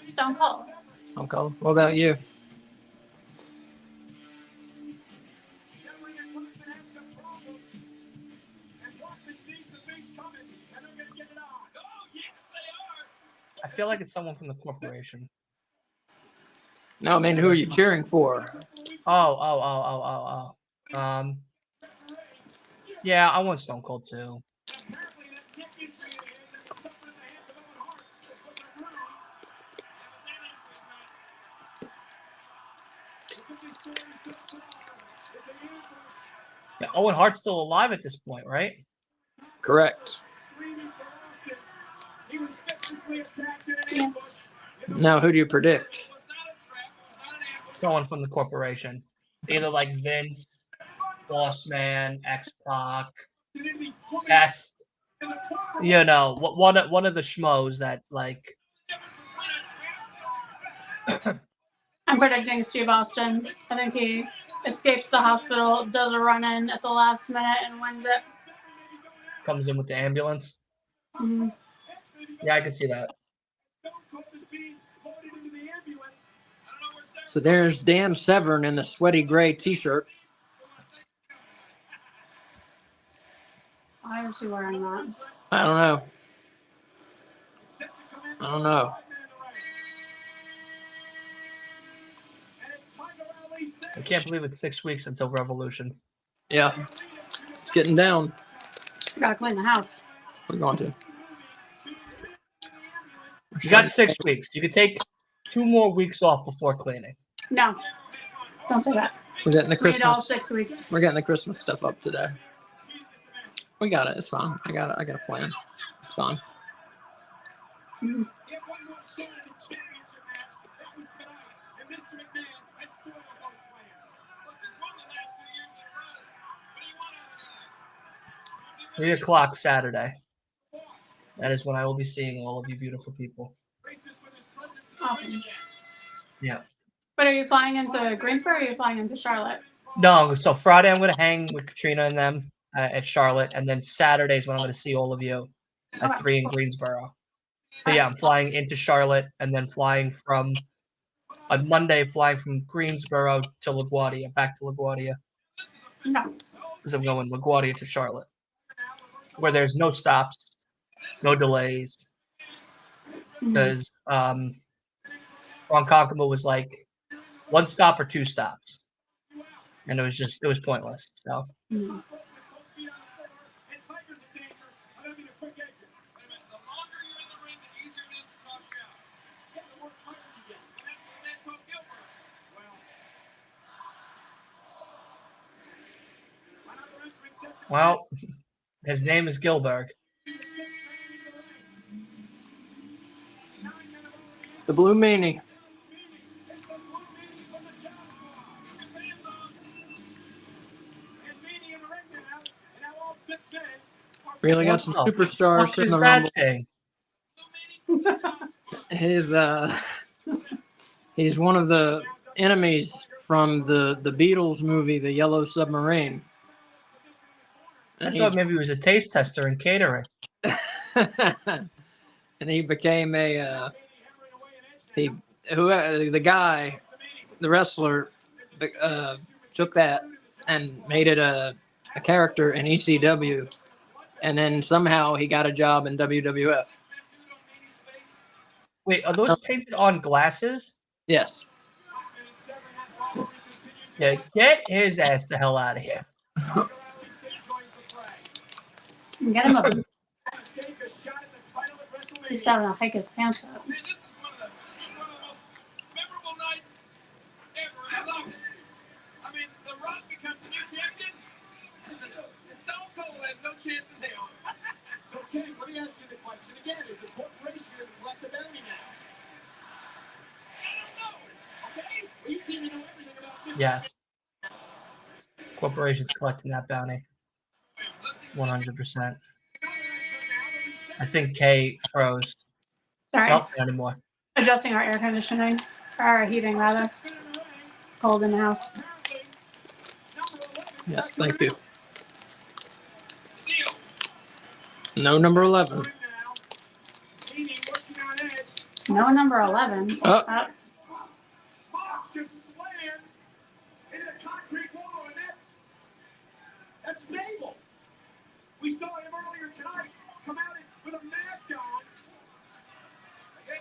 Stone Cold. Stone Cold. What about you? I feel like it's someone from the corporation. No, I mean, who are you cheering for? Oh. Yeah, I want Stone Cold too. Yeah, Owen Hart's still alive at this point, right? Correct. Yeah. Now, who do you predict? Someone from the corporation. Either like Vince, Boss Man, X-Pac, Pest. You know, one of the schmoes that like. I'm predicting Steve Austin. I think he escapes the hospital, does a run-in at the last minute, and wins it. Comes in with the ambulance. Mm-hmm. Yeah, I can see that. So there's Dan Severn in the sweaty gray T-shirt. Why is he wearing that? I don't know. I don't know. I can't believe it's 6 weeks until Revolution. Yeah, it's getting down. You gotta clean the house. We're going to. You got 6 weeks. You could take 2 more weeks off before cleaning. No, don't say that. We're getting the We need all Christmas. 6 weeks. We're getting the Christmas stuff up today. We got it. It's fine. I got it. I got a plan. It's fine. Mm-hmm. Three o'clock Saturday. That is when I will be seeing all of you beautiful people. Awesome. Yeah. But are you flying into Greensboro or are you flying into Charlotte? No, so Friday I'm going to hang with Katrina and them at Charlotte, and then Saturday is when I'm going to see all of you at 3 in Greensboro. But yeah, I'm flying into Charlotte and then flying from on Monday, flying from Greensboro to LaGuardia, back to LaGuardia. No. Because I'm going LaGuardia to Charlotte, where there's no stops, no delays. Because Ronkonkoma was like 1 stop or 2 stops. And it was pointless. So well, his name is Gilbert. The Blue Meanie. Really got some superstars in the Rumble. Thing? He's one of the enemies from the Beatles movie, The Yellow Submarine. I thought maybe he was a taste tester in catering. And he became the wrestler, took that and made it a character in ECW, and then somehow he got a job in WWF. Wait, are those painted on glasses? Yes. Yeah, get his ass the hell out of here. Get him a. He's having to hike his pants up. This is one of the most memorable nights ever. I love it. I mean, The Rock becomes the new champion. Stone Cold has no chance in hell. So, Ken, let me ask you the question again. Is the corporation going to collect the bounty now? I don't know. Okay? Well, you seem to know everything about this. Yes. Corporation's collecting that bounty. 100%. I think Kay froze. Sorry. Nope, not anymore. Adjusting our air conditioning. Or our heating, rather. It's cold in the house. Yes, thank you. No number 11. No number 11. Oh. Moss just slammed into the concrete wall, and that's Mabel. We saw him earlier tonight come out with a mask on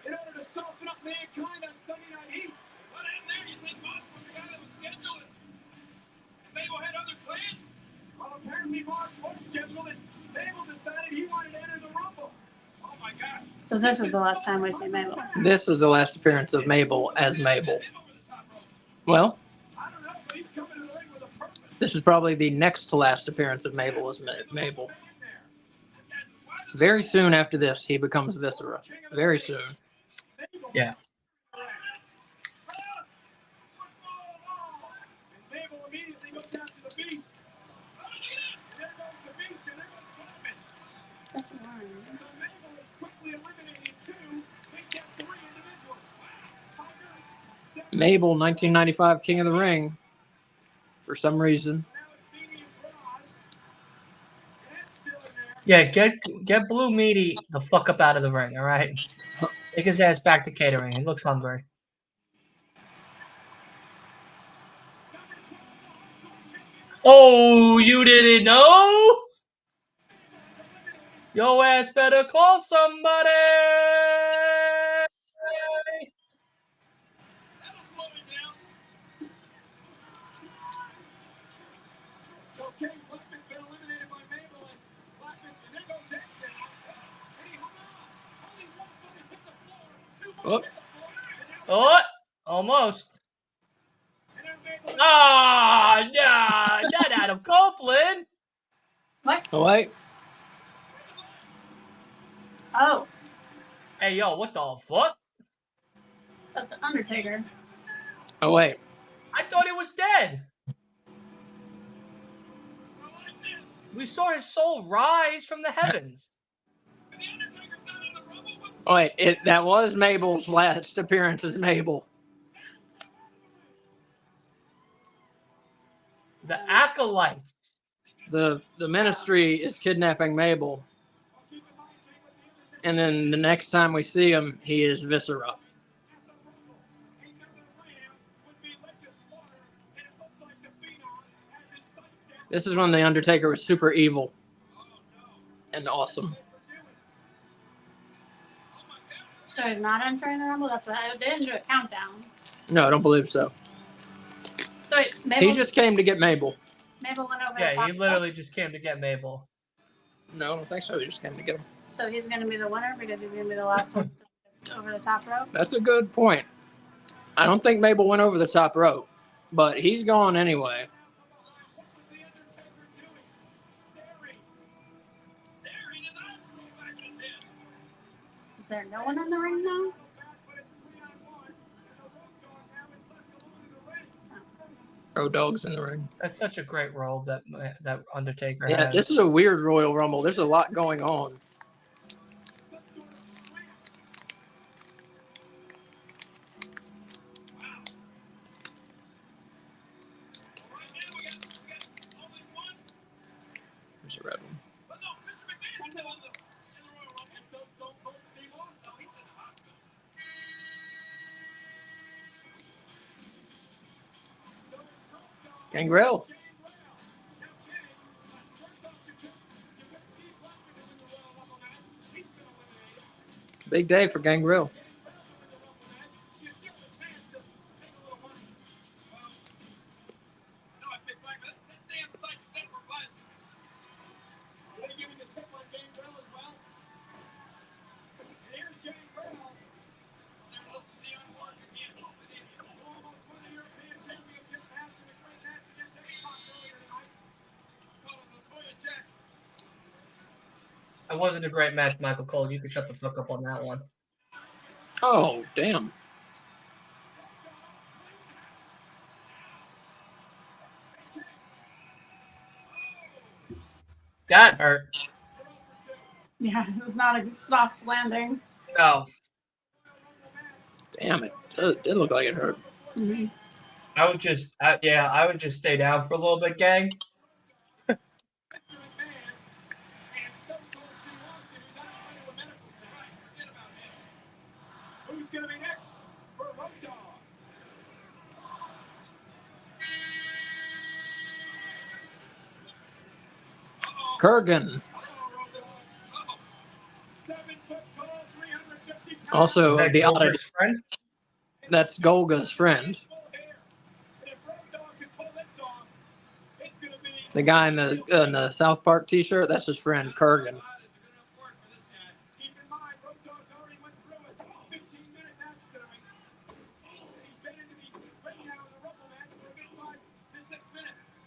in order to soften up Mankind on Sunday Night Heat. What happened there? You think Moss was the guy that was scheduled? And Mabel had other plans? Well, apparently Moss was scheduled, and Mabel decided he wanted to enter the Rumble. Oh my God. So this is the last time we see Mabel. This is the last appearance of Mabel as Mabel. Well, I don't know, but he's coming to the ring with a purpose. this is probably the next to last appearance of Mabel as Mabel. Very soon after this, he becomes Viscera. Very soon. Yeah. And Mabel immediately goes after the Beast. There goes the Beast, and there goes Blackman. That's one. So Mabel is quickly eliminating 2. They get 3 individuals. Tiger, 7. Mabel, 1995 King of the Ring. For some reason. Now it's Medium's Ross. And that's still in there. Yeah, get Blue Meaty the fuck up out of the ring, all right? Take his ass back to catering. He looks hungry. Oh, you didn't know? Your ass better call somebody. That'll slow him down. So Kane Blackman's been eliminated by Mabel, and Blackman, and there goes Edge now. And he hung on. Only one foot has hit the floor. 2 Oh. hit the floor. And now Oh, almost. Mabel. Ah, nah, not Adam Copeland. What? Oh, wait. Oh, Hey, yo, what the fuck? that's the Undertaker. Oh, wait. I thought he was dead. Well, like this. We saw his soul rise from the heavens. And the Undertaker's not in the Rumble. What's Oh, wait. That was Mabel's last appearance as Mabel. The acolytes. The ministry is kidnapping Mabel. And then the next time we see him, he is Viscera. This is when the Undertaker was super evil and awesome. So he's not entering the Rumble? That's what they didn't do a countdown. No, I don't believe so. So wait, Mabel, He just came to get Mabel. Mabel went over the Yeah, top he literally just came to get Mabel. No, I don't think so. He just came to get him. So he's going to be the winner because he's going to be the last one over the top rope? That's a good point. I don't think Mabel went over the top rope, but he's gone anyway. staring his eyes roll back in his head? Is there no one in the ring now? Road Dogg's in the ring. That's such a great role that Undertaker Yeah, has. this is a weird Royal Rumble. There's a lot going on. Right now we got only one. There's a red one. But no, Mr. McMahon's still in the Royal Rumble. And so Stone Cold Steve Austin. He's in the hospital. Gangrel. Big day for Gangrel. No, I think back that damn site that we're playing. Are they giving the tip on Gangrel as well? And here's Gangrel. They're supposed to see on work again. Almost won the European Championship match in a great match against X-Pac earlier tonight. Call him Latoya Jackson. That wasn't a great match, Michael Cole. You can shut the fuck up on that one. Oh, damn. That hurt. Yeah, it was not a soft landing. No. Damn it. It did look like it hurt. Mm-hmm. I would just stay down for a little bit, gang. Who's going to be next for Road Dogg? Kurgan. 7 foot tall, 350 pounds. Also, Is that the oddity. Goldberg's friend? That's Golga's friend. If Road Dogg can pull this off, it's going to be The guy in the South Park T-shirt. That's his friend Kurgan. Keep in mind, Road Dogg's already went through it. 15-minute match tonight. And he's been into the ring now in the Rumble match for a good 5 to 6 minutes.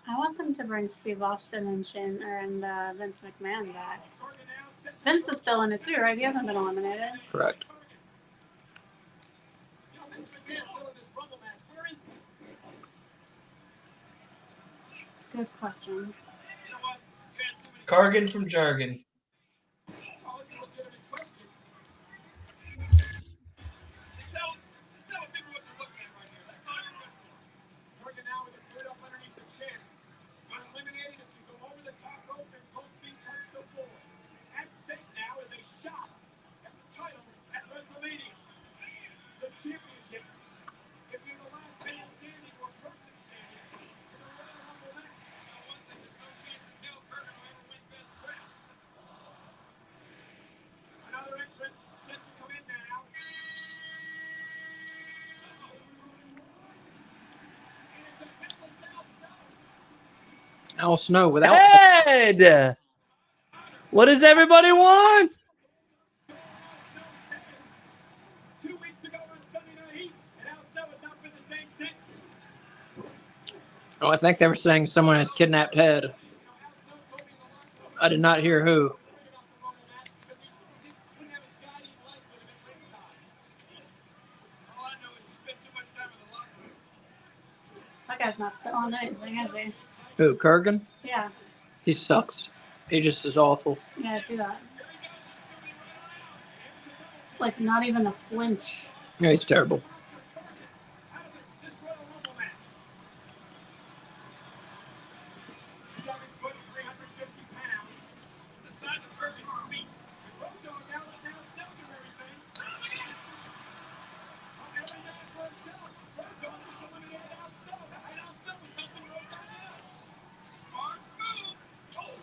I want them to bring Steve Austin and Vince McMahon back. Kurgan now set Vince is still in it too, right? He hasn't been eliminated. Correct. You know, Mr. McMahon's still in this Rumble match. Where is he? Good question. You know what? Kargan from Jargon. Oh, it's a legitimate question. Tell people what they're looking at right here. That's all you're looking for. Kurgan now with a good up underneath the chin. You're eliminated if you go over the top rope and both feet touch the floor. At stake now is a shot at the title at WrestleMania. The championship. If you're the last man standing or person standing in the Royal Rumble match. One thing, there's no chance in hell Kurgan will ever win Best Rest. Another entrant set to come in now. And it's a Texas Al Snow. Al Snow without. Ed! What does everybody want? 2 weeks ago on Sunday Night Heat, and Al Snow has not been the same since. Oh, I think they were saying someone has kidnapped Head. Al Snow told me in the locker room I did not hear who. about the Rumble match because he wouldn't have his guiding light with him at ringside. All I know is he spent too much time in the locker room. That guy's not still on anything, is he? Who? Kurgan? Yeah. He sucks. He just is awful. Yeah, I see that. It's like not even a flinch. Yeah, he's terrible. Out of this Royal Rumble match. 7 foot, 350 pounds. The size of Kurgan's feet. And Road Dogg now let Al Snow do everything. Every man for himself. Road Dogg just eliminated Al Snow. And Al Snow was helping Road Dogg out. Smart move. Oh.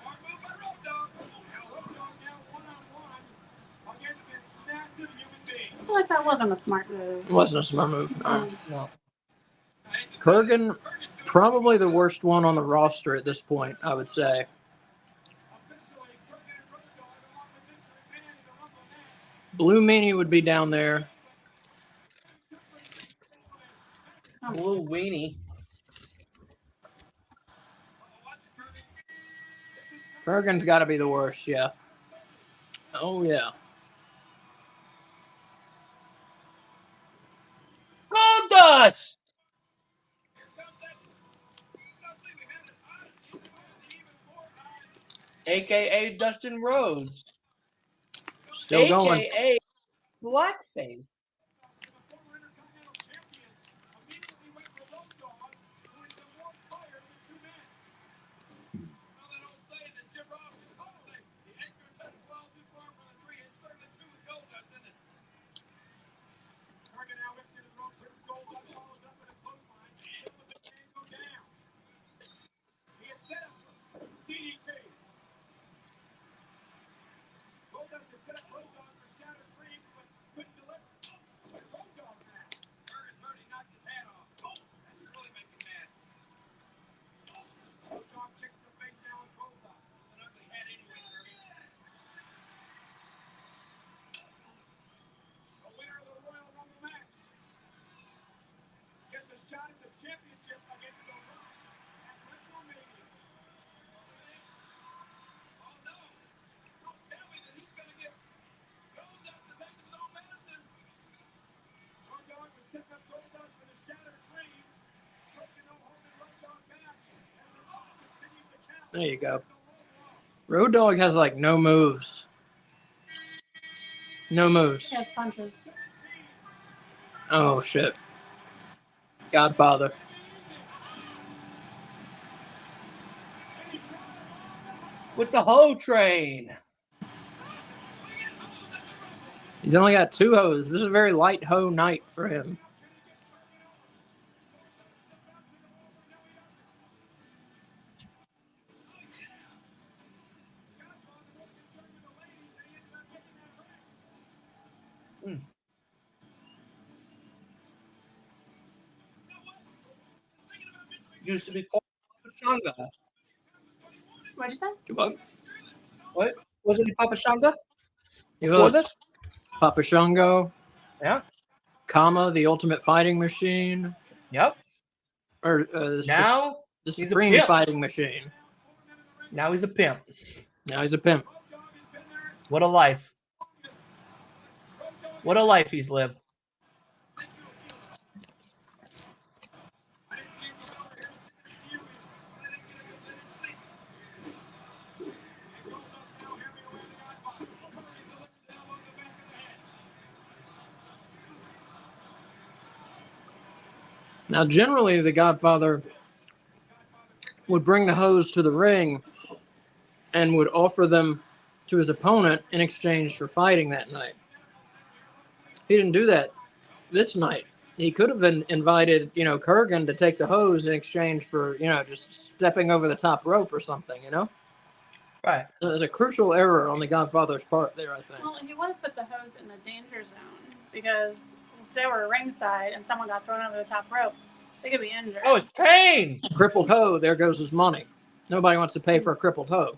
Smart move by Road Dogg. Now Road Dogg now one-on-one against this massive human being. I feel like that wasn't a smart move. It wasn't a smart move. No. Kurgan, probably the worst one on the roster at this point, I would say. Officially, Kurgan and Road Dogg along with Mr. McMahon in the Rumble match. Blue Meanie would be down there. Blue weenie. Kurgan's got to be the worst, yeah. Oh, yeah. Gold Dust! AKA Dustin Rhodes. Still going. AKA Blackface. The former Intercontinental Champion immediately went for Road Dogg, who is the more tired of the two men. Well, they don't say that Jim Ross is say the anchor doesn't fall too far from the tree. It's certainly true with Goldust, isn't it? Kurgan now whipped into the ropes. Here's Goldust, follows up with a clothesline. Will the big man go down? He had set up DDT. Goldust had set up Road Dogg for shattered dreams, but couldn't deliver. Road Dogg now. Kurgan's hurt. He knocked his hat off. That should really make him mad. Road Dogg kicked to the face now on Goldust. An ugly head anyway, Kurgan. The winner of the Royal Rumble match gets a shot at the championship against The Rock at WrestleMania. Oh no! Don't tell me that he's gonna get Goldust to take his own medicine. Road Dogg was setting up Goldust for the shattered dreams. Kurgan no holding Road Dogg back as The Rock continues to count. There you go. It's a low blow. Road Dogg has, like, no moves. No moves. He has punches. Oh, shit. Godfather. With the hoe train. He's only got 2 hoes. This is a very light hoe night for him. Used to be called Shanga. What'd you say? What? What? Wasn't he Papa Shanga He before was. this? Papa Shango, Yeah. Kama, the ultimate fighting machine, Yep. or Now the he's a supreme pimp. fighting machine. Now he's a pimp. Now he's a pimp. What a life. What a life he's lived. Now, generally, the Godfather would bring the hoes to the ring and would offer them to his opponent in exchange for fighting that night. He didn't do that this night. He could have invited, Kurgan to take the hose in exchange for, just stepping over the top rope or something, Right. It was a crucial error on the Godfather's part there, I think. Well, he would have put the hose in the danger zone because if they were ringside and someone got thrown over the top rope, they could be injured. Oh, it's Kane. Crippled hoe, there goes his money. Nobody wants to pay for a crippled hoe.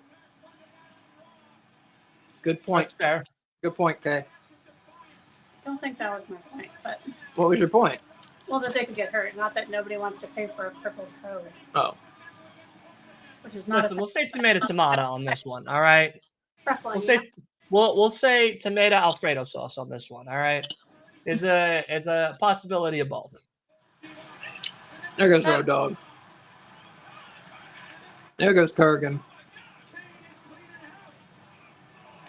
Good point. That's fair. Good point, Kay. I don't think that was my point, but What was your point? well, that they could get hurt, not that nobody wants to pay for a crippled hoe, Oh. which is not Listen, we'll say tomato on this one. All right. wrestling. We'll say tomato Alfredo sauce on this one. All right. It's a possibility of both. There goes Road Dogg. There goes Kurgan.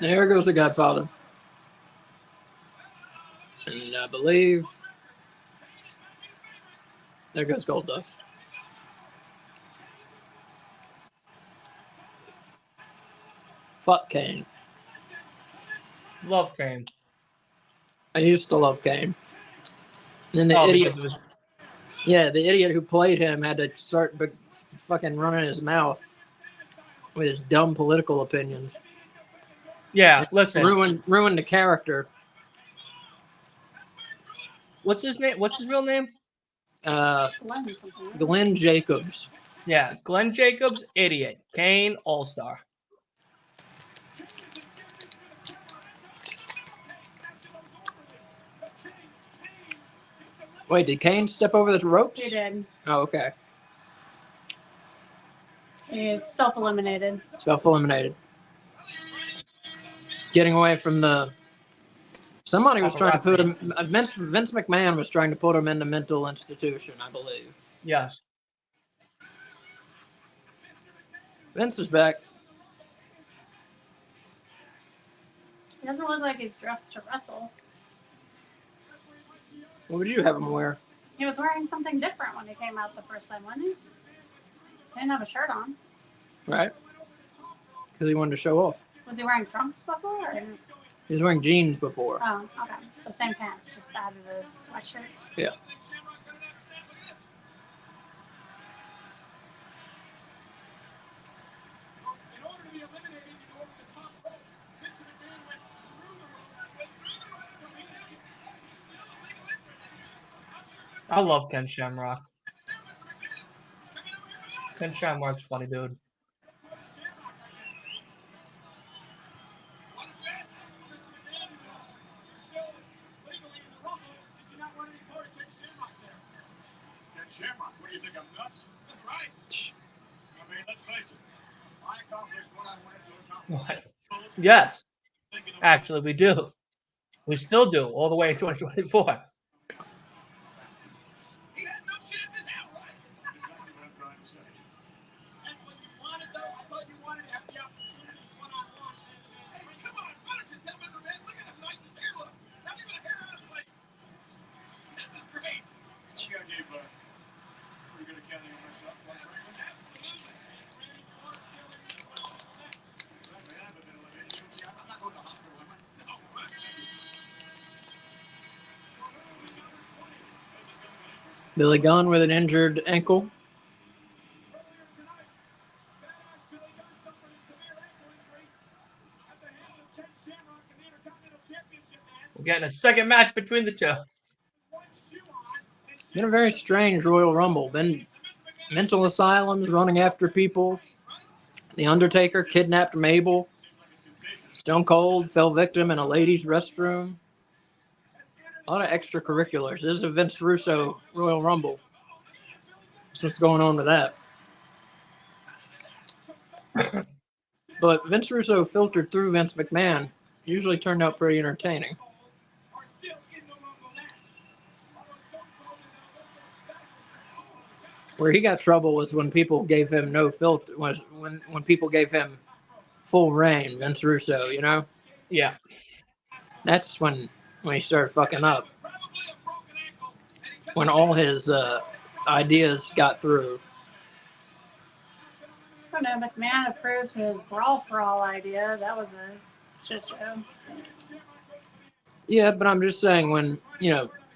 There goes the Godfather. And I believe there goes Goldust. Fuck Kane. Love Kane. I used to love Kane. And then the idiot who played him had to start fucking running his mouth with his dumb political opinions. Yeah, listen. Ruined the character. What's his name? What's his real name? Glenn Jacobs. Yeah, Glenn Jacobs, idiot. Kane, all-star. Wait, did Kane step over the ropes? He did. Oh, okay. He is self-eliminated. Self-eliminated. Getting away from the... Somebody was trying to put him... Vince McMahon was trying to put him in the mental institution, I believe. Yes. Vince is back. He doesn't look like he's dressed to wrestle. What would you have him wear? He was wearing something different when he came out the first time, wasn't he? He didn't have a shirt on. Right? Because he wanted to show off. Was he wearing trunks before? Or... He was wearing jeans before. Oh, okay. So same pants, just added a sweatshirt. Yeah. In order to be eliminated, you go over the top rope. Mr. McMahon went through the rope. So I love Ken Shamrock. Ken Shamrock's funny, dude. Shamrock, what do you think? I'm nuts? Right. I mean, let's face it. I accomplished what I wanted to accomplish. What? Yes. Actually, we do. We still do, all the way in 2024. He had no chance in that, right? That's exactly what I'm trying to say. That's what you wanted, though? I thought you wanted to have the opportunity one-on-one. Hey, come on. Why don't you tell me, man? Look at how nice his hair looks. Not even a hair out of place. This is great. I think I gave pretty good accounting of myself. Absolutely. Billy Gunn with an injured ankle. We're getting a second match between the two. Been a very strange Royal Rumble. Been mental asylums running after people. The Undertaker kidnapped Mabel. Stone Cold fell victim in a ladies' restroom. A lot of extracurriculars. This is a Vince Russo Royal Rumble. That's what's going on with that. But Vince Russo filtered through Vince McMahon. Usually turned out pretty entertaining. Where he got trouble was when people gave him no filter. Was when people gave him full reign, Vince Russo. You know. Yeah. That's when he started fucking up. When all his ideas got through. I don't know, McMahon approved his Brawl for All idea. That was a shit show. Yeah, but I'm just saying when,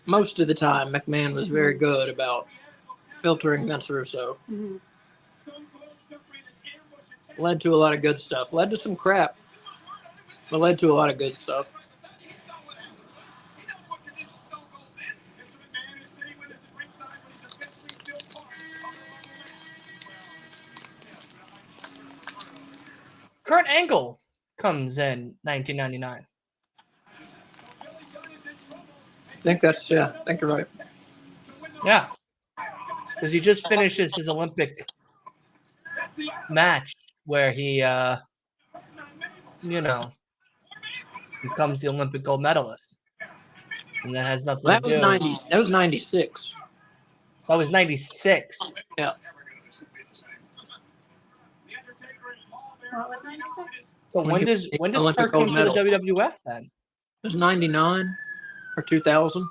most of the time McMahon was very good about filtering Vince Russo. Mm-hmm. Led to a lot of good stuff. Led to some crap, but led to a lot of good stuff. Kurt Angle comes in 1999. I think you're right. Yeah. Because he just finishes his Olympic match where he, becomes the Olympic gold medalist. And that has nothing to do. That was 96. That was 96. Yeah. What was 96? So when does Olympic Kurt come gold to the medal. WWF then? It was 99 or 2000. I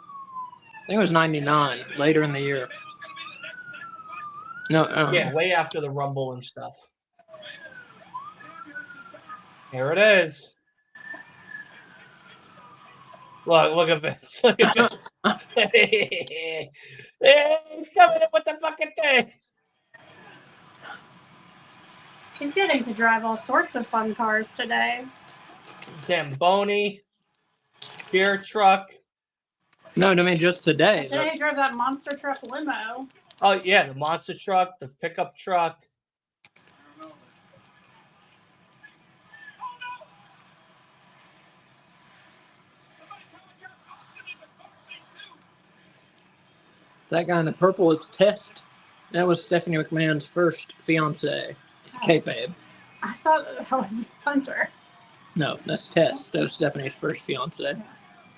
think it was 99, later in the year. No. Yeah, way after the Rumble and stuff. Here it is. Look at Vince. Look at Vince. Hey, he's coming in with the fucking thing. He's getting to drive all sorts of fun cars today. Zamboni, beer truck. No, I mean just today. Today he drove that monster truck limo. Oh yeah, the monster truck, the pickup truck. That guy in the purple is Test. That was Stephanie McMahon's first fiance, kayfabe. I thought that was Hunter. No, that's Test. That was Stephanie's first fiance.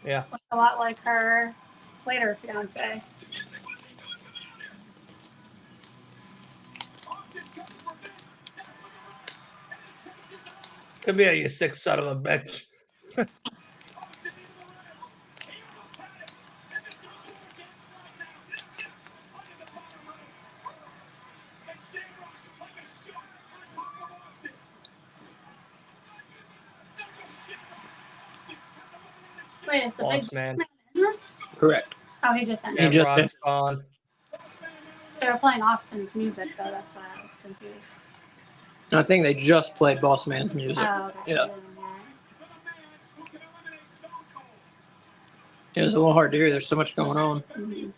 Yeah. Looks a lot like her later fiance. Come here, you sick son of a bitch. Wait, is the Boss big man. in this? Correct. Oh, he just ended. He just- Brock's gone. They were playing Austin's music, though. That's why I was confused. I think they just played Boss Man's music. Oh, okay. Yeah. It was a little hard to hear. There's so much going on. Mhm.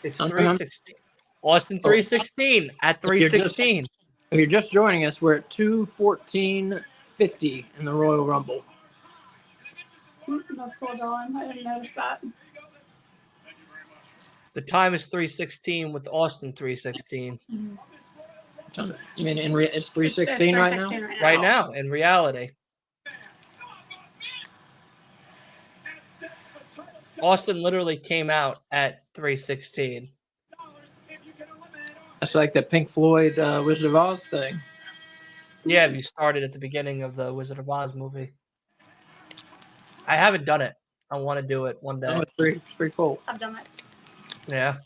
It's 316. Austin 316 at 316. If you're just joining us, we're at 2:14:50 in the Royal Rumble. That's cool, Dylan. I didn't notice that. The time is 316 with Austin 316. You mean it's 3:16 right now? Right now, in reality. Austin literally came out at 316. That's like the Pink Floyd Wizard of Oz thing. Yeah, if you started at the beginning of the Wizard of Oz movie. I haven't done it. I want to do it one day. Oh, it's pretty cool. I've done it. Yeah.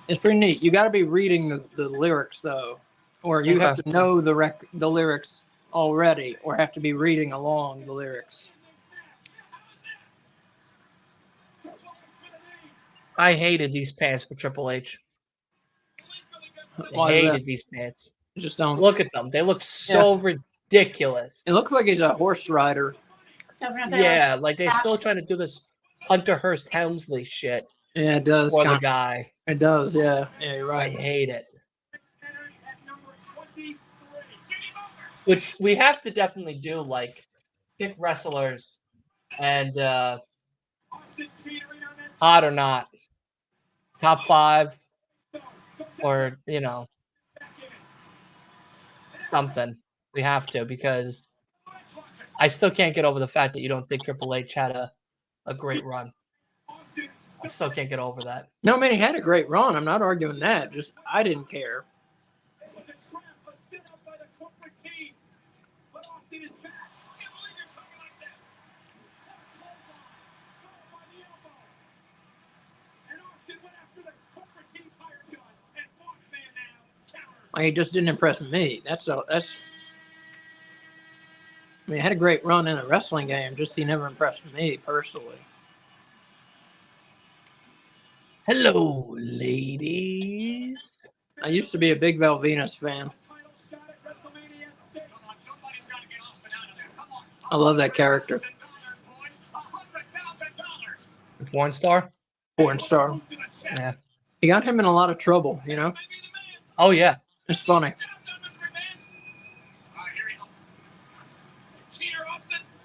It's pretty neat. You got to be reading the lyrics though, or you have to know the lyrics already, or have to be reading along the lyrics. I hated these pants for Triple H. Why I is that? hated these pants. Just don't Look at them. They look so ridiculous. It looks like he's a horse rider. I was gonna say, Yeah, like they're still trying to do this Hunter Hearst Helmsley shit Yeah, it does. for the guy. It does. Yeah. Yeah, you're I right. hate it. Which we have to definitely do, like pick wrestlers and hot or not, top 5, or something. We have to, because I still can't get over the fact that you don't think Triple H had a great run. I still can't get over that. No, man, he had a great run. I'm not arguing that. Just I didn't care. Like, he just didn't impress me. That's. I mean, he had a great run in a wrestling game. Just he never impressed me personally. Hello, ladies. I used to be a big Val Venus fan. I love that character. The porn star? Porn star. Yeah. He got him in a lot of trouble, you know? Oh, yeah. It's funny.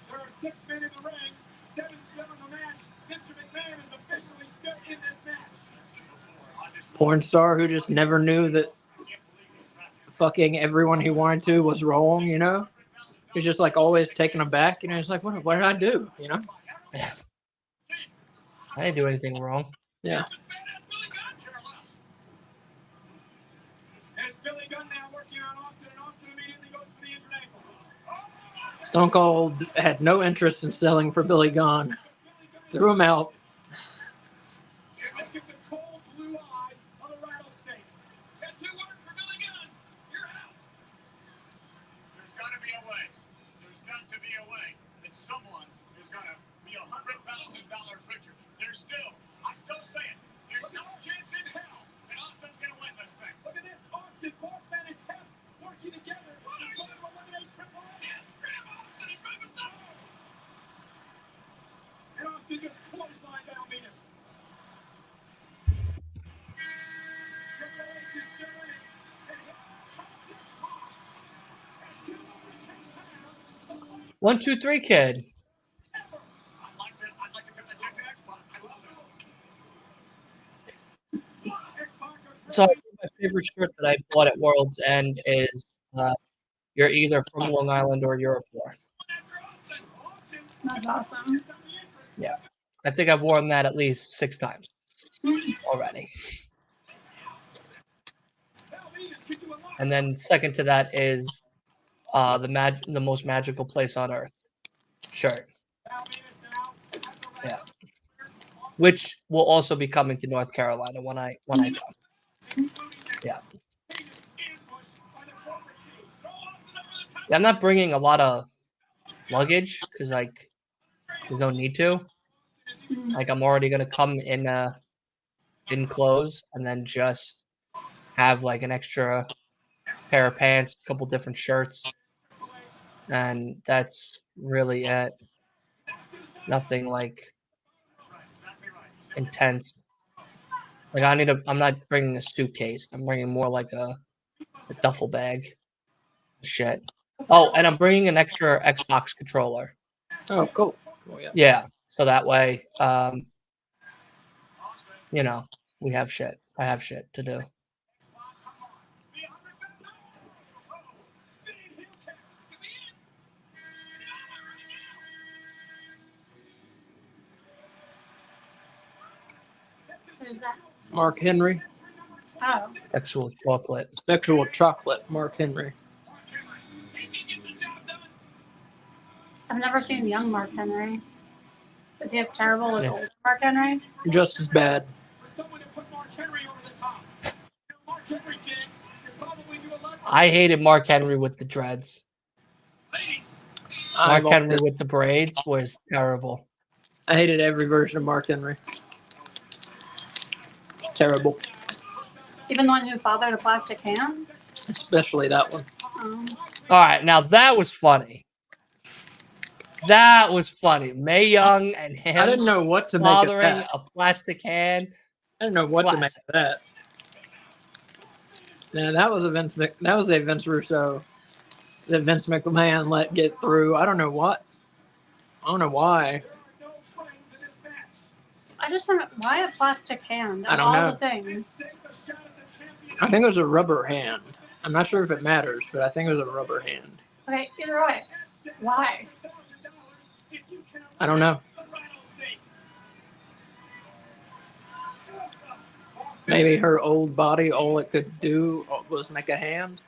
There are 6 men in the ring, 7 still in the match. Mr. McMahon is officially still in this match. Porn star who just never knew that fucking everyone he wanted to was wrong, you know? He's just like always taken aback, you know? He's like, what did I do, you know? I didn't do anything wrong. Yeah. And it's Billy Gunn now working on Austin, and Austin immediately goes to the injured ankle. Stone Cold had no interest in selling for Billy Gunn. Threw him out. Look at the cold blue eyes of the rattlesnake. Got 2 words for Billy Gunn. You're out. There's got to be a way. There's got to be a way that someone is going to be $100,000 richer. There's still, I still say it, there's no chance in hell that Austin's going to win this thing. Look at this, Austin, Bossman, and Test working together to try to eliminate Triple H. Yes, grab Austin. He's trying to stop him. And Austin just clotheslined down Venus. Triple H is still in it. And here comes his time. And 210 pounds. 1, 2, 3 kid. I'd like to cut the check to X-Pac. I love it. X-Pac So my favorite shirt that I bought at World's End is you're either from Long Island or you're a poor. That's awesome. Yeah. I think I've worn that at least 6 times already. And then second to that is the most magical place on earth shirt. Yeah. Which will also be coming to North Carolina when I come. Yeah. Yeah, I'm not bringing a lot of luggage because like there's no need to. Like I'm already gonna come in clothes and then just have like an extra pair of pants, a couple different shirts, and that's really it. Nothing like intense. Like I'm not bringing a suitcase. I'm bringing more like a duffel bag. Shit. Oh, and I'm bringing an extra Xbox controller. Oh, cool. Oh, yeah. Yeah. So that way, we have shit. I have shit to do. Who's that? Mark Henry. Oh. Sexual chocolate. Sexual chocolate, Mark Henry. I've never seen young Mark Henry. Is he as terrible as old Mark Henry? Just as bad. I hated Mark Henry with the dreads. Mark Henry with the braids was terrible. I hated every version of Mark Henry. Terrible. Even the one who fathered a plastic hand? Especially that one. All right, now that was funny. That was funny. Mae Young and him I didn't know what to make of fathering that. a plastic hand. I didn't know what to make Classic. of that. Yeah, that was a that was a Vince Russo that Vince McMahon let get through. I don't know what. I don't know why. I just don't. Why a plastic hand? I Of don't all know. the things. I think it was a rubber hand. I'm not sure if it matters, but I think it was a rubber hand. Okay, either way. Why? I don't know. Maybe her old body, all it could do was make a hand.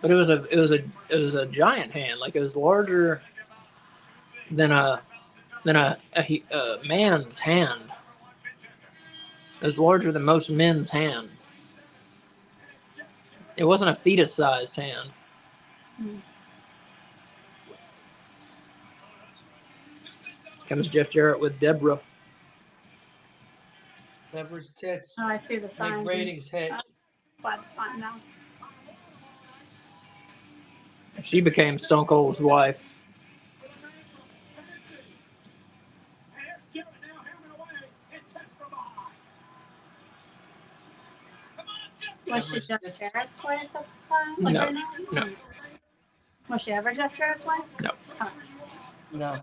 But it was a giant hand. Like it was larger than a man's hand. It was larger than most men's hand. It wasn't a fetus-sized hand. Comes Jeff Jarrett with Deborah. Deborah's tits. Oh, I see the sign. Make ratings hit. Glad the sign now. She became Stone Cold's wife. Was she Jeff Jarrett's wife at the time? Like No, right now? no. Was she ever Jeff Jarrett's wife? No. Oh. No.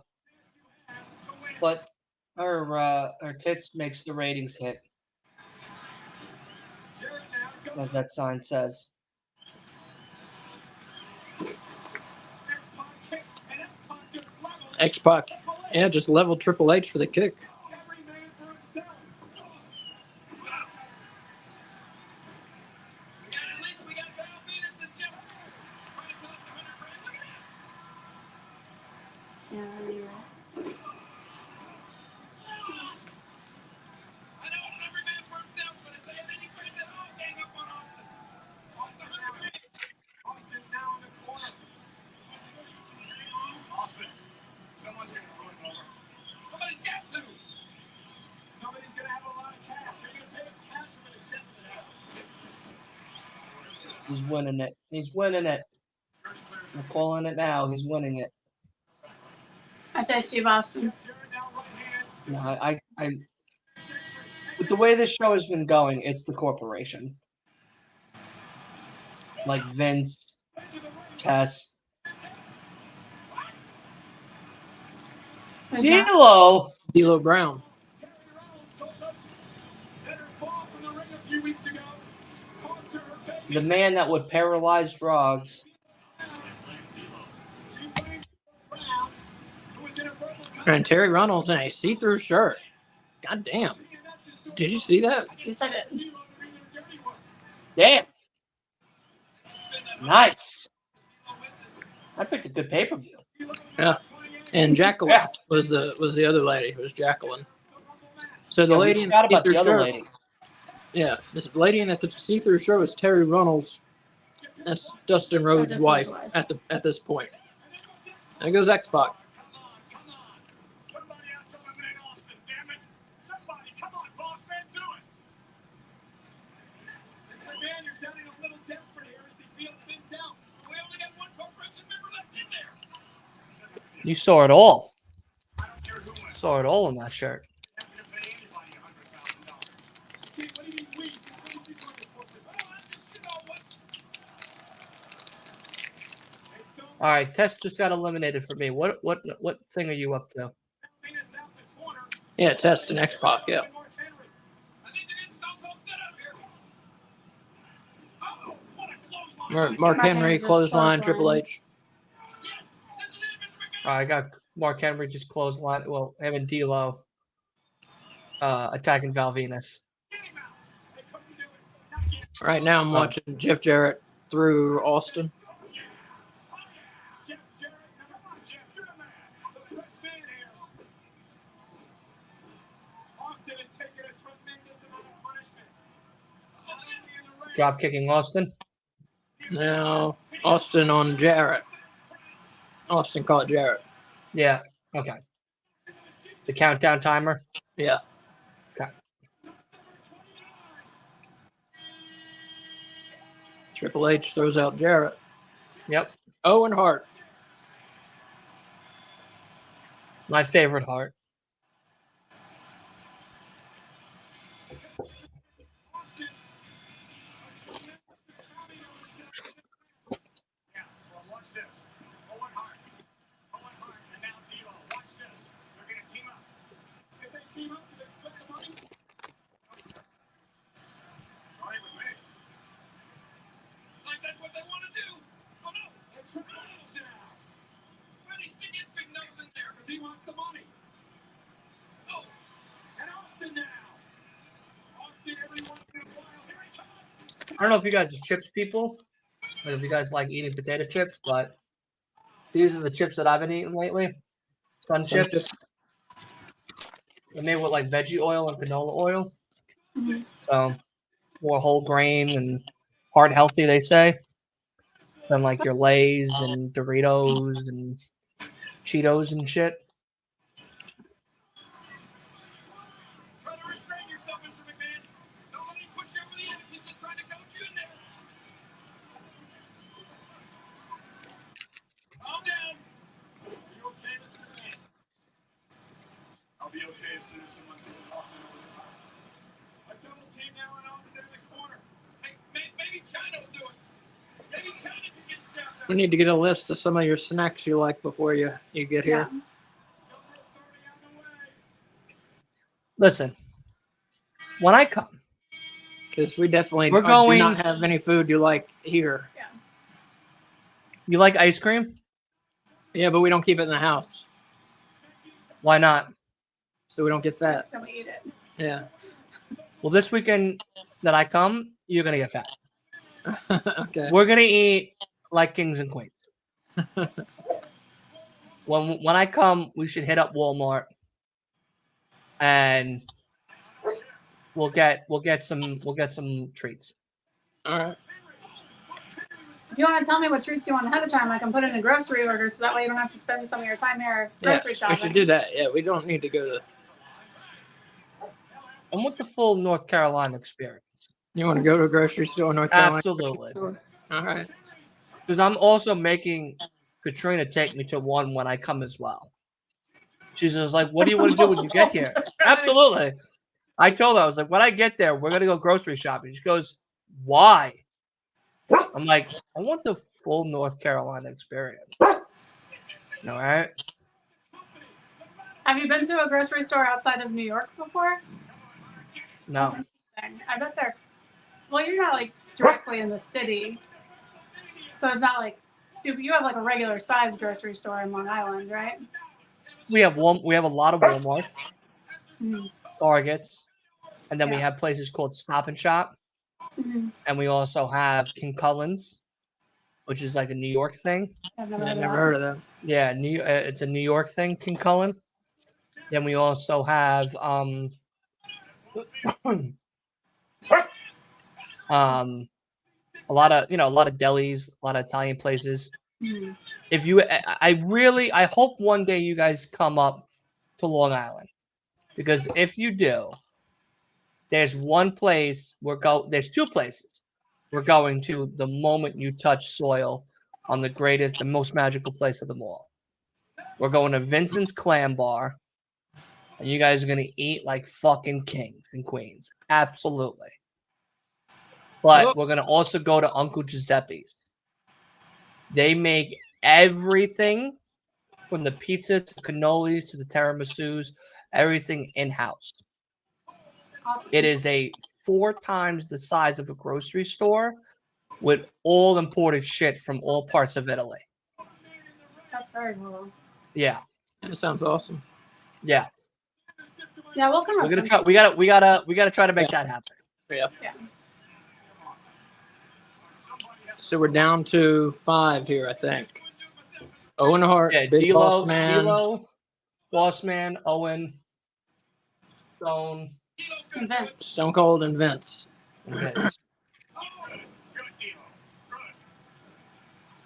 But her tits makes the ratings hit. As that sign says. X-Pac. Yeah, just leveled Triple H for the kick. Yeah, anyway. Austin's now in the corner. Austin, someone's going to throw him over. Somebody's got to. Somebody's going to have a lot of cash. They're going to pay him cash for an acceptance of that. He's winning it. He's winning it. I'm calling it now. He's winning it. I said Steve Austin. No, I with the way this show has been going, it's the corporation. Like Vince, Tess, D'Lo. D'Lo Brown. The man that would paralyze drugs. And Terry Runnels in a see-through shirt. God damn. Did you see that? You said it. Damn. Nice. I picked a good pay-per-view. Yeah. And Jacqueline was the other lady. It was Jacqueline. So the lady in forgot the about the see-through other shirt. lady. Yeah, this lady in the see-through shirt was Terry Runnels. That's Dustin Rhodes' wife at this point. There goes X-Pac. Somebody has to eliminate Austin, damn it. Somebody, come on, boss man, do it. Mr. McMahon, you're sounding a little desperate here as the field thins out. We only got one corporation member left in there. You saw it all. I don't care who wins. Saw it all in that shirt. I'm not going to pay anybody $100,000. What do you mean we? So many people in the corporate. Oh, I just, you know what? Hey, Stone, All right, Tess just got eliminated for me. What thing are you up to? Venus out the corner. Yeah, Test and X-Pac, yeah. Mark Henry. I think they're getting Stone Cold set up here. Oh, what a clothesline. Mark Henry, Henry just clothesline, clotheslined. Triple H. Yes, this is it, Mr. McMahon. All right, I got Mark Henry just clothesline. Well, him and D'Lo attacking Val Venus. Get him out. They couldn't do it. Not yet. Right now I'm watching Jeff Jarrett through Austin. Jeff Jarrett, number one. Jeff, you're the man. The first man here. Austin has taken a tremendous amount of punishment. Only in the ring. Drop kicking Austin. Now Austin on Jarrett. Austin caught Jarrett. Yeah. Okay. The countdown timer. Yeah. Okay. Triple H throws out Jarrett. Yep. Owen Hart. My favorite Hart. Yeah, well, watch this. Owen Hart. Owen Hart and now D'Lo. Watch this. They're going to team up. If they team up, do they split the money? All right with me. It's like that's what they want to do. Oh no. And Triple H now. Why they stick his big nose in there? Because he wants the money. Oh, And Austin now. Austin, every once in a while. Here he comes. I don't know if you guys are chips people, or if you guys like eating potato chips, but these are the chips that I've been eating lately. Sun chips. They're made with like veggie oil and canola oil. So more whole grain and heart healthy, they say, than like your Lay's and Doritos and Cheetos and shit. try to restrain yourself, Mr. McMahon. Don't let him push you over the edge. He's just trying to coach you in there. Calm down. Are you okay, Mr. McMahon? I'll be okay as soon as someone throws Austin over the top. A double team now and Austin in the corner. Hey, maybe China will do it. Maybe China can get the job done. We need to get a list of some of your snacks you like before you get here. Yeah. Number 30 on the way. Listen, when I come, Because we definitely We're do going- not have any food you like here. you like ice cream? Yeah, but we don't keep it in the house. Why not? So we don't get that. So we eat it. Yeah. Well, this weekend that I come, you're gonna get fat. Okay. We're gonna eat like kings and queens. When I come, we should hit up Walmart, and we'll get some treats. All right. If you want to tell me what treats you want ahead of time, I can put in a grocery order so that way you don't have to spend some of your time here grocery Yeah, shopping. we should do that. Yeah, we don't need to go to. I want the full North Carolina experience. You want to go to a grocery store in North Carolina? Absolutely. All right. Because I'm also making Katrina take me to one when I come as well. She's just like, what do you want to do when you get here? Absolutely. I told her, I was like, when I get there, we're going to go grocery shopping. She goes, why? I'm like, I want the full North Carolina experience. All right. Have you been to a grocery store outside of New York before? No. I bet they're. Well, you're not like directly in the city, so it's not like stupid. You have like a regular sized grocery store in Long Island, right? We have a lot of Walmarts, Mm-hmm. Targets, and then we Yeah. have places called Stop and Shop, Mm-hmm. and we also have King Cullen's, which is like a New York thing. I've Yeah, never, I've never heard of that. Yeah, it's a New York thing, King Cullen. Then we also have a lot of delis, a lot of Italian places. Mm-hmm. If you, I hope one day you guys come up to Long Island, because if you do, there's one place there's two places we're going to the moment you touch soil on the most magical place of them all. We're going to Vincent's Clam Bar, and you guys are gonna eat like fucking kings and queens. Absolutely. But we're gonna also go to Uncle Giuseppe's. They make everything from the pizza to cannolis to the tiramisus, everything in-house. Awesome. It is 4 times the size of a grocery store with all imported shit from all parts of Italy. That's very cool. Yeah. That sounds awesome. Yeah. Yeah, we'll come We're up. gonna try we gotta try to make that happen. Yeah. Yeah. So we're down to 5 here, I think. Owen Hart, Yeah, Big Boss Man. Boss Man, Owen, Stone, And Vince. Stone Cold, and Vince. and Vince. Good deal. Good.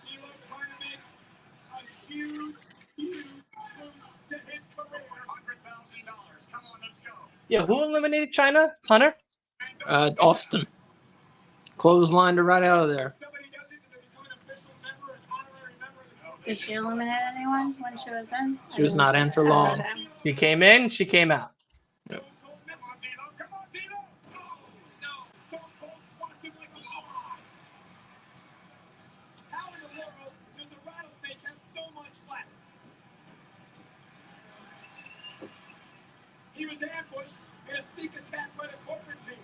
D'Lo trying to make a huge boost to his career. $100,000. Come on, let's go. Yeah, who eliminated China? Hunter? Austin. Clotheslined her right out of there. Did she eliminate anyone when she was in? She was not in for long. She came in, she came out. Yep. How in the world does the Rattlesnake have so much left? He was ambushed in a sneak attack by the corporate team.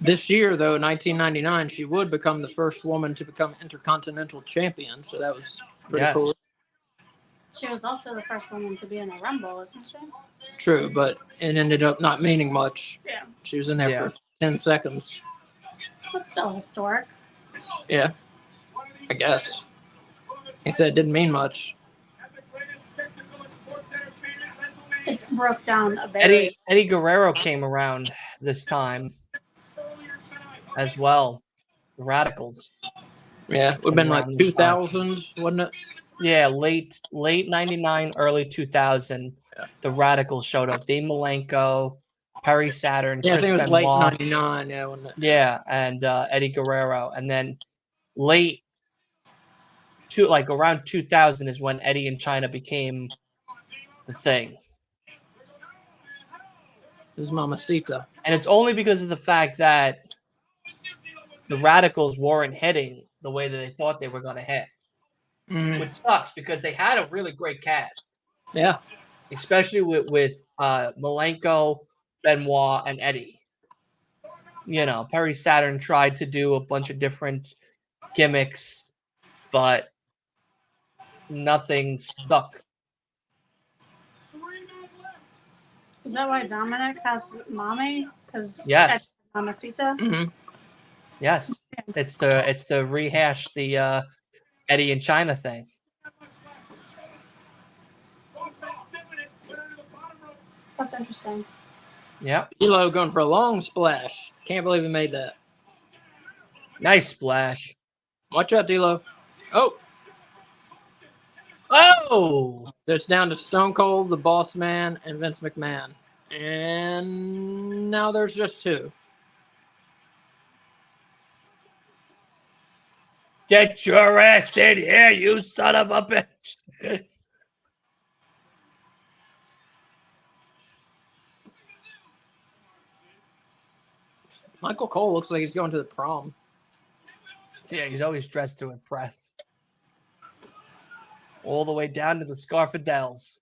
This year, though, 1999, she would become the first woman to become Intercontinental Champion, so that was pretty cool. She was also the first woman to be in a Rumble, isn't she? True, but it ended up not meaning much. Yeah. She was in there for 10 seconds. That's still historic. Yeah, I guess. He said it didn't mean much. It broke down a barrier. Eddie Guerrero came around this time as well. The Radicals. Yeah, it would have been like 2000, wasn't it? Yeah, late 99, early 2000. Yeah. The Radicals showed up. Dean Malenko, Perry Saturn, Yeah, Chris I think it was Benoit. late 99, yeah, wasn't it? Yeah, and Eddie Guerrero. And then around 2000 is when Eddie and China became the thing. This is Mamacita. And it's only because of the fact that the Radicals weren't hitting the way that they thought they were going to hit. Which sucks because they had a really great cast. Yeah. Especially with Malenko, Benoit, and Eddie. You know, Perry Saturn tried to do a bunch of different gimmicks, but nothing stuck. Is that why Dominic has mommy? Because yes, Mamacita. Mm-hmm. Yes, it's to rehash the Eddie and China thing. That's interesting. Yep. Elo going for a long splash. Can't believe he made that. Nice splash. Watch out, D'Lo. Oh. Oh! So it's down to Stone Cold, the Boss Man, and Vince McMahon. And now there's just two. Get your ass in here, you son of a bitch. Michael Cole looks like he's going to the prom. Yeah, he's always dressed to impress. All the way down to the Scarfadels.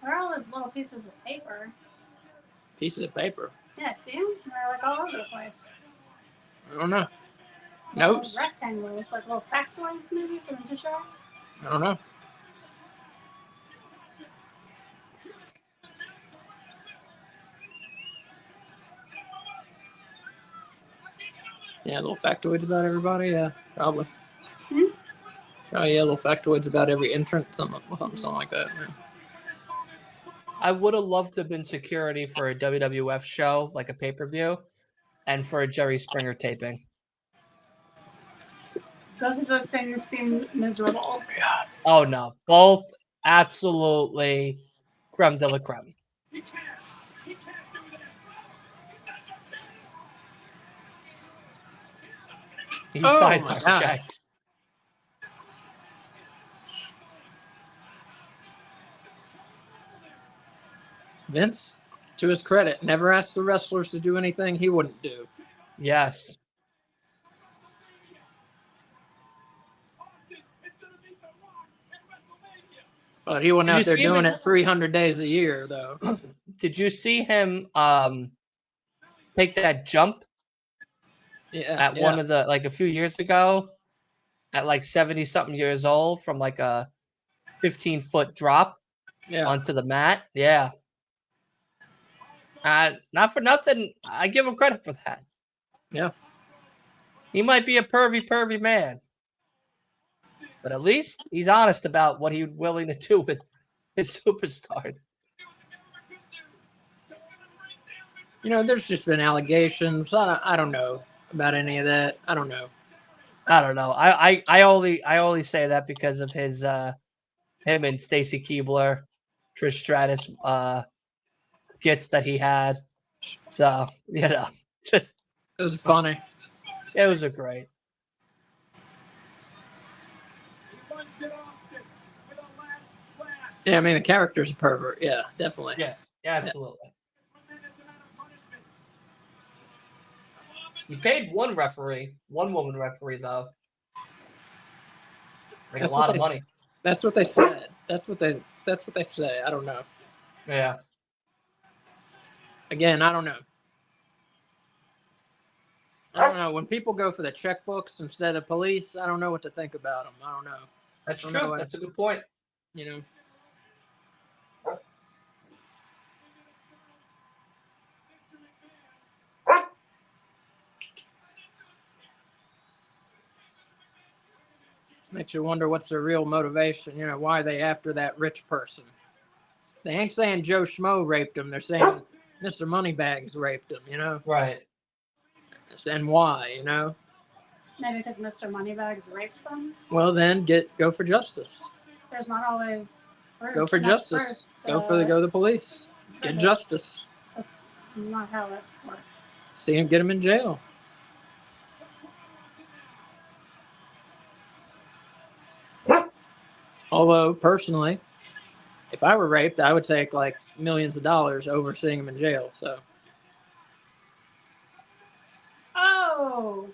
Where are all those little pieces of paper? Pieces of paper? Yeah, see them? They're like all over the place. I don't know. Notes? Rectangles, like little factoids maybe for them to show? I don't know. Yeah, little factoids about everybody. Yeah, probably. Hmm? Oh yeah, little factoids about every entrant, something like that. Yeah. I would have loved to have been security for a WWF show, like a pay-per-view, and for a Jerry Springer taping. Both of those things seem miserable. God. Oh no, both absolutely creme de la creme. He signs our checks. Vince, to his credit, never asked the wrestlers to do anything he wouldn't do. Yes. But he wasn't out there doing it 300 days a year, though. Did you see him take that jump? Yeah. At one of the, like a few years ago, at like 70-something years old, from like a 15-foot drop onto the mat? Yeah. Not for nothing. I give him credit for that. Yeah. He might be a pervy man, but at least he's honest about what he's willing to do with his superstars. You know, there's just been allegations. I don't know about any of that. I don't know. I don't know. I only say that because of his him and Stacy Keibler, Trish Stratus skits that he had. So, just It was funny. it was a great. Yeah, I mean the character's a pervert. Yeah, definitely. Yeah, absolutely. He paid one woman referee though. Like a lot of money. That's what they said. That's what they say. I don't know. Yeah. Again, I don't know. I don't know. When people go for the checkbooks instead of police, I don't know what to think about them. I don't know. That's true. That's a good point. You know. Makes you wonder what's their real motivation. You know, why are they after that rich person? They ain't saying Joe Schmo raped him. They're saying Mr. Moneybags raped him, you know? Right. And why, you know? Maybe because Mr. Moneybags raped them. Well, then go for justice. There's not always proof. Go for justice. Go to the police. Get justice. That's not how it works. See him, get him in jail. Although, personally, if I were raped, I would take like millions of dollars over seeing him in jail. So. Oh,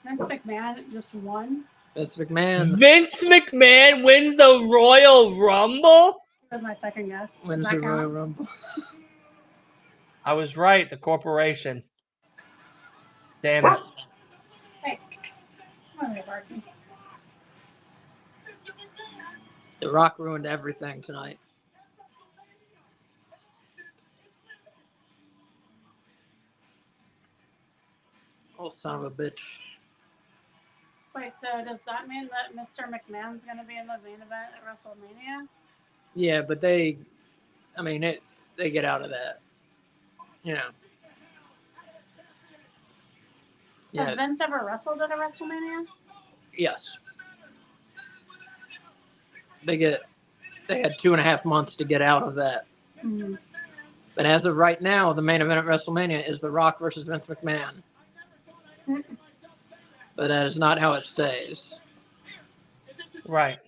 Vince McMahon just won. Vince McMahon wins the Royal Rumble? That was my second guess. Wins the Royal Rumble. I was right. The corporation. Damn it. Hey, what are they barking? The Rock ruined everything tonight. Oh, son of a bitch. Wait, so does that mean that Mr. McMahon's going to be in the main event at WrestleMania? Yeah, but they get out of that. You know. Has Vince ever wrestled at a WrestleMania? Yes. They had 2.5 months to get out of that. Mm-hmm. But as of right now, the main event at WrestleMania is The Rock versus Vince McMahon. Mm-hmm. But that is not how it stays. Right.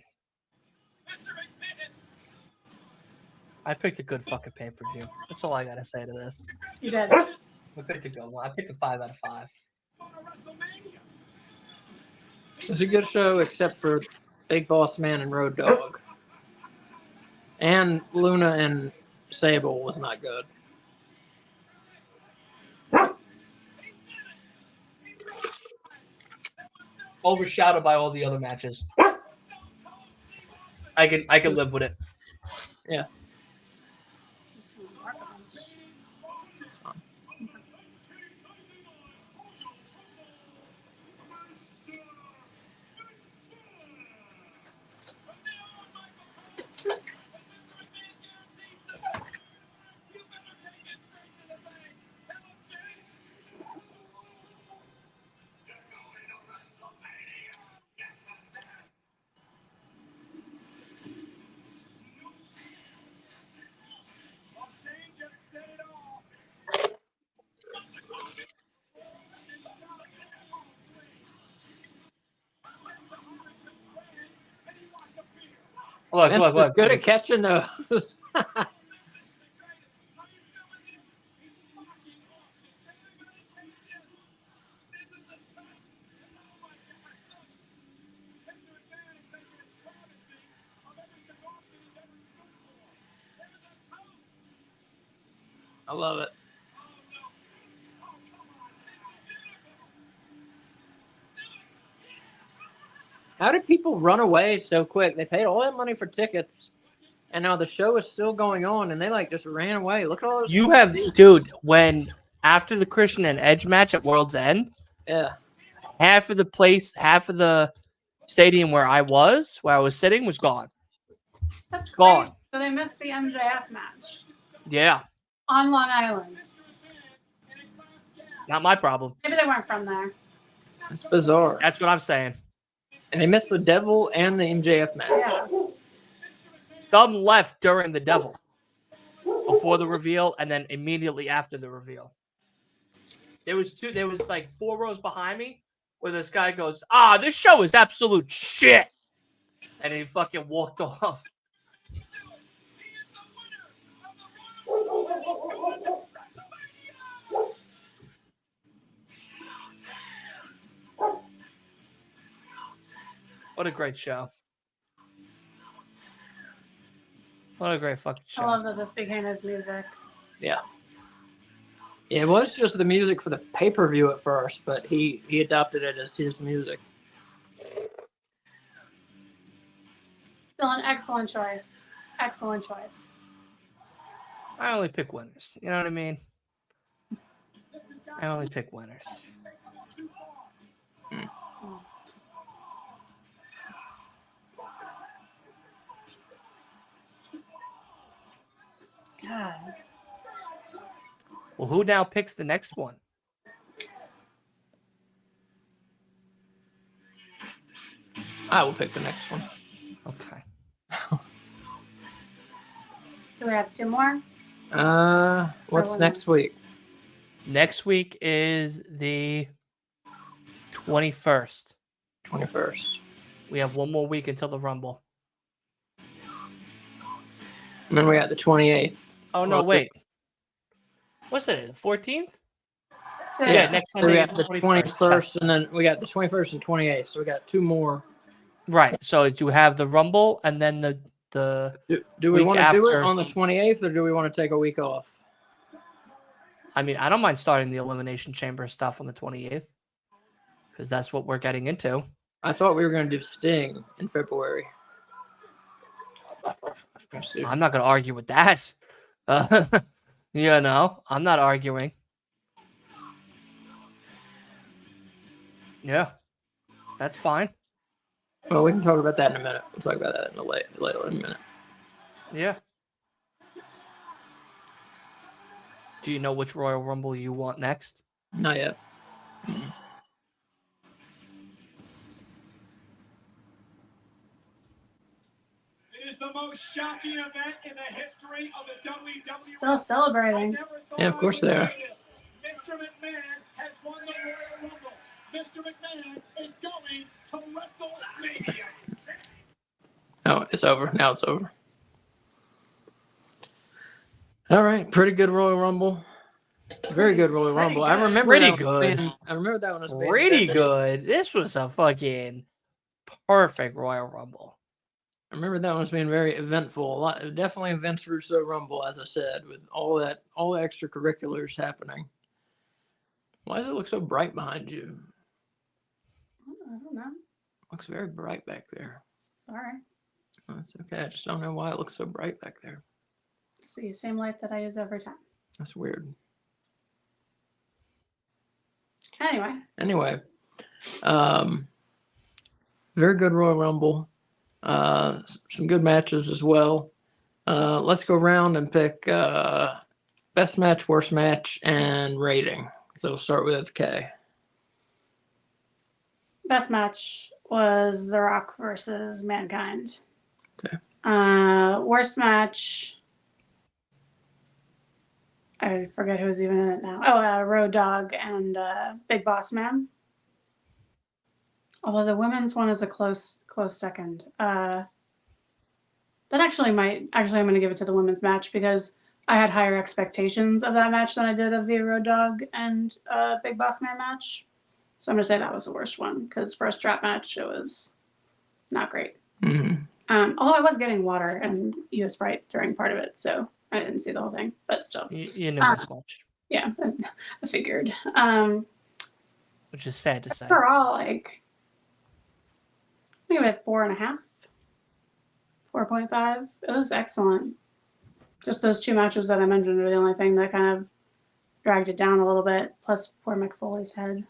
I picked a good fucking pay-per-view. That's all I gotta say to this. You did. I picked a good one. I picked a 5 out of 5. It's a good show, except for Big Boss Man and Road Dogg. And Luna and Sable was not good. Overshadowed by all the other matches. I can live with it. Yeah. It's fun. Look. Good at catching those. I love it. How did people run away so quick? They paid all that money for tickets, and now the show is still going on, and they just ran away. Look at all those. When after the Christian and Edge match at World's End, Yeah. half of the stadium where I was sitting was gone. That's Gone. crazy. So they missed the MJF match Yeah. on Long Island. Not my problem. Maybe they weren't from there. It's bizarre. That's what I'm saying. And they missed the Devil and the MJF match. Yeah. Some left during the Devil, before the reveal, and then immediately after the reveal. There was 4 rows behind me where this guy goes, this show is absolute shit. And he fucking walked off. What a great show. What a great fucking show. I love that this became his music. Yeah. It was just the music for the pay-per-view at first, but he adopted it as his music. Still an excellent choice. Excellent choice. I only pick winners. You know what I mean? I only pick winners. God. Well, who now picks the next one? I will pick the next one. Okay. Do we have 2 more? What's next week? Next week is the 21st. 21st. We have 1 more week until the Rumble. And then we got the 28th. Oh, no, Well, wait. What's it? The 14th? Yeah, next so we Sunday got is the 21st, and then we got the 21st and 28th. So we got 2 more. Right. So you have the Rumble and then the Do we week want to do it after. on the 28th, or do we want to take a week off? I mean, I don't mind starting the Elimination Chamber stuff on the 28th because that's what we're getting into. I thought we were going to do Sting in February. I'm not going to argue with that. I'm not arguing. Yeah, that's fine. Well, we can talk about that in a minute. We'll talk about that later in a minute. Yeah. Do you know which Royal Rumble you want next? Not yet. It is the most shocking event in the history of the WWF. Still celebrating. Yeah, of course they are. Mr. McMahon has won the Royal Rumble. Mr. McMahon is going to WrestleMania. Oh, it's over. Now it's over. All right, pretty good Royal Rumble. Very good Royal Rumble. I remember Pretty that good. I remember that one was being Pretty good. This was a fucking perfect Royal Rumble. I remember that one was being very eventful. Definitely a Vince Russo Rumble, as I said, with all the extracurriculars happening. Why does it look so bright behind you? I don't know. Looks very bright back there. Sorry. Oh, that's okay. I just don't know why it looks so bright back there. It's the same light that I use every time. That's weird. Anyway. Very good Royal Rumble. Some good matches as well. Let's go around and pick best match, worst match, and rating. So we'll start with Kay. Best match was The Rock versus Mankind. Okay. Worst match. I forget who's even in it now. Oh, Road Dogg and Big Boss Man. Although the women's one is a close second. That I'm going to give it to the women's match because I had higher expectations of that match than I did of the Road Dogg and Big Boss Man match. So I'm going to say that was the worst one because for a strap match, it was not great. Mm-hmm. Although I was getting water and US Sprite during part of it, so I didn't see the whole thing, but still. You know as much. Yeah, I figured. Which is sad to say. Overall, I think I'm at 4.5, 4.5. It was excellent. Just those 2 matches that I mentioned were the only thing that kind of dragged it down a little bit. Plus, poor Mick Foley's head.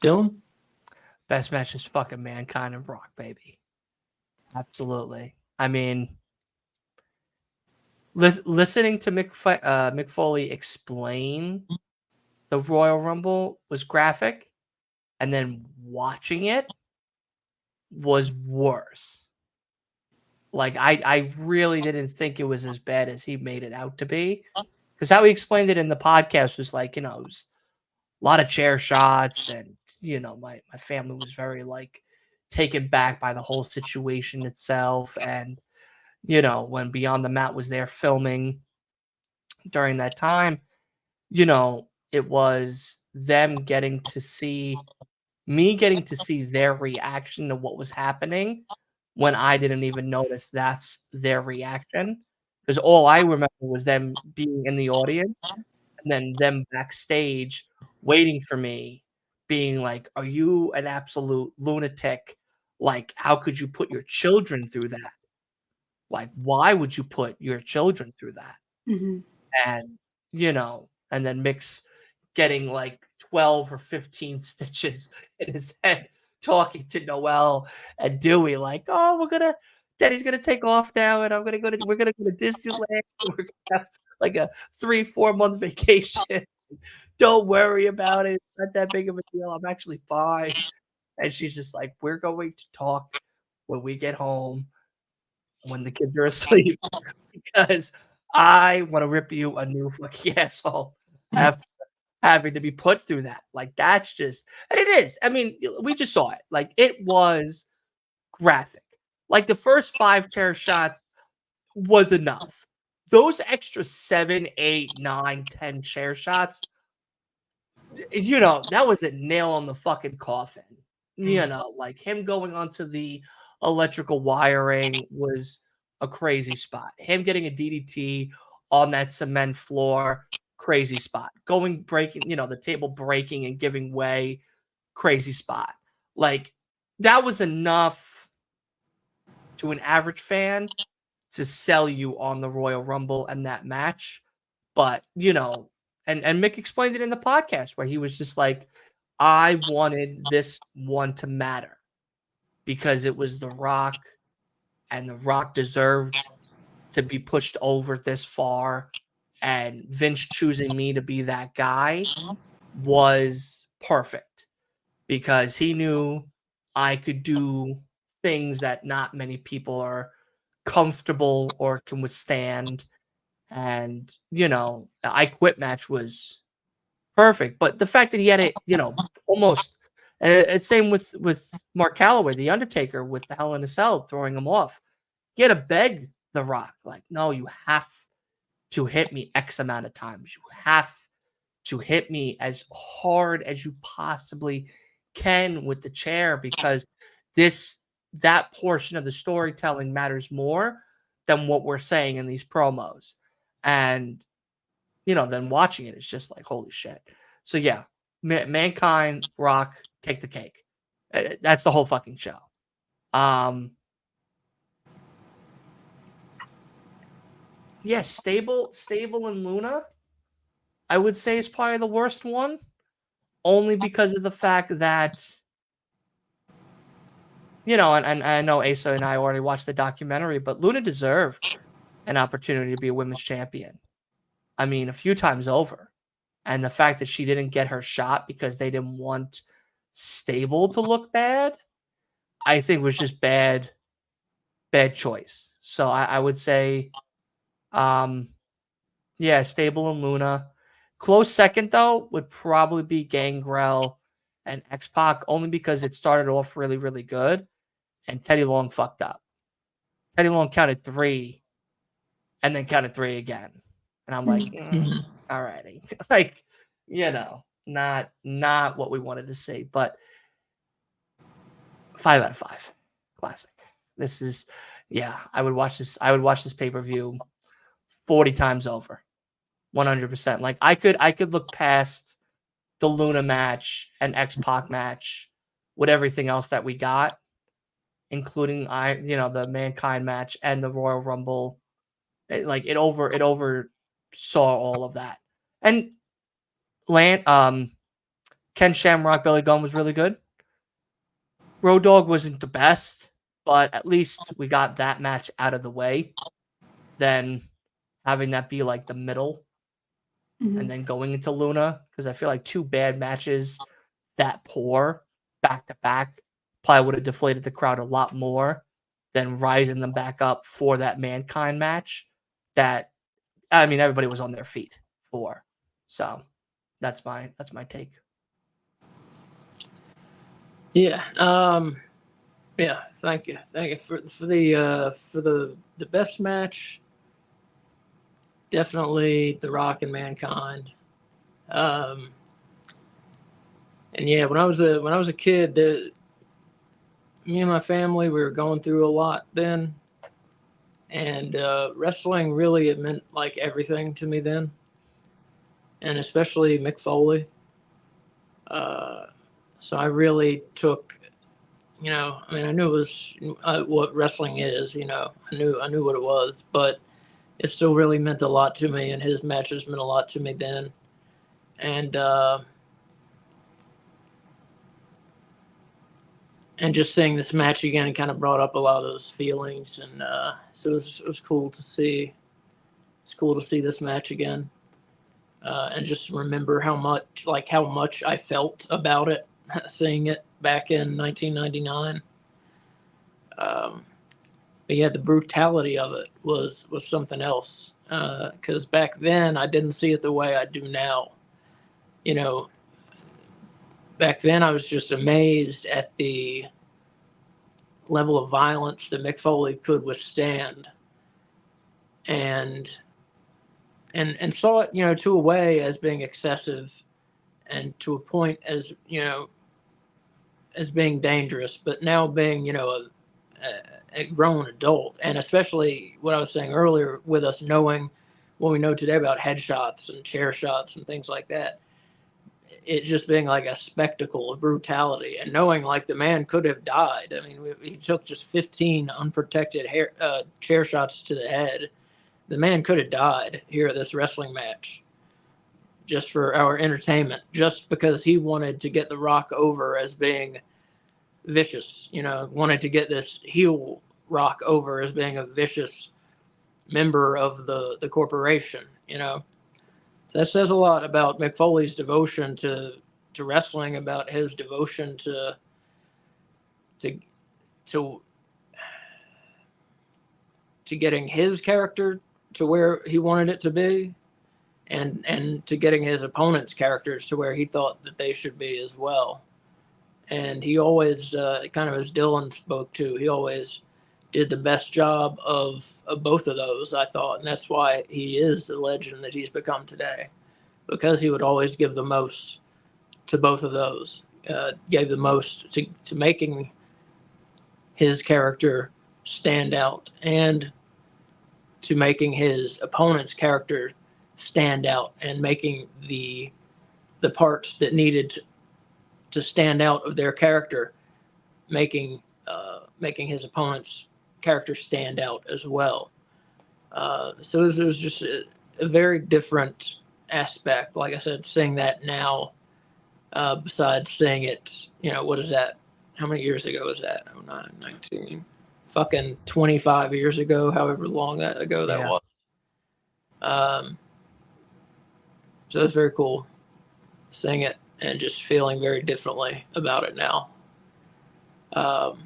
Dylan? Best match is fucking Mankind and Brock, baby. Absolutely. I mean, listening to Mick Foley explain the Royal Rumble was graphic, and then watching it was worse. Like, I really didn't think it was as bad as he made it out to be. Because how he explained it in the podcast was like, it was a lot of chair shots, and, my family was very, like, taken back by the whole situation itself. And, when Beyond the Mat was there filming during that time, it was them getting to see their reaction to what was happening when I didn't even notice that's their reaction. Because all I remember was them being in the audience and then them backstage waiting for me, being like, "Are you an absolute lunatic? Like, how could you put your children through that? Like, why would you put your children through that?" Mhm. And, and then Mick's getting like 12 or 15 stitches in his head talking to Noel and Dewey, like, "Oh, Daddy's gonna take off now, and we're gonna go to Disneyland. We're gonna have like a 3-4 month vacation. Don't worry about it. It's not that big of a deal. I'm actually fine." And she's just like, "We're going to talk when we get home, when the kids are asleep, because I want to rip you a new fucking asshole after having to be put through that." Like, that's just, and it is. I mean, we just saw it. Like, it was graphic. Like, the first 5 chair shots was enough. Those extra 7, 8, 9, 10 chair shots, that was a nail on the fucking coffin. Like him going onto the electrical wiring was a crazy spot. Him getting a DDT on that cement floor, crazy spot. Breaking, the table breaking and giving way, crazy spot. Like, that was enough to an average fan to sell you on the Royal Rumble and that match. But, and Mick explained it in the podcast where he was just like, I wanted this one to matter because it was The Rock, and The Rock deserved to be pushed over this far. And Vince choosing me to be that guy was perfect because he knew I could do things that not many people are comfortable or can withstand. And, the I Quit match was perfect. But the fact that he had it, almost same with Mark Calloway, The Undertaker, with the Hell in a Cell throwing him off. He had to beg The Rock, like, "No, you have to hit me X amount of times. You have to hit me as hard as you possibly can with the chair, because that portion of the storytelling matters more than what we're saying in these promos." And, then watching it, it's just like, holy shit. So yeah, Mankind, Rock, take the cake. That's the whole fucking show. Yeah, Stable and Luna, I would say, is probably the worst one, only because of the fact that, and I know Asa and I already watched the documentary, but Luna deserved an opportunity to be a women's champion. I mean, a few times over. And the fact that she didn't get her shot because they didn't want Stable to look bad, I think was just bad choice. So I would say, yeah, Stable and Luna. Close second, though, would probably be Gangrel and X-Pac, only because it started off really, really good, and Teddy Long fucked up. Teddy Long counted 3 and then counted 3 again. And I'm like, all righty. Like, not what we wanted to see, but 5 out of 5. Classic. This is, yeah, I would watch this pay-per-view 40 times over. 100%. Like, I could look past the Luna match and X-Pac match with everything else that we got, including the Mankind match and the Royal Rumble. It oversaw all of that. And Ken Shamrock, Billy Gunn was really good. Road Dogg wasn't the best, but at least we got that match out of the way. Then having that be like the middle and then going into Luna, because I feel like 2 bad matches that poor back to back probably would have deflated the crowd a lot more than rising them back up for that Mankind match that, I mean, everybody was on their feet for. So that's my take. Yeah. Yeah. Thank you for the best match. Definitely The Rock and Mankind. And yeah, when I was a kid, me and my family, we were going through a lot then, and wrestling really, it meant like everything to me then, and especially Mick Foley. So I really took, I mean, I knew it was what wrestling is. I knew what it was, but it still really meant a lot to me, and his matches meant a lot to me then, and just seeing this match again kind of brought up a lot of those feelings, and so it was cool to see. It's cool to see this match again, and just remember how much I felt about it, seeing it back in 1999. But yeah, the brutality of it was something else. Because back then I didn't see it the way I do now. Back then I was just amazed at the level of violence that Mick Foley could withstand, and saw it, to a way as being excessive, and to a point as as being dangerous, but now being a grown adult, and especially what I was saying earlier with us knowing what we know today about headshots and chair shots and things like that. It just being like a spectacle of brutality, and knowing like the man could have died. I mean, he took just 15 unprotected chair shots to the head. The man could have died here at this wrestling match just for our entertainment, just because he wanted to get The Rock over as being vicious, wanted to get this heel Rock over as being a vicious member of the corporation. That says a lot about Mick Foley's devotion to wrestling, about his devotion to getting his character to where he wanted it to be, and to getting his opponent's characters to where he thought that they should be as well. And he always, kind of as Dylan spoke to, he always did the best job of both of those, I thought. And that's why he is the legend that he's become today, because he would always give the most to both of those, gave the most to making his character stand out, and to making his opponent's character stand out, and making the parts that needed to stand out of their character, making his opponent's character stand out as well. So it was just a very different aspect. Like I said, seeing that now, besides seeing it, what is that? How many years ago was that? 09, 19, fucking 25 years ago, however long that ago that was. So it's very cool seeing it and just feeling very differently about it now. So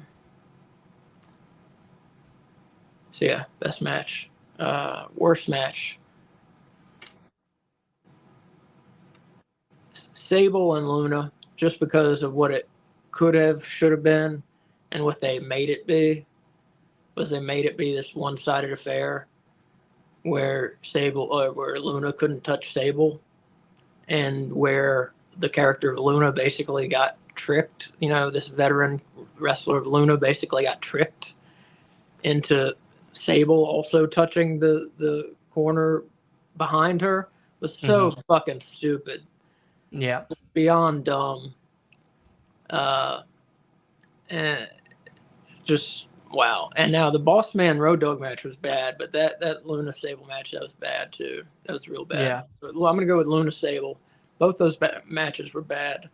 yeah, best match. Worst match. Sable and Luna, just because of what it could have, should have been, and what they made it be. They made it be this one-sided affair where where Luna couldn't touch Sable, and where the character of Luna basically got tricked. This veteran wrestler of Luna basically got tricked into Sable also touching the corner behind her. Was so fucking stupid. Yeah. Beyond dumb. And just wow. And now the Boss Man Road Dogg match was bad, but that Luna Sable match, that was bad too. That was real bad. Yeah. Well, I'm gonna go with Luna Sable. Both those matches were bad.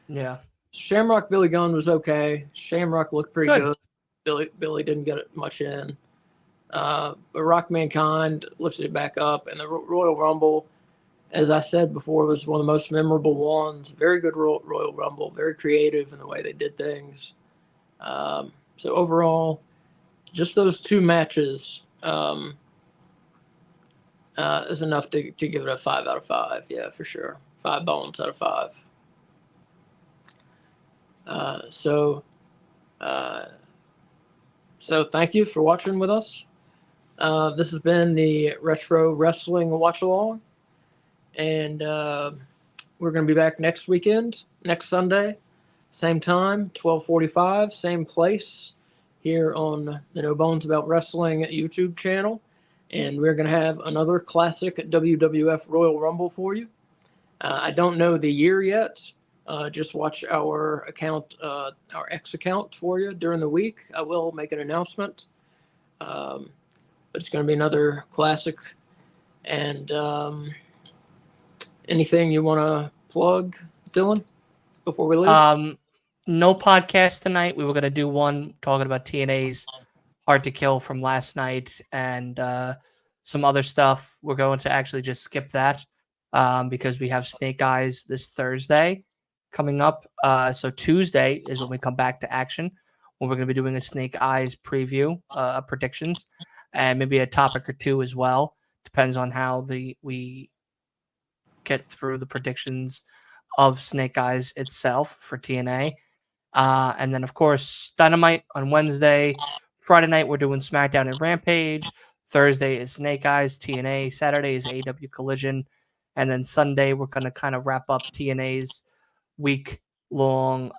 Yeah. Shamrock Billy Gunn was okay. Shamrock looked pretty good. Billy didn't get much in. But Rock Mankind lifted it back up, and the Royal Rumble, as I said before, it was one of the most memorable ones. Very good Royal Rumble, very creative in the way they did things. So overall, just those two matches is enough to give it a 5 out of 5. Yeah, for sure. 5 bones out of 5. So thank you for watching with us. This has been the Retro Wrestling Watch Along, and we're going to be back next weekend, next Sunday, same time, 12:45, same place, here on the No Bones About Wrestling YouTube channel, and we're going to have another classic WWF Royal Rumble for you. I don't know the year yet. Just watch our account, our X account for you during the week. I will make an announcement. But it's going to be another classic. And anything you want to plug, Dylan, before we leave? No podcast tonight. We were going to do one talking about TNA's Hard to Kill from last night and some other stuff. We're going to actually just skip that because we have Snake Eyes this Thursday coming up. So Tuesday is when we come back to action, when we're going to be doing a Snake Eyes preview, predictions, and maybe a topic or two as well. Depends on how we get through the predictions of Snake Eyes itself for TNA. And then, of course, Dynamite on Wednesday. Friday night, we're doing SmackDown and Rampage. Thursday is Snake Eyes, TNA. Saturday is AEW Collision. And then Sunday, we're going to kind of wrap up TNA's week-long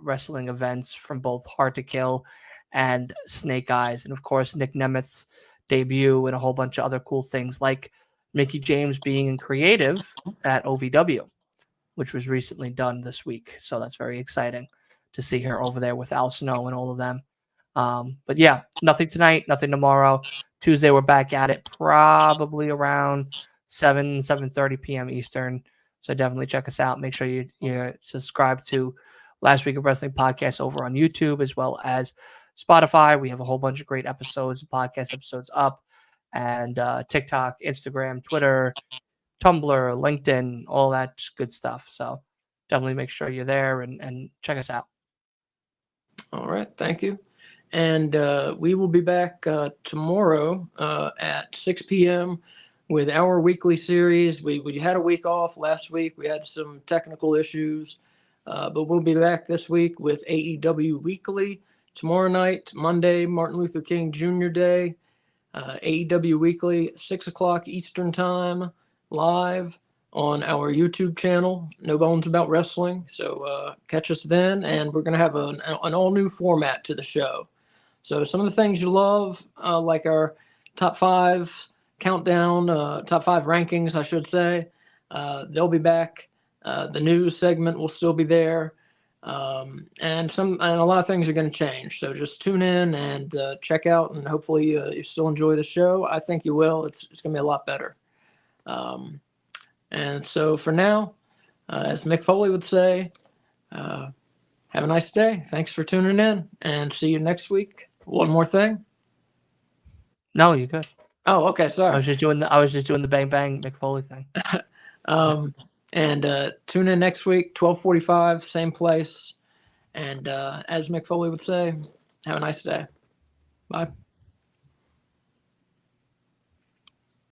wrestling events from both Hard to Kill and Snake Eyes. And, of course, Nick Nemeth's debut and a whole bunch of other cool things like Mickie James being in creative at OVW, which was recently done this week. So that's very exciting to see her over there with Al Snow and all of them. But yeah, nothing tonight, nothing tomorrow. Tuesday, we're back at it probably around 7:30 p.m. Eastern. So definitely check us out. Make sure you subscribe to Last Week of Wrestling podcast over on YouTube as well as Spotify. We have a whole bunch of great episodes, podcast episodes up, and TikTok, Instagram, Twitter, Tumblr, LinkedIn, all that good stuff. So definitely make sure you're there and check us out. All right. Thank you. And we will be back tomorrow at 6 p.m. with our weekly series. We had a week off last week. We had some technical issues. But we'll be back this week with AEW Weekly. Tomorrow night, Monday, Martin Luther King Jr. Day. AEW Weekly, 6 o'clock Eastern Time, live on our YouTube channel, No Bones About Wrestling. So catch us then, and we're going to have an all-new format to the show. So some of the things you love, like our top 5 countdown, top 5 rankings, I should say, they'll be back. The news segment will still be there. And a lot of things are going to change. So just tune in and check out, and hopefully you still enjoy the show. I think you will. It's going to be a lot better. And so for now, as Mick Foley would say, have a nice day. Thanks for tuning in, and see you next week. One more thing. No, you're good. Oh, okay. Sorry. I was just doing the bang bang Mick Foley thing. And tune in next week, 12:45, same place. And as Mick Foley would say, have a nice day. Bye.